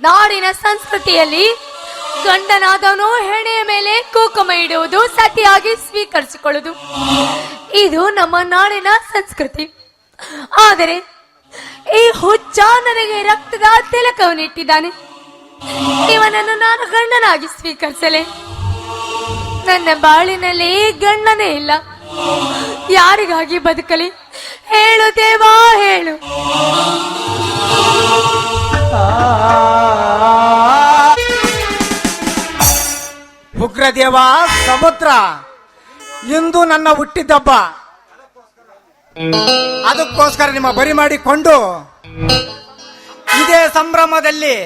ನಾಡಿನ ಸಂಸ್ಕೃತಿಯಲ್ಲಿ ಗಂಡನಾದವನು ಹೆಣೆಯ ಮೇಲೆ ಕುಂಕುಮ ಇಡುವುದು, ಸತಿಯಾಗಿ ಸ್ವೀಕರಿಸಿಕೊಳ್ಳುವುದು, ಇದು ನಮ್ಮ ನಾಡಿನ ಸಂಸ್ಕೃತಿ. ಆದರೆ ಈ ಹುಚ್ಚ ನನಗೆ ರಕ್ತದ ತಿಲಕವನ್ನಿಟ್ಟಿದ್ದಾನೆ. ಇವನನ್ನು ನಾನು ಗಂಡನಾಗಿ ಸ್ವೀಕರಿಸಲೆ? ನನ್ನ ಬಾಳಿನಲ್ಲಿ ಗಂಡನೇ ಇಲ್ಲ. ಯಾರಿಗಾಗಿ ಬದುಕಲಿ? ಹೇಳು ದೇವಾ, ಹೇಳು. ಉಗ್ರದೇವ ಸಮುದ್ರ, ಇಂದು ನನ್ನ ಹುಟ್ಟಿದಬ್ಬ. ಅದಕ್ಕೋಸ್ಕರ ನಿಮ್ಮ ಬರಿ ಮಾಡಿಕೊಂಡು ಇದೇ ಸಂಭ್ರಮದಲ್ಲಿ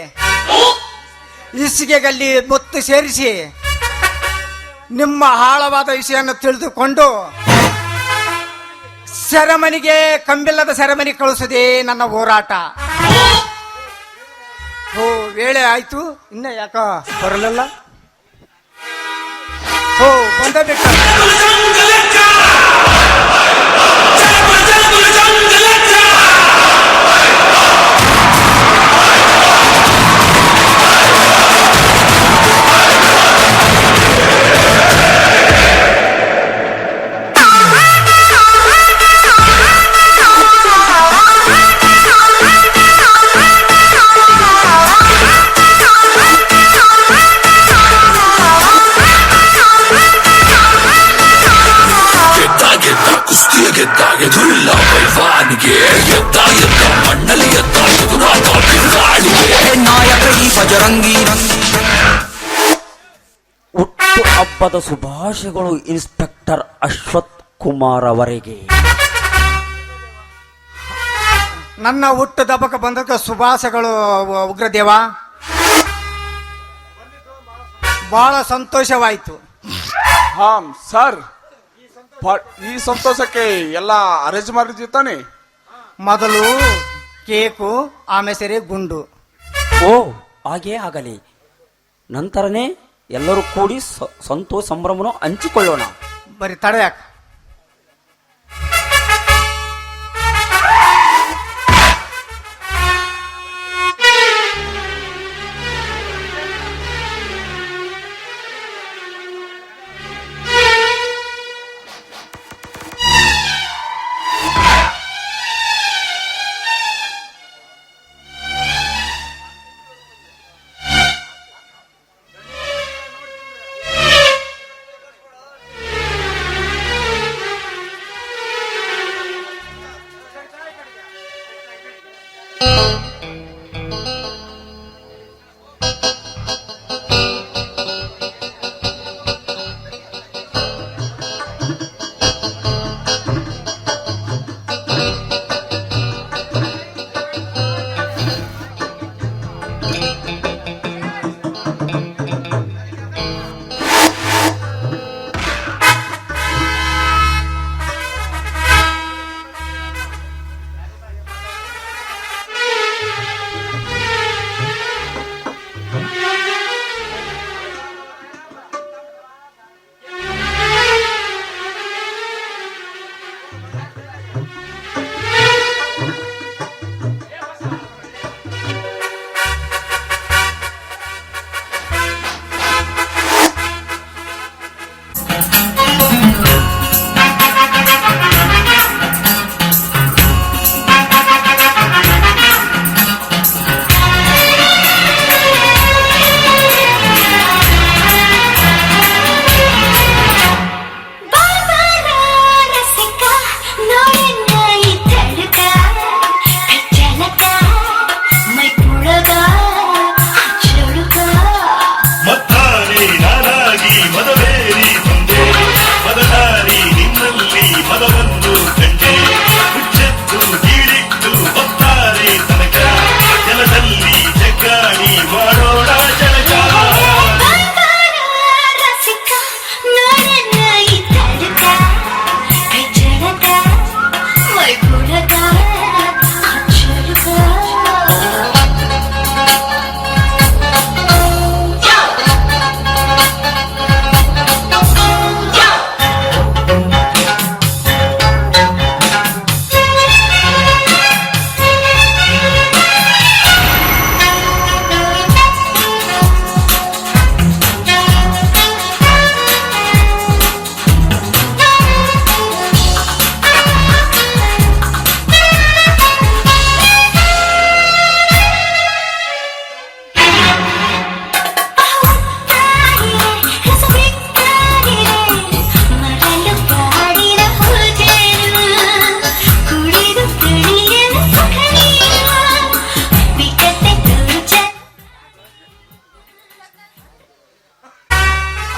ಇಸಿಗೆಗಲ್ಲಿ ಮುತ್ತು ಸೇರಿಸಿ ನಿಮ್ಮ ಆಳವಾದ ವಿಷಯವನ್ನು ತಿಳಿದುಕೊಂಡು ಸೆರೆಮನಿಗೆ, ಕಂಬಿಲ್ಲದ ಸೆರೆಮನಿ ಕಳಿಸುವುದೇ ನನ್ನ ಹೋರಾಟ. ಓ, ವೇಳೆ ಆಯ್ತು, ಇನ್ನ ಯಾಕ ಬರಲಿಲ್ಲ? ಓ, ಬಂದ ಬಿಟ್ಟ. ಹುಟ್ಟು ಹಬ್ಬದ ಶುಭಾಶಯಗಳು ಇನ್ಸ್ಪೆಕ್ಟರ್ ಅಶ್ವಥ್ ಕುಮಾರ್ ಅವರಿಗೆ. ನನ್ನ ಹುಟ್ಟು ದಬ್ಬಕ ಬಂದಕ್ಕೆ ಶುಭಾಶಯಗಳು ಉಗ್ರದೇವ. ಬಹಳ ಸಂತೋಷವಾಯಿತು. ಹಾ ಸರ್, ಈ ಸಂತೋಷಕ್ಕೆ ಎಲ್ಲ ಅರೇಂಜ್ ಮಾಡಿದ್ವಿ ತಾನೆ? ಮೊದಲು ಕೇಕು, ಆಮೇಲೆ ಗುಂಡು. ಓ, ಹಾಗೇ ಆಗಲಿ. ನಂತರನೇ ಎಲ್ಲರೂ ಕೂಡಿ ಸಂತೋಷ ಸಂಭ್ರಮವನ್ನು ಹಂಚಿಕೊಳ್ಳೋಣ. ಬರೀ ತಡೆಯಾಕ.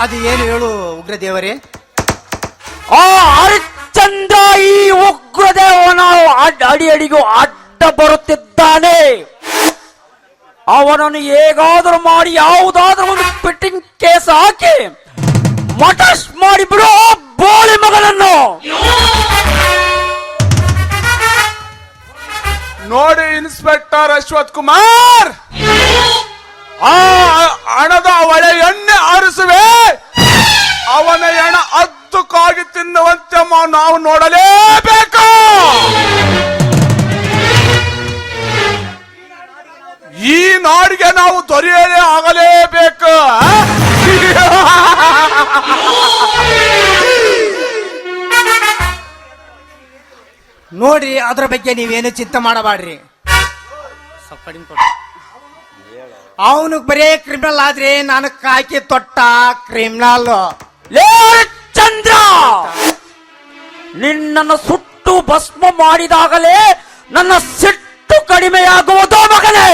ಅದು ಏನು ಹೇಳು ಉಗ್ರದೇವರೇ? ಆ ಹರಿಶ್ಚಂದ್ರ ಈ ಉಗ್ರದೇವನ ಅಡಿ ಅಡಿಗೂ ಅಡ್ಡ ಬರುತ್ತಿದ್ದಾನೆ. ಅವನನ್ನು ಹೇಗಾದರೂ ಮಾಡಿ ಯಾವುದಾದ್ರೂ ಒಂದು ಫಿಟ್ಟಿಂಗ್ ಕೇಸ್ ಹಾಕಿ ಮಟಸ್ ಮಾಡಿಬಿಡು ಬೋಳಿ ಮಗನನ್ನು. ನೋಡಿ ಇನ್ಸ್ಪೆಕ್ಟರ್ ಅಶ್ವಥ್ ಕುಮಾರ್, ಆ ಹಣದ ಒಳೆ ಎಣ್ಣೆ ಆರಿಸುವೆ, ಅವನ ಹೆಣ ಹತ್ತಕ್ಕಾಗಿ ತಿನ್ನುವಂತೆ ನಾವು ನೋಡಲೇಬೇಕು. ಈ ನಾಡಿಗೆ ನಾವು ದೊರೆಯಲೇ ಆಗಲೇಬೇಕು. ನೋಡಿ, ಅದ್ರ ಬಗ್ಗೆ ನೀವೇನು ಚಿಂತೆ ಮಾಡಬೇಡ್ರಿ. ಅವನು ಬರೇ ಕ್ರಿಮಿನಲ್ ಆದ್ರೆ ನಾನು ಕಾಕಿ ತೊಟ್ಟ ಕ್ರಿಮಿನಲ್. ಲೇ ಚಂದ್ರ, ನಿನ್ನನ್ನು ಸುಟ್ಟು ಭಸ್ಮ ಮಾಡಿದಾಗಲೇ ನನ್ನ ಸಿಟ್ಟು ಕಡಿಮೆಯಾಗುವುದು ಮಗನೇ.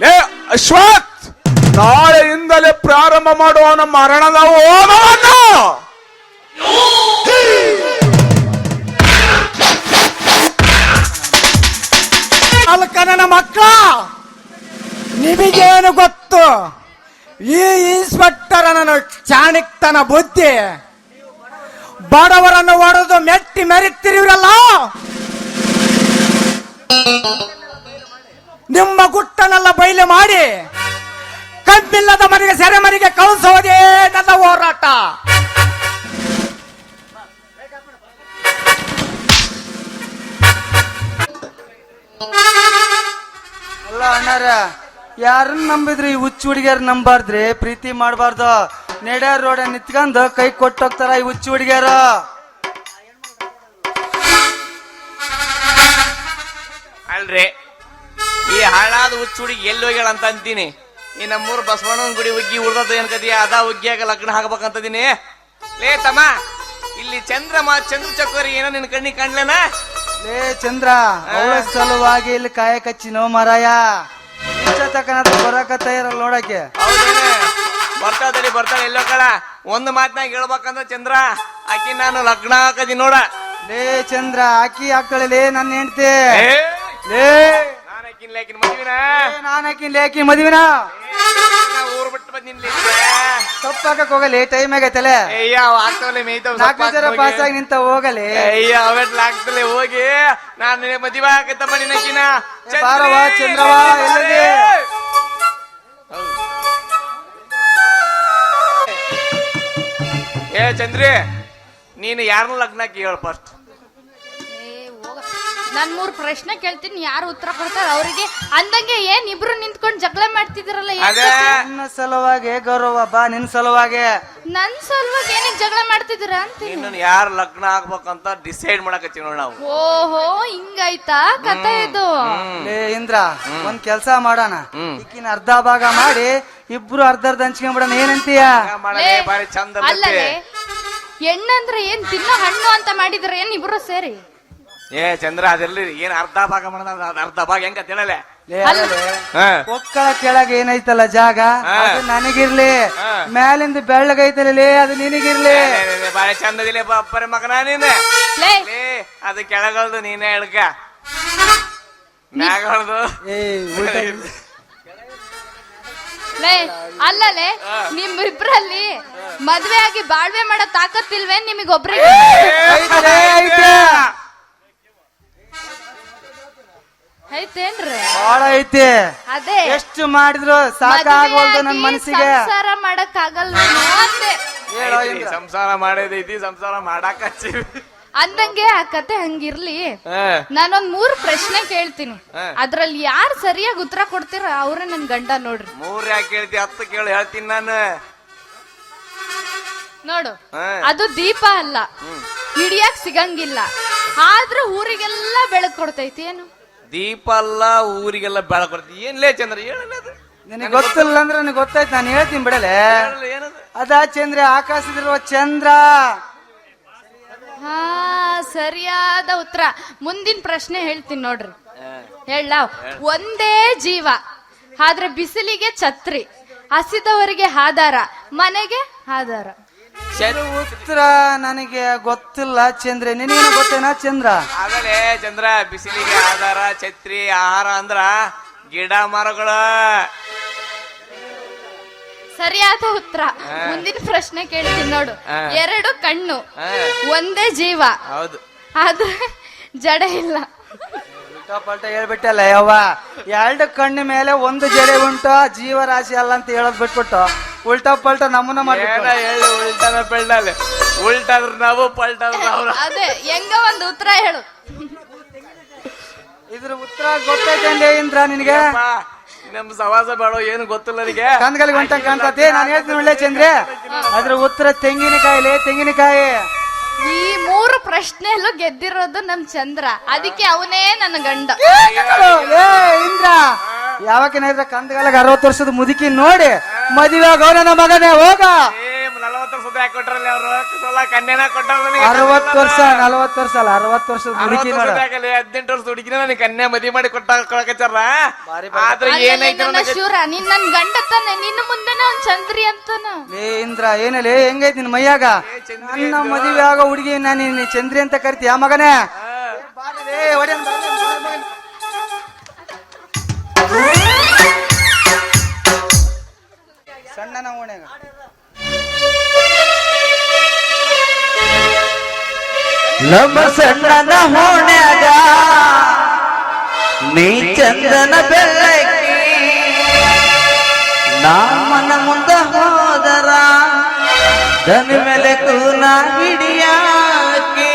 ಲೇ ಅಶ್ವಥ್, ನಾಳೆಯಿಂದಲೇ ಪ್ರಾರಂಭ ಮಾಡುವ ನಮ್ಮ ಮರಣದ ಹೋಮವನ್ನು. ಅಲ್ಕನ ಮಕ್ಕಳ, ನಿಮಗೇನು ಗೊತ್ತು? ಈ ಇನ್ಸ್ಪೆಕ್ಟರ್ ನನ್ನ ಚಾಣಕ್ತನ ಬುದ್ಧಿ. ಬಡವರನ್ನು ಹೊಡೆದು ಮೆಟ್ಟಿ ಮೆರಿತಿರಿವ್ರಲ್ಲ, ನಿಮ್ಮ ಗುಟ್ಟನೆಲ್ಲ ಬಯಲು ಮಾಡಿ ಕಬ್ಬಿಲ್ಲದ ಮನೆಗೆ ಸೆರೆಮನೆಗೆ ಕಳಿಸೋದೇ ನನ್ನ ಹೋರಾಟ. ಅಲ್ಲ ಅಣ್ಣಾರ, ಯಾರನ್ನ ನಂಬಿದ್ರಿ ಈ ಹುಚ್ಚು ಹುಡುಗಿಯರ್ ನಂಬಾರ್ದ್ರಿ, ಪ್ರೀತಿ ಮಾಡಬಾರ್ದು. ನೆಡ್ಯಾರ ರೋಡ ನಿತ್ಕೊಂಡು ಕೈ ಕೊಟ್ಟೋಗ್ತಾರ ಈ ಹುಚ್ಚು ಹುಡುಗಿಯರು. ಅಲ್ರಿ, ಈ ಹಾಳಾದ ಹುಚ್ಚು ಹುಡುಗಿ ಎಲ್ಲಿ ಹೋಗ್ಯಾಳ ಅಂತ ಅಂತೀನಿ. ಈ ನಮ್ಮೂರು ಬಸವಣ್ಣನ ಗುಡಿ ಉಗ್ಗಿ ಉಳ್ದದ್ದು ಏನ್ ಕದಿಯ ಅದ ಉಗ್ಗಿಯಾಗ ಲಗ್ನ ಹಾಕ್ಬೇಕಂತದೀನಿ. ಲೇ ತಮ್ಮ, ಇಲ್ಲಿ ಚಂದ್ರ ಚಕೋರಿ ಏನೋ ನಿನ್ ಕಣ್ಣಿ ಕಾಣ್ಲೇನ? ಲೇ ಚಂದ್ರ, ಅವಳ ಸಲುವಾಗಿ ಇಲ್ಲಿ ಕಾಯ ಕಚ್ಚಿನೋ ಮರಾಯ. ತಕನತ್ರ ಬರಕತ್ತ ಇರಲ್ಲ ನೋಡಕ್ಕೆ. ಬರ್ತಾಳೆ ಎಲ್ಲೋ ಕಳ. ಒಂದು ಮಾತನಾಗ ಹೇಳ್ಬೇಕಂದ್ರ ಚಂದ್ರ, ಆಕಿ ನಾನು ಲಗ್ನ ಹಾಕದಿ ನೋಡ. ಲೇ ಚಂದ್ರ, ಆಕಿ ಹಾಕ್ತಾಳೆ ಲೇ ನನ್ನ ಹೆಂಡ್ತಿ. ಲೇ ನಾನು ಆಕಿನ ಮದುವಿನ ಊರ್ ಬಿಟ್ಟು ಬಂದಿನ್ಲಿ. ತಪ್ಪಾಕಕ್ ಹೋಗಲಿ, ಟೈಮ್ ಆಗೈತಲೆ. ಆಗ್ತವಲ್ಲ ಮೇಯ್ತಾವ 4 ಜನ ಪಾಸ್ ಆಗಿ ನಿಂತ ಹೋಗಲಿ. ಆಗ್ತಲೆ ಹೋಗಿ ನಾನು ನಿನಗೆ ಮದುವೆ ಆಗತ್ತಮ್ಮ ನಿನಕಿನ. ಬಾರವ ಚಂದ್ರವ, ಎಲ್ಲದೆ ಚಂದ್ರಿ, ನೀನು ಯಾರನ್ನ ಲಗ್ನಕ್ಕೆ ಹೇಳ ಫಸ್ಟ್. ನಾನ್ 3 ಪ್ರಶ್ನೆ ಕೇಳ್ತೀನಿ, ಯಾರು ಉತ್ತರ ಕೊಡ್ತಾರ ಅವ್ರಿಗೆ ಅಂದಂಗೆ. ಏನ್ ಇಬ್ರು ನಿಂತ್ಕೊಂಡು ಜಗಳ ಮಾಡ್ತಿದಿರಲ್ಲ? ನನ್ನ ಸಲುವಾಗಿ ಗೌರವ ಬಾ, ನಿನ್ ಸಲುವಾಗಿ. ನನ್ ಸಲುವಾಗಿ ಏನಕ್ಕೆ ಜಗಳ ಮಾಡ್ತಿದ್ದೀರ ಅಂತ. ನಿನ್ನ ಯಾರು ಲಗ್ನ ಆಗ್ಬೇಕಂತ ಡಿಸೈಡ್ ಮಾಡಕತ್ತೀವಿ ನೋಡಿ ನಾವು. ಓಹೋ, ಹಿಂಗಾಯ್ತಾ ಕಥೆ ಇದು? ಲೇ ಇಂದ್ರ, ಒಂದ್ ಕೆಲ್ಸ ಮಾಡೋಣ. ಈಕಿನ ಅರ್ಧ ಭಾಗ ಮಾಡಿ ಇಬ್ರು ಅರ್ಧ ಹಂಚ್ಕೊಂಡ್ಬಿಡೋಣ, ಏನಂತೀಯ? ಬಾರಿ ಚಂದ. ಅಲ್ಲೇ ಹೆಣ್ಣಂದ್ರೆ ಏನ್ ತಿನ್ನೋ ಹಣ್ಣು ಅಂತ ಮಾಡಿದ್ರ ಏನ್ ಇಬ್ರು ಸೇರಿ? ಚಂದ್ರ, ಅದೆಲ್ಲ ಏನ್ ಅರ್ಧ ಭಾಗ ಮಾಡೋದ, ಅರ್ಧ ಭಾಗ ಹೆಂಗ ತಿಳಲೆ? ಒಕ್ಕಳ ಕೆಳಗೆ ಏನೈತಲ್ಲ ಜಾಗ, ಅದು ನನಗಿರ್ಲಿ. ಮ್ಯಾಲಿಂದ ಬೆಳ್ಳಗೈತಲ್ಲ, ಅದು ನಿನಗಿರ್ಲಿ. ಬಾರಿ ಚಂದದಿಲ್ಲ ಬಪ್ಪರೆ ಮಗನ ನೀನು. ಅದು ಕೆಳಗಳ್ದು ನೀನೇ ಹೇಳ್ಕ, ಮ್ಯಾಗಳ್ದು ಅಲ್ಲಲೇ. ನಿಮ್ಮಿಬ್ರಲ್ಲಿ ಮದ್ವೆ ಆಗಿ ಬಾಳ್ವೆ ಮಾಡೋ ತಾಕತ್ತಿಲ್ವೇ ನಿಮಗೊಬ್ರಿಗೆ? ಐತೇನ್ರಿ? ಬಾಳ ಐತಿ. ಅದೇ ಎಷ್ಟು ಮಾಡಿದ್ರು ಸಾಕಾಗೋಲ್ದು ನನ್ ಮನಸ್ಸಿಗೆ. ಸಂಸಾರ ಮಾಡಕ್ ಆಗಲ್ಲ ಅಂದೆ. ಸಂಸಾರ ಮಾಡೋದೈತಿ, ಸಂಸಾರ ಮಾಡಾಕ ಅಂದಂಗೆ ಆ ಕತೆ ಹಂಗಿರ್ಲಿ. ನಾನೊಂದ್ 3 ಪ್ರಶ್ನೆ ಕೇಳ್ತೀನಿ, ಅದ್ರಲ್ಲಿ ಯಾರು ಸರಿಯಾಗಿ ಉತ್ತರ ಕೊಡ್ತೀರ ಅವ್ರೆ ನನ್ ಗಂಡ ನೋಡ್ರಿ. 3 ಯಾಕೆ ಕೇಳ್ತಿ? 10 ಕೇಳಿ ಹೇಳ್ತೀನಿ ನಾನು. ನೋಡು, ಅದು ದೀಪ ಅಲ್ಲ, ಹಿಡಿಯಾಕ್ ಸಿಗಂಗಿಲ್ಲ, ಆದ್ರೂ ಊರಿಗೆಲ್ಲ ಬೆಳಕ್ ಕೊಡ್ತೈತಿ. ಏನು ದೀಪ ಅಲ್ಲ, ಊರಿಗೆಲ್ಲ ಬೆಳಕು ಕೊಡ್ತಿ? ಏನ್ಲೇ ಚಂದ್ರ, ಹೇಳಲ್ಲ. ನಿನಗೆ ಗೊತ್ತಿಲ್ಲ ಅಂದ್ರೆ ನನಗೆ ಗೊತ್ತಾಯ್ತು, ನಾನು ಹೇಳ್ತೀನಿ ಬಿಡಲೆ. ಅದ ಚಂದ್ರ, ಆಕಾಶದಲ್ಲಿರುವ ಚಂದ್ರ. ಹಾ, ಸರಿಯಾದ ಉತ್ತರ. ಮುಂದಿನ ಪ್ರಶ್ನೆ ಹೇಳ್ತೀನಿ ನೋಡ್ರಿ. ಹೇಳ, ಒಂದೇ ಜೀವ ಆದ್ರೆ ಬಿಸಿಲಿಗೆ ಛತ್ರಿ, ಹಸಿದವರಿಗೆ ಆಧಾರ, ಮನೆಗೆ ಆಧಾರ. ಇದು ಉತ್ತರ ನನಗೆ ಗೊತ್ತಿಲ್ಲ ಚಂದ್ರೆ, ನಿನಗೇನು ಗೊತ್ತೇನಾ ಚಂದ್ರ? ಆಗಲೇ ಚಂದ್ರ, ಬಿಸಿಲಿಗೆ ಆಧಾರ, ಛತ್ರಿ, ಆಹಾರ ಅಂದ್ರ ಗಿಡ ಮರಗಳ. ಸರಿಯಾದ ಉತ್ತರ. ಮುಂದಿನ ಪ್ರಶ್ನೆ ಕೇಳ್ತೀನಿ ನೋಡು. 2 ಕಣ್ಣು, ಒಂದೇ ಜೀವ, ಹೌದು, ಆದ್ರೆ ಜಡ ಇಲ್ಲ. ಉಲ್ಟಾ ಪಲ್ಟಾ ಹೇಳ್ಬಿಟ್ಟಲ್ಲ ಯವ್ವ. 2 ಕಣ್ಣು ಮೇಲೆ 1 ಜಡೆ ಉಂಟು, ಜೀವರಾಶಿ ಅಲ್ಲ ಅಂತ ಹೇಳೋದ್ ಬಿಟ್ಬಿಟ್ಟು ಉಲ್ಟಾ ಪಲ್ಟಾ ನಮ್ಮನ್ನ ಮಾಡಿ ಹೇಳಿ. ಉಲ್ಟಾನ ಪೆಲ್ಡಾಲೆ, ಉಲ್ಟಾದ್ರ ನಾವು, ಪಲ್ಟಾದ್ರ ಅವ್ರು. ಅದೇ ಹೆಂಗ ಒಂದು ಉತ್ತರ ಹೇಳು. ಇದ್ರ ಉತ್ತರ ಗೊತ್ತೈತೆ ಇಂದ್ರ ನಿನಗೆ? ನಮ್ ಸವಾಸ ಬೇಡ, ಏನು ಗೊತ್ತಿಲ್ಲ ನನಗೆ. ಕಂದಗಲಿಗೆ ಹೊಂಟ ಕಾಣ್ತತಿ. ನಾನು ಹೇಳ್ತೀನಿ ಒಳ್ಳೆ ಚಂದ್ರೆ, ಅದ್ರ ಉತ್ತರ ತೆಂಗಿನಕಾಯಿಲೆ, ತೆಂಗಿನಕಾಯಿ. ಈ 3 ಪ್ರಶ್ನೆಯಲ್ಲೂ ಗೆದ್ದಿರೋದು ನಮ್ ಚಂದ್ರ, ಅದಕ್ಕೆ ಅವನೇ ನನ್ನ ಗಂಡ. ಏ ಇಂದ್ರ, ಯಾವಕ್ಕೇನಾಯ್ತು ಕಂದಗಾಲಕ್ಕೆ 60 ವರ್ಷದ ಮುದುಕಿ ನೋಡಿ ಮದುವೆ ಆಗೋ ನನ್ನ ಮಗನೇ ಹೋಗ. 40 ವರ್ಷದ ಯಾಕೆ ಕೊಟ್ರಲ್ಲ ಅವ್ರು? ಕನ್ಯಾನ ಕೊಟ್ಟಾರ 60 ವರ್ಷ 40 ವರ್ಷ ಅಲ್ಲ, 60 ವರ್ಷದ ಮುದುಕಿ ನೋಡ. 18 ವರ್ಷದ ಹುಡುಗಿನ ನನಗೆ ಕನ್ಯಾ ಮದುವೆ ಮಾಡಿ ಕೊಟ್ಟಾರ. ಆದ್ರೆ ಏನೈತೆ ನನ್ನ ಶೂರ, ನೀನ್ ನನ್ ಗಂಡ ತಾನೆ, ನಿನ್ನ ಮುಂದೆ ನಾನ್ ಚಂದ್ರಿ ಅಂತಾನ. ಏ ಇಂದ್ರ, ಏನಲ್ಲಿ ಹೆಂಗೈತಿ ನಿನ್ ಮೈಯಾಗ? ನನ್ನ ಮದುವೆ ಆಗೋ ಹುಡುಗಿ ನಾನು ಚಂದ್ರಿ ಅಂತ ಕರಿತೀಯ ಮಗನೇ? ಸಣ್ಣನ ಓಣ್ಯಾಗ ನಮ್ಮ ಸಣ್ಣನ ಹೋಣ್ಯಾಗ ನೀ ಚಂದನ ಬೆಳ್ಳಕ್ಕಿ, ನಮ್ಮನ ಮುಂದ ಹೋದರ ದನ ಮೇಲೆ ಕೂನ ಹಿಡಿಯಾಕಿ.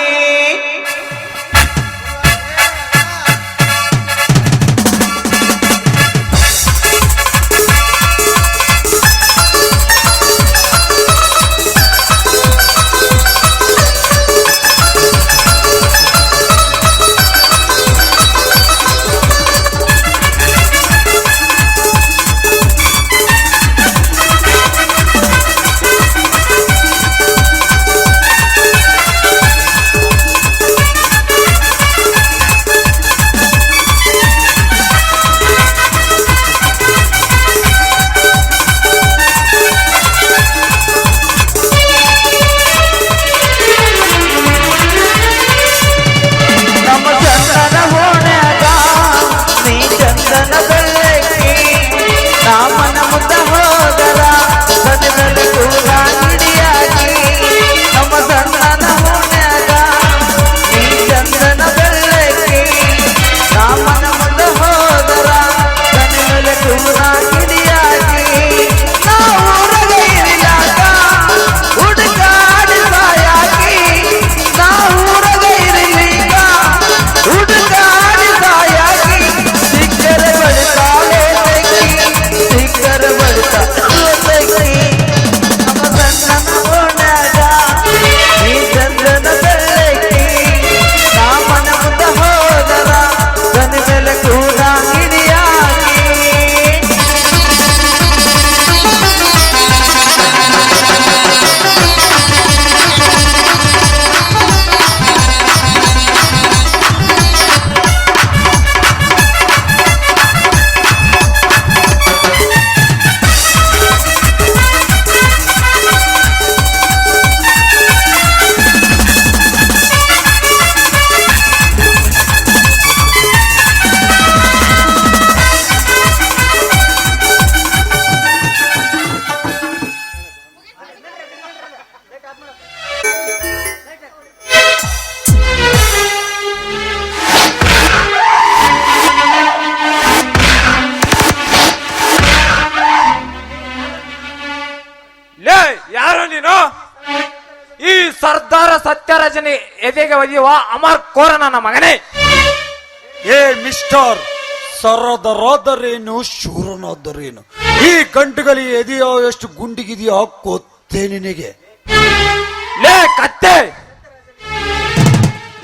ಸರ್ದಾರ ಸತ್ಯರಾಜನ ಎದೆಗೆ ಒದೆಯುವ ಅಮರ್ ಕೋರ ನನ್ನ ಮಗನೇ. ಏ ಮಿಸ್ಟರ್, ಸರದರಾದರೇನು ಶೂರನಾದರೇನು, ಈ ಗಂಟುಗಲಿ ಎದೆಯೋ ಎಷ್ಟು ಗುಂಡಿಗಿದೆಯೋ ಗೊತ್ತೇ ನಿನಗೆ? ಲೇ ಕತ್ತೆ,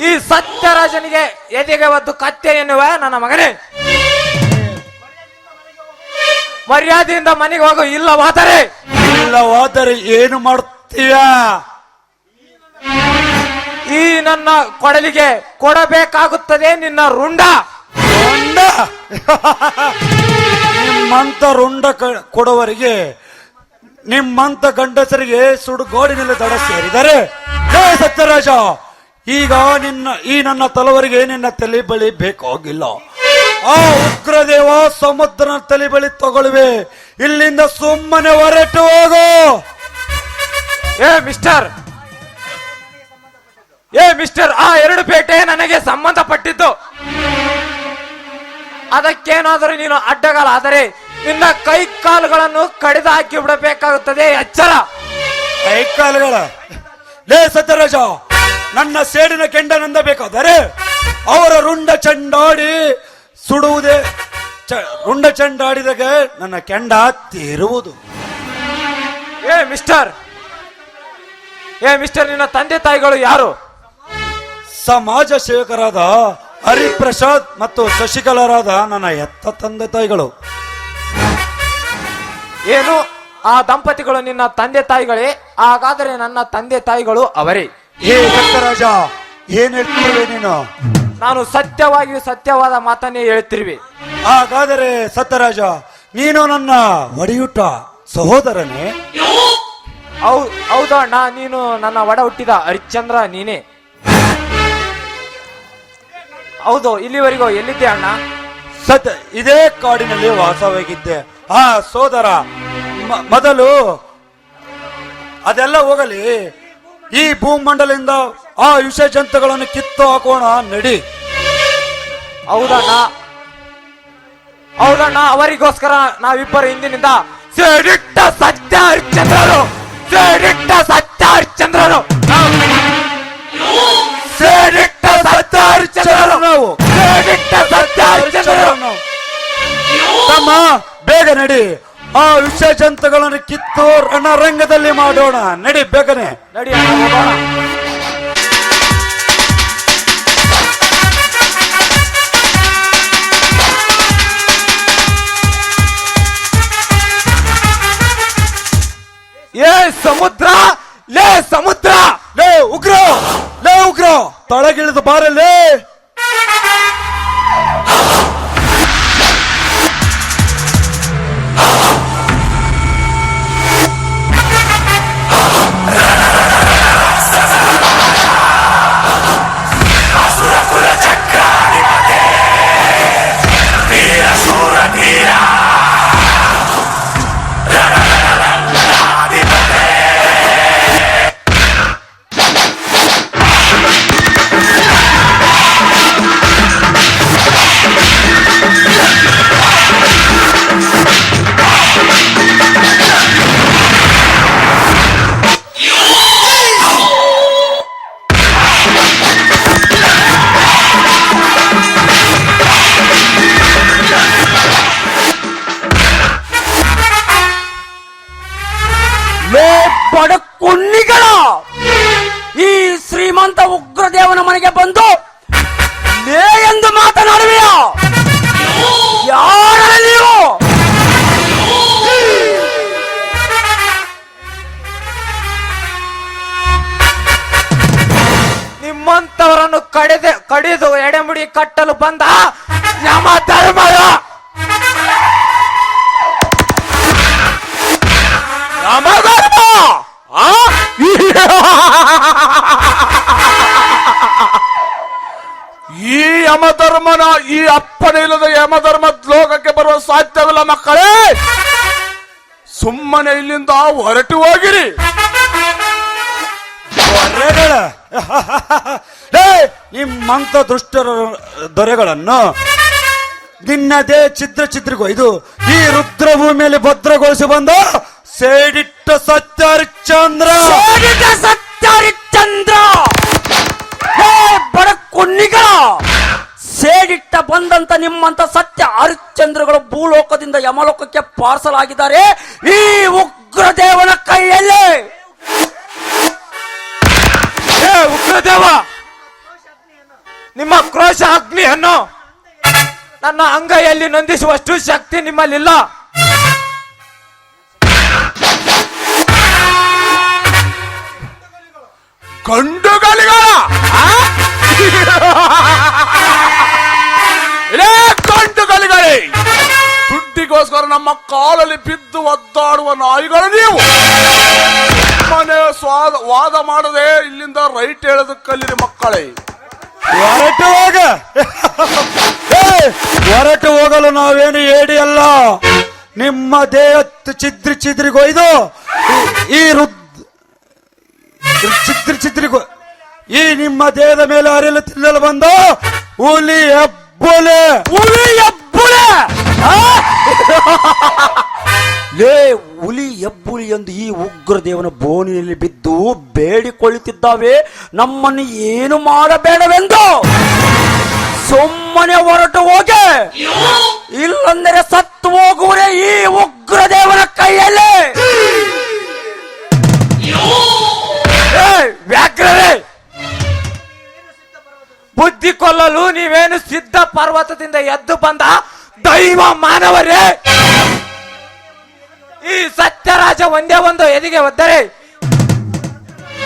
ಈ ಸತ್ಯರಾಜನಿಗೆ ಎದೆಗೆ ಒದ್ದು ಕತ್ತೆ ಎನ್ನುವ ನನ್ನ ಮಗನೇ. ಮರ್ಯಾದೆಯಿಂದ ಮನೆಗೆ ಹೋಗು, ಇಲ್ಲವಾದರೆ ಏನು ಮಾಡ್ತೀಯ? ಈ ನನ್ನ ಕೊಡಲಿಗೆ ಕೊಡಬೇಕಾಗುತ್ತದೆ ನಿನ್ನ ರುಂಡ. ನಿಮ್ಮಂತ ರುಂಡ ಕೊಡುವವರಿಗೆ ನಿಮ್ಮಂತ ಗಂಡಸರಿಗೆ ಸುಡುಗೋಡಿನಲ್ಲಿ ದಡ ಸೇರಿದರೆ ಹೇ ಸತ್ಯರಾಜ, ಈಗ ನನ್ನ ತಲವರಿಗೆ ನಿನ್ನ ತಲೆ ಬಳಿ ಬೇಕಾಗಿಲ್ಲ. ಆ ಉಗ್ರದೇವ ಸಮುದ್ರನ ತಲೆ ಬಳಿ ತಗೊಳ್ಳುವೆ. ಇಲ್ಲಿಂದ ಸುಮ್ಮನೆ ಹೊರಟು ಹೋಗು. ಮಿಸ್ಟರ್, ಆ 2 ಪೇಟೆ ನನಗೆ ಸಂಬಂಧಪಟ್ಟಿದ್ದು. ಅದಕ್ಕೇನಾದರೂ ನೀನು ಅಡ್ಡಗಾಲ ಆದರೆ ನಿನ್ನ ಕೈ ಕಾಲುಗಳನ್ನು ಕಡಿದು ಹಾಕಿ ಬಿಡಬೇಕಾಗುತ್ತದೆ. ಎಚ್ಚರ. ಕೈ ಕಾಲುಗಳ ಲೇ ಸತ್ಯರಾಜ, ನನ್ನ ಸೇಡಿನ ಕೆಂಡನಿಂದ ಬೇಕಾದರೆ ಅವರ ರುಂಡ ಚೆಂಡಾಡಿದಾಗ ನನ್ನ ಕೆಂಡ ತೀರುವುದು. ಮಿಸ್ಟರ್, ನಿನ್ನ ತಂದೆ ತಾಯಿಗಳು ಯಾರು? ಸಮಾಜ ಸೇವಕರಾದ ಹರಿಪ್ರಸಾದ್ ಮತ್ತು ಶಶಿಕಲಾರಾದ ನನ್ನ ಎತ್ತ ತಂದೆ ತಾಯಿಗಳು. ಏನು, ಆ ದಂಪತಿಗಳು ನಿನ್ನ ತಂದೆ ತಾಯಿಗಳೇ? ಹಾಗಾದರೆ ನನ್ನ ತಂದೆ ತಾಯಿಗಳು ಅವರೇ. ಹೇ ಸತ್ಯರಾಜ, ಏನ್ ಹೇಳ್ತಿರುವೆ ನೀನು? ನಾನು ಸತ್ಯವಾದ ಮಾತನ್ನೇ ಹೇಳ್ತಿರುವೆ. ಹಾಗಾದರೆ ಸತ್ಯರಾಜ, ನೀನು ನನ್ನ ಒಡೆಯುಟ ಸಹೋದರನೇ? ಹೌದು ಅಣ್ಣ, ನೀನು ನನ್ನ ಒಡ ಹುಟ್ಟಿದ ಹರಿಶ್ಚಂದ್ರ ನೀನೇ. ಹೌದು, ಇಲ್ಲಿವರೆಗೂ ಎಲ್ಲಿದ್ದೆ ಅಣ್ಣ? ಇದೇ ಕಾಡಿನಲ್ಲಿ ವಾಸವಾಗಿದ್ದೆ. ಸೋದರ, ಮೊದಲು ಅದೆಲ್ಲ ಹೋಗಲಿ, ಈ ಭೂಮಂಡಲದಿಂದ ಆ ವಿಷ ಜಂತುಗಳನ್ನು ಕಿತ್ತು ಹಾಕೋಣ ನಡಿ. ಹೌದಣ್ಣ, ಅವರಿಗೋಸ್ಕರ ನಾವಿಬ್ಬರು ಹಿಂದಿನಿಂದ ಸೇಡಿಟ್ಟ ಸತ್ಯ ಹರಿಶ್ಚಂದ್ರರು ತಮ್ಮ, ಬೇಗ ನಡಿ. ಆ ವಿಷ ಜಂತುಗಳನ್ನು ಕಿತ್ತು ರಣರಂಗದಲ್ಲಿ ಮಾಡೋಣ. ನಡಿ, ಬೇಗನೆ ನಡಿ ಅಣ್ಣ, ಹೋಗೋಣ. ಸಮುದ್ರ, ಲೇ ಉಗ್ರ, ತಳಗಿಳಿದು ಬಾರಲ್ಲೇ. ಬಡಕುನ್ನಿಗಳ ಈ ಶ್ರೀಮಂತ ಉಗ್ರದೇವನ ಮನೆಗೆ ಬಂದು ಲೇ ಎಂದು ಮಾತನಾಡುವೆಯ? ಯಾರ ನೀವು? ನಿಮ್ಮಂತವರನ್ನು ಕಡಿದು ಎಡೆಮುಡಿ ಕಟ್ಟಲು ಬಂದ ಯಮ ಧರ್ಮದ ಈ ಯಮಧರ್ಮನ, ಈ ಅಪ್ಪನೇ ಇಲ್ಲದ ಯಮಧರ್ಮ ಲೋಕಕ್ಕೆ ಬರುವ ಸಾಧ್ಯವಿಲ್ಲ ಮಕ್ಕಳೇ. ಸುಮ್ಮನೆ ಇಲ್ಲಿಂದ ಹೊರಟು ಹೋಗಿರಿ. ನಿಮ್ಮಂತ ದುಷ್ಟರ ದೊರೆಗಳನ್ನು ನಿನ್ನದೇ ಚಿದ್ರಗೊಯ್ದು ಈ ರುದ್ರಭೂಮಿಯಲ್ಲಿ ಭದ್ರಗೊಳಿಸಿ ಬಂದ ಸೇಡಿಟ್ಟ ಸತ್ಯ ಹರಿಶ್ಚಂದ್ರ. ಬಡಕುನ್ನಿಗಳ ಸೇಡಿಟ್ಟ ಬಂದಂತ ನಿಮ್ಮಂತ ಸತ್ಯ ಹರಿಶ್ಚಂದ್ರಗಳು ಭೂಲೋಕದಿಂದ ಯಮಲೋಕಕ್ಕೆ ಪಾರ್ಸಲಾಗಿದ್ದಾರೆ ಈ ಉಗ್ರದೇವನ ಕೈಯಲ್ಲಿ. ಉಗ್ರದೇವ, ನಿಮ್ಮ ಕ್ರೋಶ ಅಗ್ನಿಯನ್ನು ನನ್ನ ಅಂಗೈಯಲ್ಲಿ ನೊಂದಿಸುವಷ್ಟು ಶಕ್ತಿ ನಿಮ್ಮಲ್ಲಿಲ್ಲ. ಕಂಡುಗಳಿಗಳ ಕಂಡುಗಳಿಗಳೇ, ದುಡ್ಡಿಗೋಸ್ಕರ ಅದಕ್ಕೋಸ್ಕರ ನಮ್ಮ ಕಾಲಲ್ಲಿ ಬಿದ್ದು ಒದ್ದಾಡುವ ನಾಯಿಗಳು ನೀವು. ಮನೆ ವಾದ ಮಾಡದೆ ಇಲ್ಲಿಂದ ರೈಟ್ ಹೇಳೋದಕ್ಕೆ ಕಲೀರಿ ಮಕ್ಕಳೇ. ಹೊರಟು ಹೋಗ. ಹೊರಟು ಹೋಗಲು ನಾವೇನು ಹೇಳಿ ಅಲ್ಲ. ನಿಮ್ಮ ದೇಹ ಚಿದ್ರಿಗೊಯ್ದು ಈ ಚಿದ್ರಿಗೊ ಈ ನಿಮ್ಮ ದೇಹದ ಮೇಲೆ ಅರಿಯಲು ತಿನ್ನಲು ಬಂದ ಹುಲಿ ಹೆಬ್ಬುಲೆ. ಲೇ ಹುಲಿ ಹೆಬ್ಬುಲಿ ಎಂದು ಈ ಉಗ್ರ ದೇವನ ಬೋನಿನಲ್ಲಿ ಬಿದ್ದು ಬೇಡಿಕೊಳ್ಳುತ್ತಿದ್ದಾವೆ ನಮ್ಮನ್ನು ಏನು ಮಾಡಬೇಡವೆಂದು. ಸುಮ್ಮನೆ ಹೊರಟು ಹೋಗೆ, ಇಲ್ಲಂದರೆ ಸತ್ತು ಹೋಗುವರೆ ಈ ಉಗ್ರ ದೇವನ ಕೈಯಲ್ಲಿ. ವ್ಯಾಘ್ರವೇ, ಬುದ್ಧಿ ಕೊಲ್ಲಲು ನೀವೇನು ಸಿದ್ಧ ಪರ್ವತದಿಂದ ಎದ್ದು ಬಂದ ದೈವ ಮಾನವರೇ? ಈ ಸತ್ಯರಾಜ ಒಂದೇ ಒಂದು ಎದೆಗೆ ಒದ್ದರೆ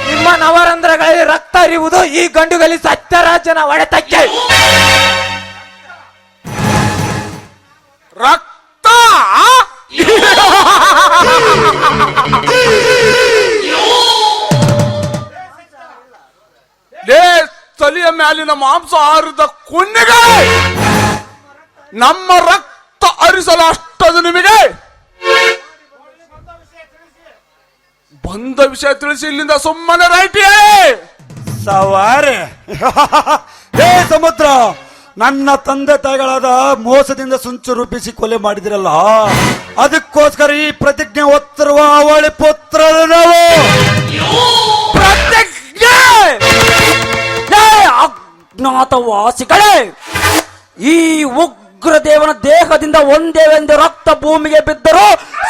ನಿಮ್ಮ ನವರಂಧ್ರಗಳಲ್ಲಿ ರಕ್ತ ಹರಿಯುವುದು ಈ ಗಂಡುಗಲಿ ಸತ್ಯರಾಜನ ಹೊಡೆತಕ್ಕೆ. ರಕ್ತ ತಲೆಯ ಮ್ಯಾಲಿನ ಮಾಂಸ ಹಾರಿದ ಕುನ್ನಿಗೆ ನಮ್ಮ ರಕ್ತ ಹರಿಸಲು ಅಷ್ಟದು ನಿಮಗೆ ಬಂದ ವಿಷಯ ತಿಳಿಸಿ ಇಲ್ಲಿಂದ ಸುಮ್ಮನೆ ರೈಟಿಯೇ ಸವಾರೆ. ಹೇ ಸಮುದ್ರ, ನನ್ನ ತಂದೆ ತಾಯಿಗಳಾದ ಮೋಸದಿಂದ ಸುಂಚು ರೂಪಿಸಿ ಕೊಲೆ ಮಾಡಿದಿರಲ್ಲ, ಅದಕ್ಕೋಸ್ಕರ ಈ ಪ್ರತಿಜ್ಞೆ ಒತ್ತಿರುವ ಅವಳಿ ಪುತ್ರರು ನಾವು. ಪ್ರತಿಜ್ಞೆ! ಅಜ್ಞಾತವಾಸಿಗಳೇ, ಈ ಉಗ್ರ ದೇವನ ದೇಹದಿಂದ ಒಂದೇ ಒಂದು ರಕ್ತ ಭೂಮಿಗೆ ಬಿದ್ದರೂ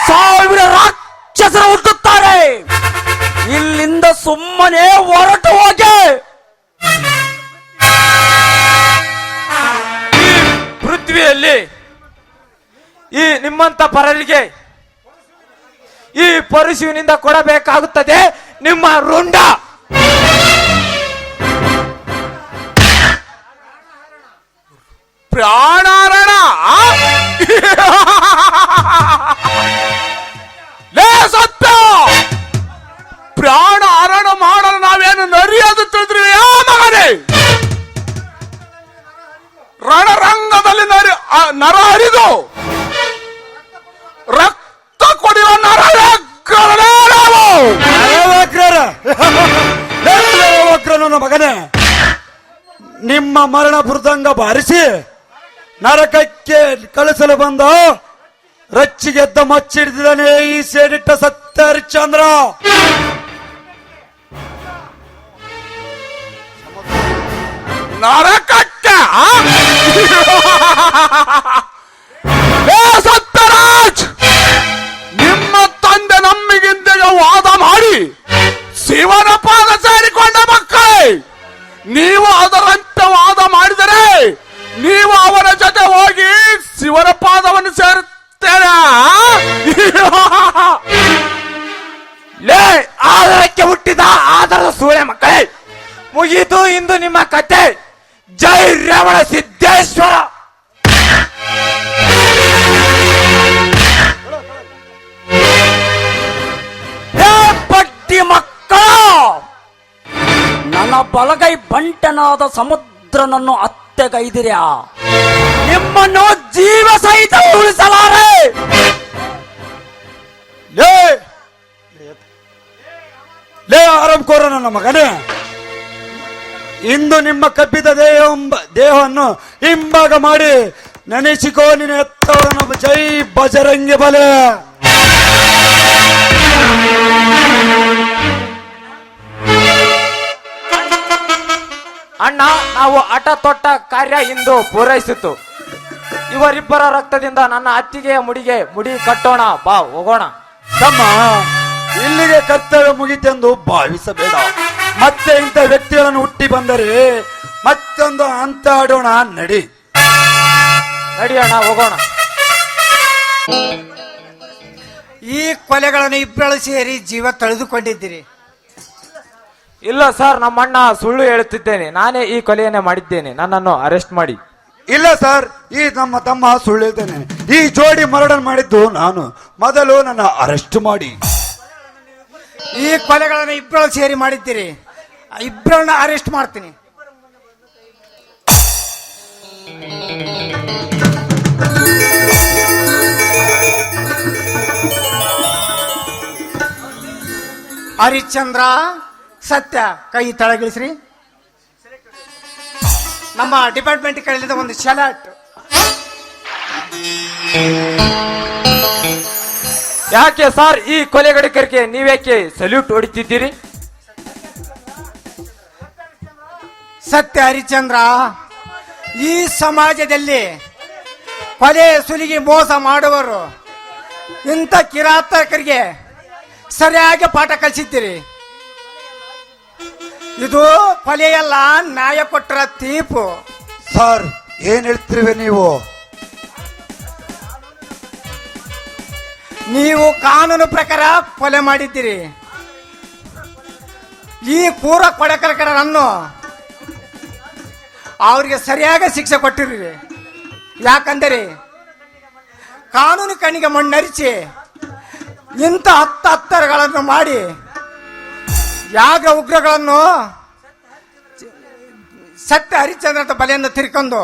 1000 ರಾಕ್ಷಸರು ಹುಟ್ಟುತ್ತಾರೆ. ಇಲ್ಲಿಂದ ಸುಮ್ಮನೆ ಹೊರಟು ಹೋಗಿ. ಈ ಪೃಥ್ವಿಯಲ್ಲಿ ಈ ನಿಮ್ಮಂತ ಪರರಿಗೆ ಈ ಪರಶುವಿನಿಂದ ಕೊಡಬೇಕಾಗುತ್ತದೆ ನಿಮ್ಮ ರುಂಡ. ಪ್ರಾಣಾರಣ ಲೇ ಸತ್ಯ, ಪ್ರಾಣ ಹರಣ ಮಾಡಲು ನಾವೇನು ನರಿಯೋದು ತಿಳಿದ್ರಿ ಮಗನೇ? ರಣರಂಗದಲ್ಲಿ ನರ ಹರಿದು ರಕ್ತ ಕೊಡುವ ನನ್ನ ಮಗನೇ, ನಿಮ್ಮ ಮರಣ ಮೃದಂಗ ಬಾರಿಸಿ ನರಕಕ್ಕೆ ಕಳಿಸಲು ಬಂದ ರಚ್ಚಿಗೆದ್ದ ಮಚ್ಚಿಡಿದಾನೆ ಈ ಸೇಡಿಟ್ಟ ಸತ್ಯ ಹರಿಶ್ಚಂದ್ರ. ನರಕಕ್ಕೆ ಸತ್ಯರಾಜ್, ನಿಮ್ಮ ತಂದೆ ನಮ್ಮಿಗಿಂತೆಗೆ ವಾದ ಮಾಡಿ ಶಿವನ ಪಾದ ಸೇರಿಕೊಂಡ ಮಕ್ಕಳೇ, ನೀವು ಅದರಂತೆ ವಾದ ಮಾಡಿದರೆ ನೀವು ಅವರ ಜೊತೆ ಹೋಗಿ ಶಿವನ ಪಾದವನ್ನು ಸೇರುತ್ತೇನೆ. ಲೇ ಆಧಾರಕ್ಕೆ ಹುಟ್ಟಿದ ಆಧಾರದ ಸೂಳೆ ಮಕ್ಕಳೇ, ಮುಗಿಯಿತು ಇಂದು ನಿಮ್ಮ ಕತೆ. ಜೈ ರೇವಣ ಸಿದ್ದೇಶ್ವರ. ಪಟ್ಟಿ ಮಕ್ಕಳ, ನನ್ನ ಬಲಗೈ ಬಂಟನಾದ ಸಮುದ್ರನನ್ನು ಅತ್ತೆಗೈದಿರ್ಯಾ, ನಿಮ್ಮನ್ನು ಜೀವ ಸಹಿತ ಉಳಿಸಲಾರೆ. ಲೇ ಆರಂಕೋರ ನನ್ನ ಮಗನೇ, ಇಂದು ನಿಮ್ಮ ಕಬ್ಬಿದ ದೇಹವನ್ನು ಹಿಂಭಾಗ ಮಾಡಿ ನೆನೆಸಿಕೋ ನಿನ್ನ ಎತ್ತವರನ್ನು. ಜೈ ಬಜರಂಗಿ ಬಲೆ. ಅಣ್ಣ, ನಾವು ಹಠ ತೊಟ್ಟ ಕಾರ್ಯ ಇಂದು ಪೂರೈಸಿತು. ಇವರಿಬ್ಬರ ರಕ್ತದಿಂದ ನನ್ನ ಅತ್ತಿಗೆಯ ಮುಡಿ ಕಟ್ಟೋಣ, ಬಾ ಹೋಗೋಣ. ತಮ್ಮ, ಇಲ್ಲಿಗೆ ಕರ್ತವ್ಯ ಮುಗಿತೆಂದು ಭಾವಿಸಬೇಡ. ಮತ್ತೆ ಇಂಥ ವ್ಯಕ್ತಿಗಳನ್ನು ಹುಟ್ಟಿ ಬಂದರೆ ಮತ್ತೊಂದು ಹಂತ ಆಡೋಣ. ನಡಿ ಅಣ್ಣ, ಹೋಗೋಣ. ಈ ಕೊಲೆಗಳನ್ನು ಇಬ್ಬರು ಸೇರಿ ಜೀವ ತಳೆದುಕೊಂಡಿದ್ದೀರಿ. ಇಲ್ಲ ಸರ್, ನಮ್ಮಣ್ಣ ಸುಳ್ಳು ಹೇಳುತ್ತಿದ್ದೇನೆ. ನಾನೇ ಈ ಕೊಲೆಯನ್ನೇ ಮಾಡಿದ್ದೇನೆ. ನನ್ನನ್ನು ಅರೆಸ್ಟ್ ಮಾಡಿ. ಇಲ್ಲ ಸರ್, ಈ ನಮ್ಮ ತಮ್ಮ ಸುಳ್ಳು ಹೇಳ್ತೇನೆ. ಈ ಜೋಡಿ ಮರ್ಡರ್ ಮಾಡಿದ್ದು ನಾನು. ಮೊದಲು ನನ್ನ ಅರೆಸ್ಟ್ ಮಾಡಿ. ಈ ಕೊಲೆಗಳನ್ನು ಇಬ್ಬರು ಸೇರಿ ಮಾಡಿದ್ದೀರಿ. ಇಬ್ಬರನ್ನ ಅರೆಸ್ಟ್ ಮಾಡ್ತೀನಿ. ಹರಿಶ್ಚಂದ್ರ, ಸತ್ಯ, ಕೈ ತಳಗಿಳಿಸ್ರಿ. ನಮ್ಮ ಡಿಪಾರ್ಟ್ಮೆಂಟ್ ಕಡೆಯಿಂದ ಒಂದು ಶಲಾಟ್. ಯಾಕೆ ಸರ್ ಈ ಕೊಲೆಗಡಿಕರಿಗೆ ನೀವ್ಯಾಕೆ ಸಲ್ಯೂಟ್ ಹೊಡಿತಿದ್ದೀರಿ? ಸತ್ಯ ಹರಿಶ್ಚಂದ್ರ, ಈ ಸಮಾಜದಲ್ಲಿ ಕೊಲೆ ಸುಲಿಗೆ ಮೋಸ ಮಾಡುವರು ಇಂಥ ಕಿರಾತಕರಿಗೆ ಸರಿಯಾಗಿ ಪಾಠ ಕಲಿಸಿದ್ದೀರಿ. ಇದು ಕೊಲೆಯಲ್ಲ, ನ್ಯಾಯ ಕೊಟ್ಟರ ತೀರ್ಪು. ಸರ್, ಏನ್ ಹೇಳ್ತಿರುವೆ ನೀವು? ನೀವು ಕಾನೂನು ಪ್ರಕಾರ ಕೊಲೆ ಮಾಡಿದ್ದೀರಿ. ಈ ಪೂರ ಕೊಲೆಗಡಕರನ್ನು ಅವರಿಗೆ ಸರಿಯಾಗಿ ಶಿಕ್ಷೆ ಕೊಟ್ಟಿರಿ. ಯಾಕಂದರೆ ಕಾನೂನು ಕಣ್ಣಿಗೆ ಮಣ್ಣರಿಸಿ ಇಂಥ ಹತ್ತರಗಳನ್ನು ಮಾಡಿ ಯಾಗ ಉಗ್ರಗಳನ್ನು ಸತ್ಯ ಹರಿಶ್ಚಂದ್ರ ಬಲೆಯನ್ನು ತಿರ್ಕೊಂಡು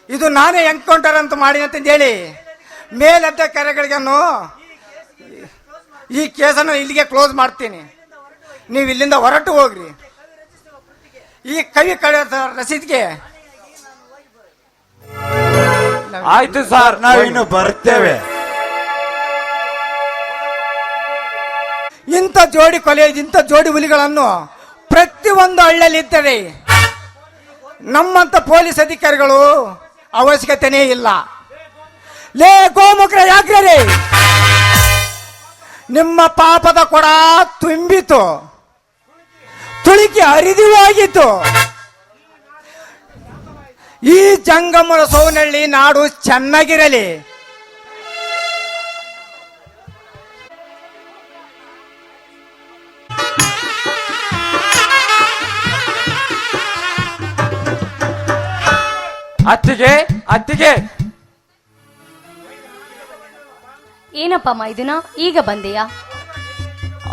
ಇದು ನಾನೇ ಎನ್ಕೌಂಟರ್ ಅಂತ ಮಾಡಿ ಅಂತ ಹೇಳಿ ಮೇಲಧಿಕಾರಿಗಳಿಗನ್ನು ಈ ಕೇಸನ್ನು ಇಲ್ಲಿಗೆ ಕ್ಲೋಸ್ ಮಾಡ್ತೀನಿ. ನೀವು ಇಲ್ಲಿಂದ ಹೊರಟು ಹೋಗ್ರಿ. ಈ ಕವಿ ಕಡೆ ರಸೀದ್ಗೆ ಆಯ್ತು ಸರ್, ನಾವಿನ್ನು ಬರ್ತೇವೆ. ಇಂಥ ಜೋಡಿ ಕೊಲೆ, ಇಂಥ ಜೋಡಿ ಹುಲಿಗಳನ್ನು ಪ್ರತಿಯೊಂದು ಹಳ್ಳಿಯಲ್ಲಿ ಇದ್ದರೆ ನಮ್ಮಂತ ಪೊಲೀಸ್ ಅಧಿಕಾರಿಗಳು ಅವಶ್ಯಕತೆನೇ ಇಲ್ಲ. ಲೇ ಗೋಮುಖರ ಯಾಗ್ರೆ, ನಿಮ್ಮ ಪಾಪದ ಕೊಡ ತುಂಬಿತು, ತುಳುಕಿ ಹರಿದು ಹೋಗಿತ್ತು. ಈ ಜಂಗಮರ ಸೋನಹಳ್ಳಿ ನಾಡು ಚೆನ್ನಾಗಿರಲಿ. ಅತ್ತಿಗೆ ಅತ್ತಿಗೆ. ಏನಪ್ಪ ಮೈದುನ, ಈಗ ಬಂದೆಯಾ?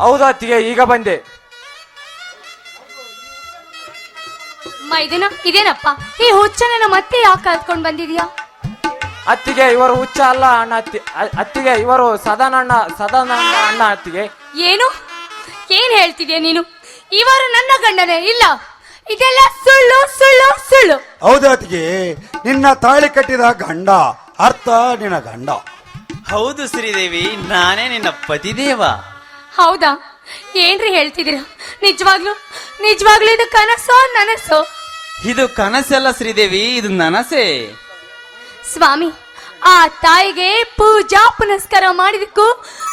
ಹೌದು ಅತ್ತಿಗೆ, ಈಗ ಬಂದೆ. ಮೈದುನ, ಇದೇನಪ್ಪ ಈ ಹುಚ್ಚನ ಮತ್ತೆ ಯಾಕೆ ಕಲ್ತ್ಕೊಂಡ್ ಬಂದಿದ್ಯಾ? ಅತ್ತಿಗೆ ಇವರು ಹುಚ್ಚ ಅಲ್ಲ ಅಣ್ಣ. ಅತ್ತಿಗೆ ಇವರು ಸದಾನಂದ ಅಣ್ಣ. ಅತ್ತಿಗೆ ಏನು ಏನ್ ಹೇಳ್ತಿದ್ಯಾ ನೀನು? ಇವರು ನನ್ನ ಗಂಡನೇ? ಇಲ್ಲ, ಇದೆಲ್ಲ ಸುಳ್ಳು ಸುಳ್ಳು ಸುಳ್ಳು. ಹೌದು ಅತ್ತಿಗೆ, ನಿನ್ನ ತಾಳಿ ಕಟ್ಟಿದ ಗಂಡ ಅರ್ಥ ನಿನ್ನ ಗಂಡ. ಹೌದು ಶ್ರೀದೇವಿ, ನಾನೇ ನಿನ್ನ ಪತಿದೇವ. ಹೌದಾ? ಏನ್ರಿ ಹೇಳ್ತಿದ್ದೀರಾ? ನಿಜವಾಗ್ಲು ನಿಜವಾಗ್ಲು ಇದು ಕನಸೋ ನನಸೋ? ಇದು ಕನಸಲ್ಲ ಶ್ರೀದೇವಿ, ಇದು ನನಸೆ. ಸ್ವಾಮಿ, ಆ ತಾಯಿಗೆ ಪೂಜಾ ಪುನಸ್ಕಾರ ಮಾಡಿದಕ್ಕೂ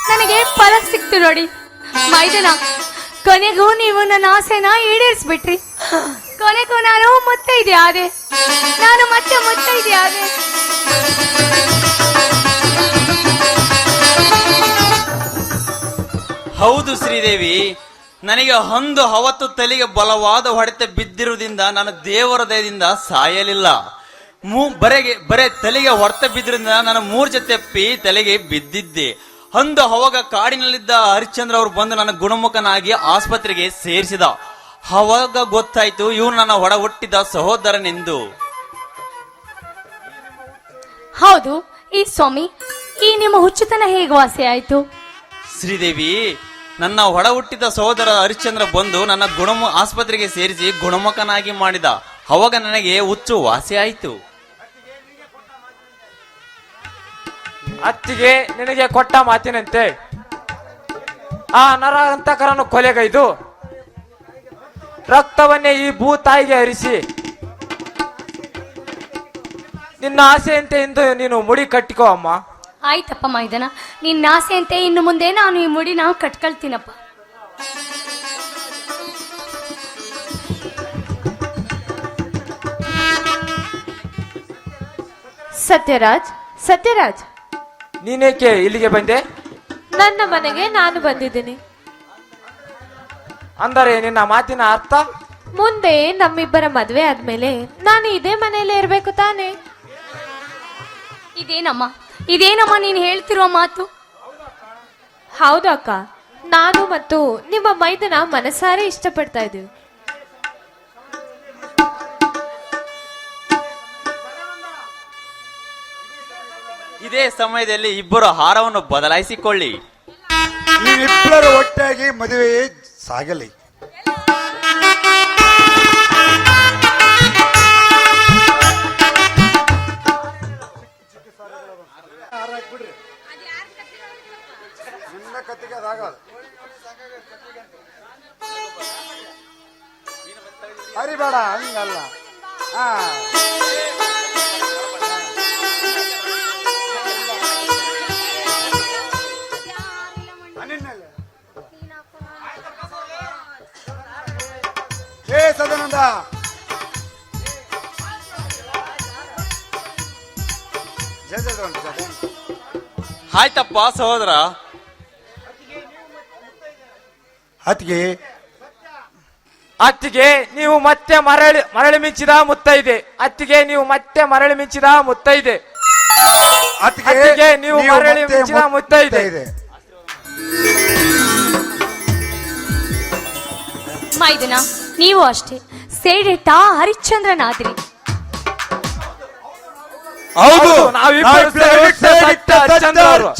ನನಗೆ ಫಲ ಸಿಕ್ತು ನೋಡಿ. ಮೈದನ, ಕೊನೆಗೂ ನೀವು ನನ್ನ ಆಸೆನ ಈಡೇರಿಸ್ಬಿಟ್ರಿ. ಕೊನೆಗೂ ನಾನು ಮುತ್ತೈದೆ ಆದೆ. ನಾನು ಮತ್ತೆ ಮುತ್ತೈದೆ ಆದೆ. ಹೌದು ಶ್ರೀದೇವಿ, ನನಗೆ ಒಂದು ಅವತ್ತು ತಲೆಗೆ ಬಲವಾದ ಹೊಡೆತ ಬಿದ್ದಿರುವುದರಿಂದ ನಾನು ದೇವರ ದಯದಿಂದ ಸಾಯಲಿಲ್ಲ. ಬರೇ ತಲೆಗೆ ಹೊಡೆತ ಬಿದ್ದಿರೋದ್ರಿಂದ ನಾನು 3 ಜೊತೆ ತಪ್ಪಿ ತಲೆಗೆ ಬಿದ್ದಿದ್ದೆ. ಅಂದು ಅವಾಗ ಕಾಡಿನಲ್ಲಿದ್ದ ಹರಿಶ್ಚಂದ್ರ ಅವರು ಬಂದು ನನ್ನ ಗುಣಮುಖನಾಗಿ ಆಸ್ಪತ್ರೆಗೆ ಸೇರಿಸಿದ. ಅವಾಗ ಗೊತ್ತಾಯ್ತು ಇವ್ರು ನನ್ನ ಒಡ ಹುಟ್ಟಿದ ಸಹೋದರನೆಂದು. ಹೌದು ಈ ಸ್ವಾಮಿ, ಈ ನಿಮ್ಮ ಹುಚ್ಚುತನ ಹೇಗೆ ವಾಸಿ ಆಯ್ತು? ಶ್ರೀದೇವಿ, ನನ್ನ ಒಡ ಹುಟ್ಟಿದ ಸಹೋದರ ಹರಿಶ್ಚಂದ್ರ ಬಂದು ನನ್ನ ಆಸ್ಪತ್ರೆಗೆ ಸೇರಿಸಿ ಗುಣಮುಖನಾಗಿ ಮಾಡಿದ. ಅವಾಗ ನನಗೆ ಹುಚ್ಚು ವಾಸಿ ಆಯ್ತು. ಅತ್ತಿಗೆ ನಿನಗೆ ಕೊಟ್ಟ ಮಾತಿನಂತೆ ಆ ನರಹಂತಕರನ್ನು ಕೊಲೆಗೈದು ರಕ್ತವನ್ನೇ ಈ ಭೂತಾಯಿಗೆ ಹರಿಸಿ ನಿನ್ನ ಆಸೆಯಂತೆ ಇಂದು ನೀನು ಮುಡಿ ಕಟ್ಟಿಕೋ ಅಮ್ಮ. ಆಯ್ತಪ್ಪ ಮೈದನ, ನಿನ್ನ ಆಸೆಯಂತೆ ಇನ್ನು ಮುಂದೆ ನಾನು ಈ ಮುಡಿನ ಕಟ್ಕೊಳ್ತೀನಪ್ಪ. ಸತ್ಯರಾಜ್, ಸತ್ಯರಾಜ್, ನೀನೇಕೆ ಇಲ್ಲಿಗೆ ಬಂದೆ? ನನ್ನ ಮನೆಗೆ ನಾನು ಬಂದಿದ್ದೀನಿ. ಅಂದರೆ ನಿನ್ನ ಮಾತಿನ ಅರ್ಥ? ಮುಂದೆ ನಮ್ಮಿಬ್ಬರ ಮದ್ವೆ ಆದ್ಮೇಲೆ ನಾನು ಇದೇ ಮನೆಯಲ್ಲೇ ಇರ್ಬೇಕು ತಾನೇ? ಇದೇನಮ್ಮ ನೀನ್ ಹೇಳ್ತಿರೋ ಮಾತು? ಹೌದು ಅಕ್ಕ, ನಾನು ಮತ್ತು ನಿಮ್ಮ ಮೈದನ ಮನಸಾರೆ ಇಷ್ಟಪಡ್ತಾ ಇದ್ದೀವಿ. ಇದೇ ಸಮಯದಲ್ಲಿ ಇಬ್ಬರು ಹಾರವನ್ನು ಬದಲಾಯಿಸಿಕೊಳ್ಳಿ. ನೀವಿಬ್ಬರು ಒಟ್ಟಾಗಿ ಮದುವೆ ಸಾಗಲಿ. ಹರಿಬೇಡ, ಹಂಗಲ್ಲ. ಏ ಸದಾನಂದ, ಆಯ್ತಪ್ಪ ಸಹೋದರ. ಅತ್ತಿಗೆ ಅತ್ತಿಗೆ ನೀವು ಮತ್ತೆ ಮರಳಿ ಮಿಂಚಿದ ಮುತ್ತೈದೆ. ಅತ್ತಿಗೆ ನೀವು ಮತ್ತೆ ಮರಳಿ ಮಿಂಚಿದ ಮುತ್ತೈದೆ. ಅತ್ತಿಗೆ ನೀವು ಮರಳಿ ಮಿಂಚಿದ ಮುತ್ತೈದೆ. ಮೈದನ, ನೀವು ಅಷ್ಟೇ ಸೇಡಿಟ್ಟ ಹರಿಶ್ಚಂದ್ರನಾದ್ರಿ. ಹೌದು, ನಾವಿಬ್ಬರು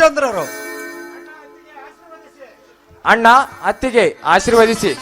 ಚಂದ್ರರು. ಅಣ್ಣ, ಅತ್ತಿಗೆ ಆಶೀರ್ವದಿಸಿ.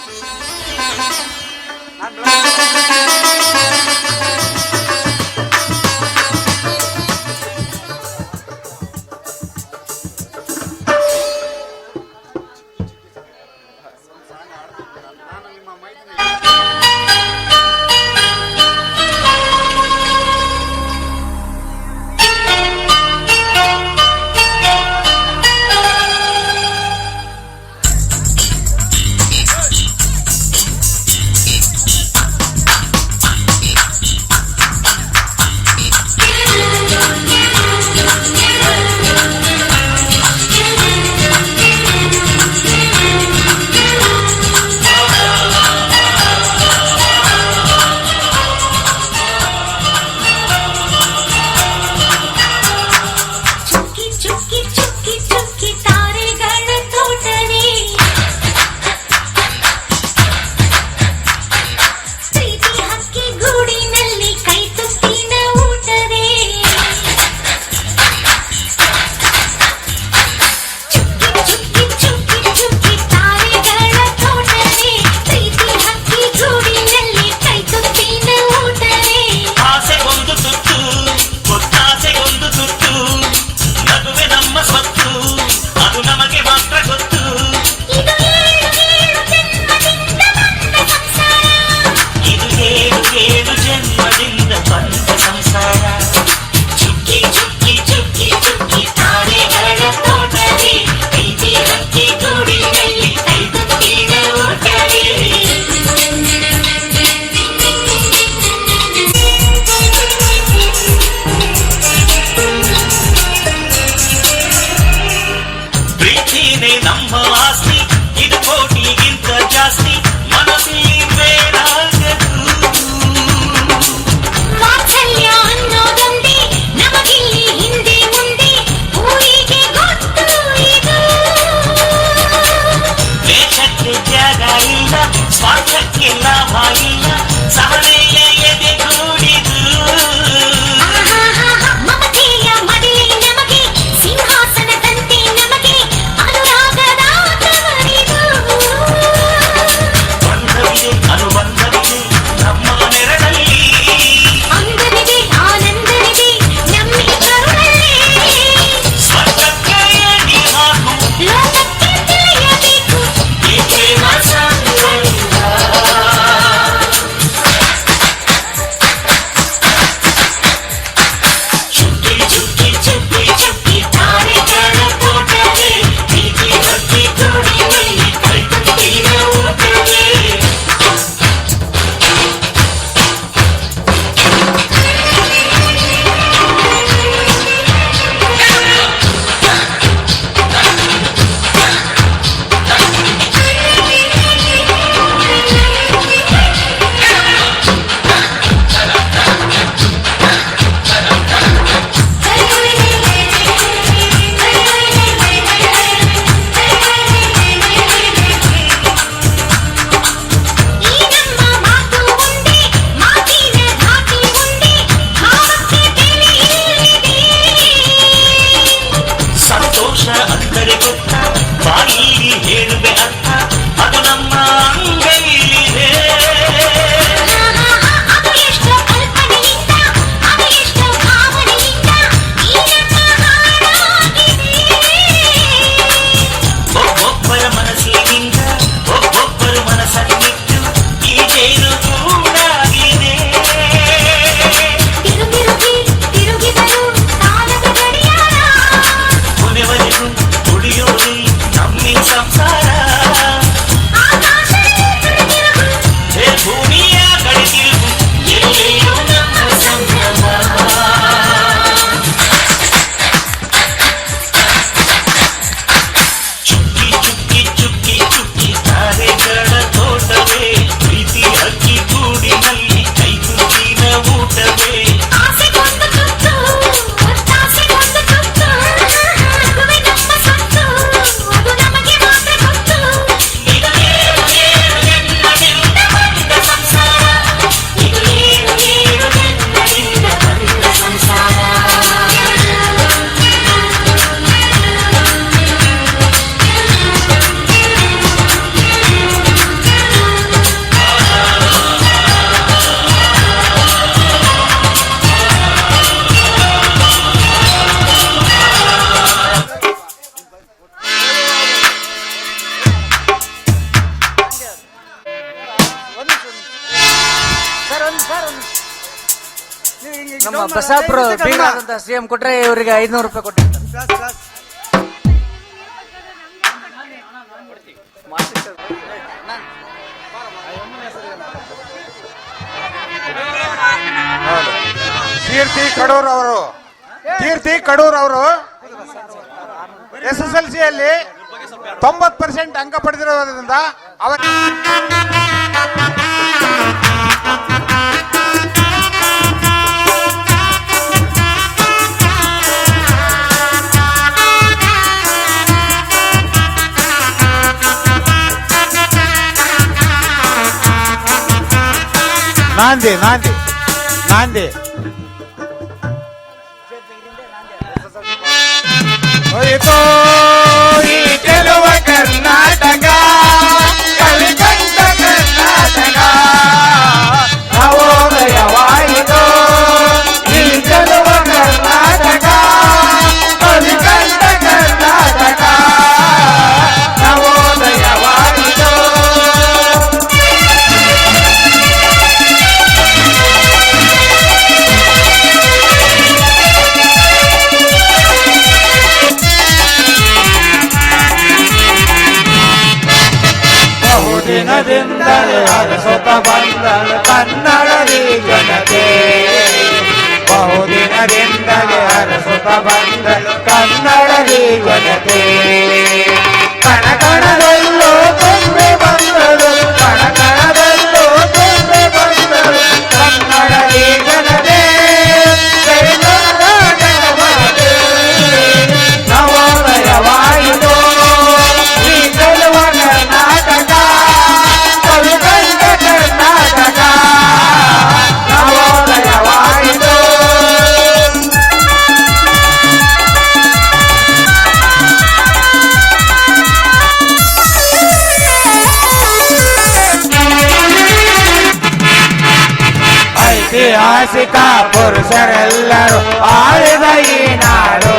ನಮ್ಮ ಬಸಾಪುರ CM ಕೊಟ್ರೆ ಇವರಿಗೆ 500 ರೂಪಾಯಿ ಕೊಟ್ಟಿರ್ತಾರೆ. ಕೀರ್ತಿ ಕಡೂರ್ ಅವರು SSLC ಅಲ್ಲಿ 90% ಅಂಕ ಪಡೆದಿರೋದ್ರಿಂದ ಅವರ ನಾಂದಿ ಹೋಯಿತೋ ಈ ಗೆಲುವ ಕರ್ನಾಟಕ ಕಲಿಕಂಠ ಕರ್ನಾಟಕ ನವೋದಯವಾಯಿತೋ ಈ ಗೆಲುವ ಕರ್ನಾಟಕ ಕಲಿಕಂಠ ಕರ್ನಾಟಕ ನವೋದಯವಾಯಿತೋ. ಬಹುದಿನದಿಂದಲೇ ಅರಸುತ್ತ ಬಂದಳು ಕನ್ನಡದಿ ಜನತೆ, ಬಹುದಿನದಿಂದಲೇ ಅರಸುತ್ತ ಬಂದಳು ಕನ್ನಡದಿ ಜನತೆ. ಕಣಕಣದಲ್ಲೂ ತುಂಬಿ ಬಂದಳು, ಕಣಕಣದಲ್ಲೂ ತುಂಬಿ ಬಂದಳು ಕನ್ನಡದಿ ಜನತೆ. ನವೋದಯವಾಯಿತು ಈ ಗೆಲುವ ಕರ್ನಾಟಕ ಕಲಿಕಂಠ ಕರ್ನಾಟಕ ನವೋದಯವಾಯಿತು. ಐತಿಹಾಸಿಕ ಪುರುಷರೆಲ್ಲರೂ ಆಳಿದ ಈ ನಾಡು,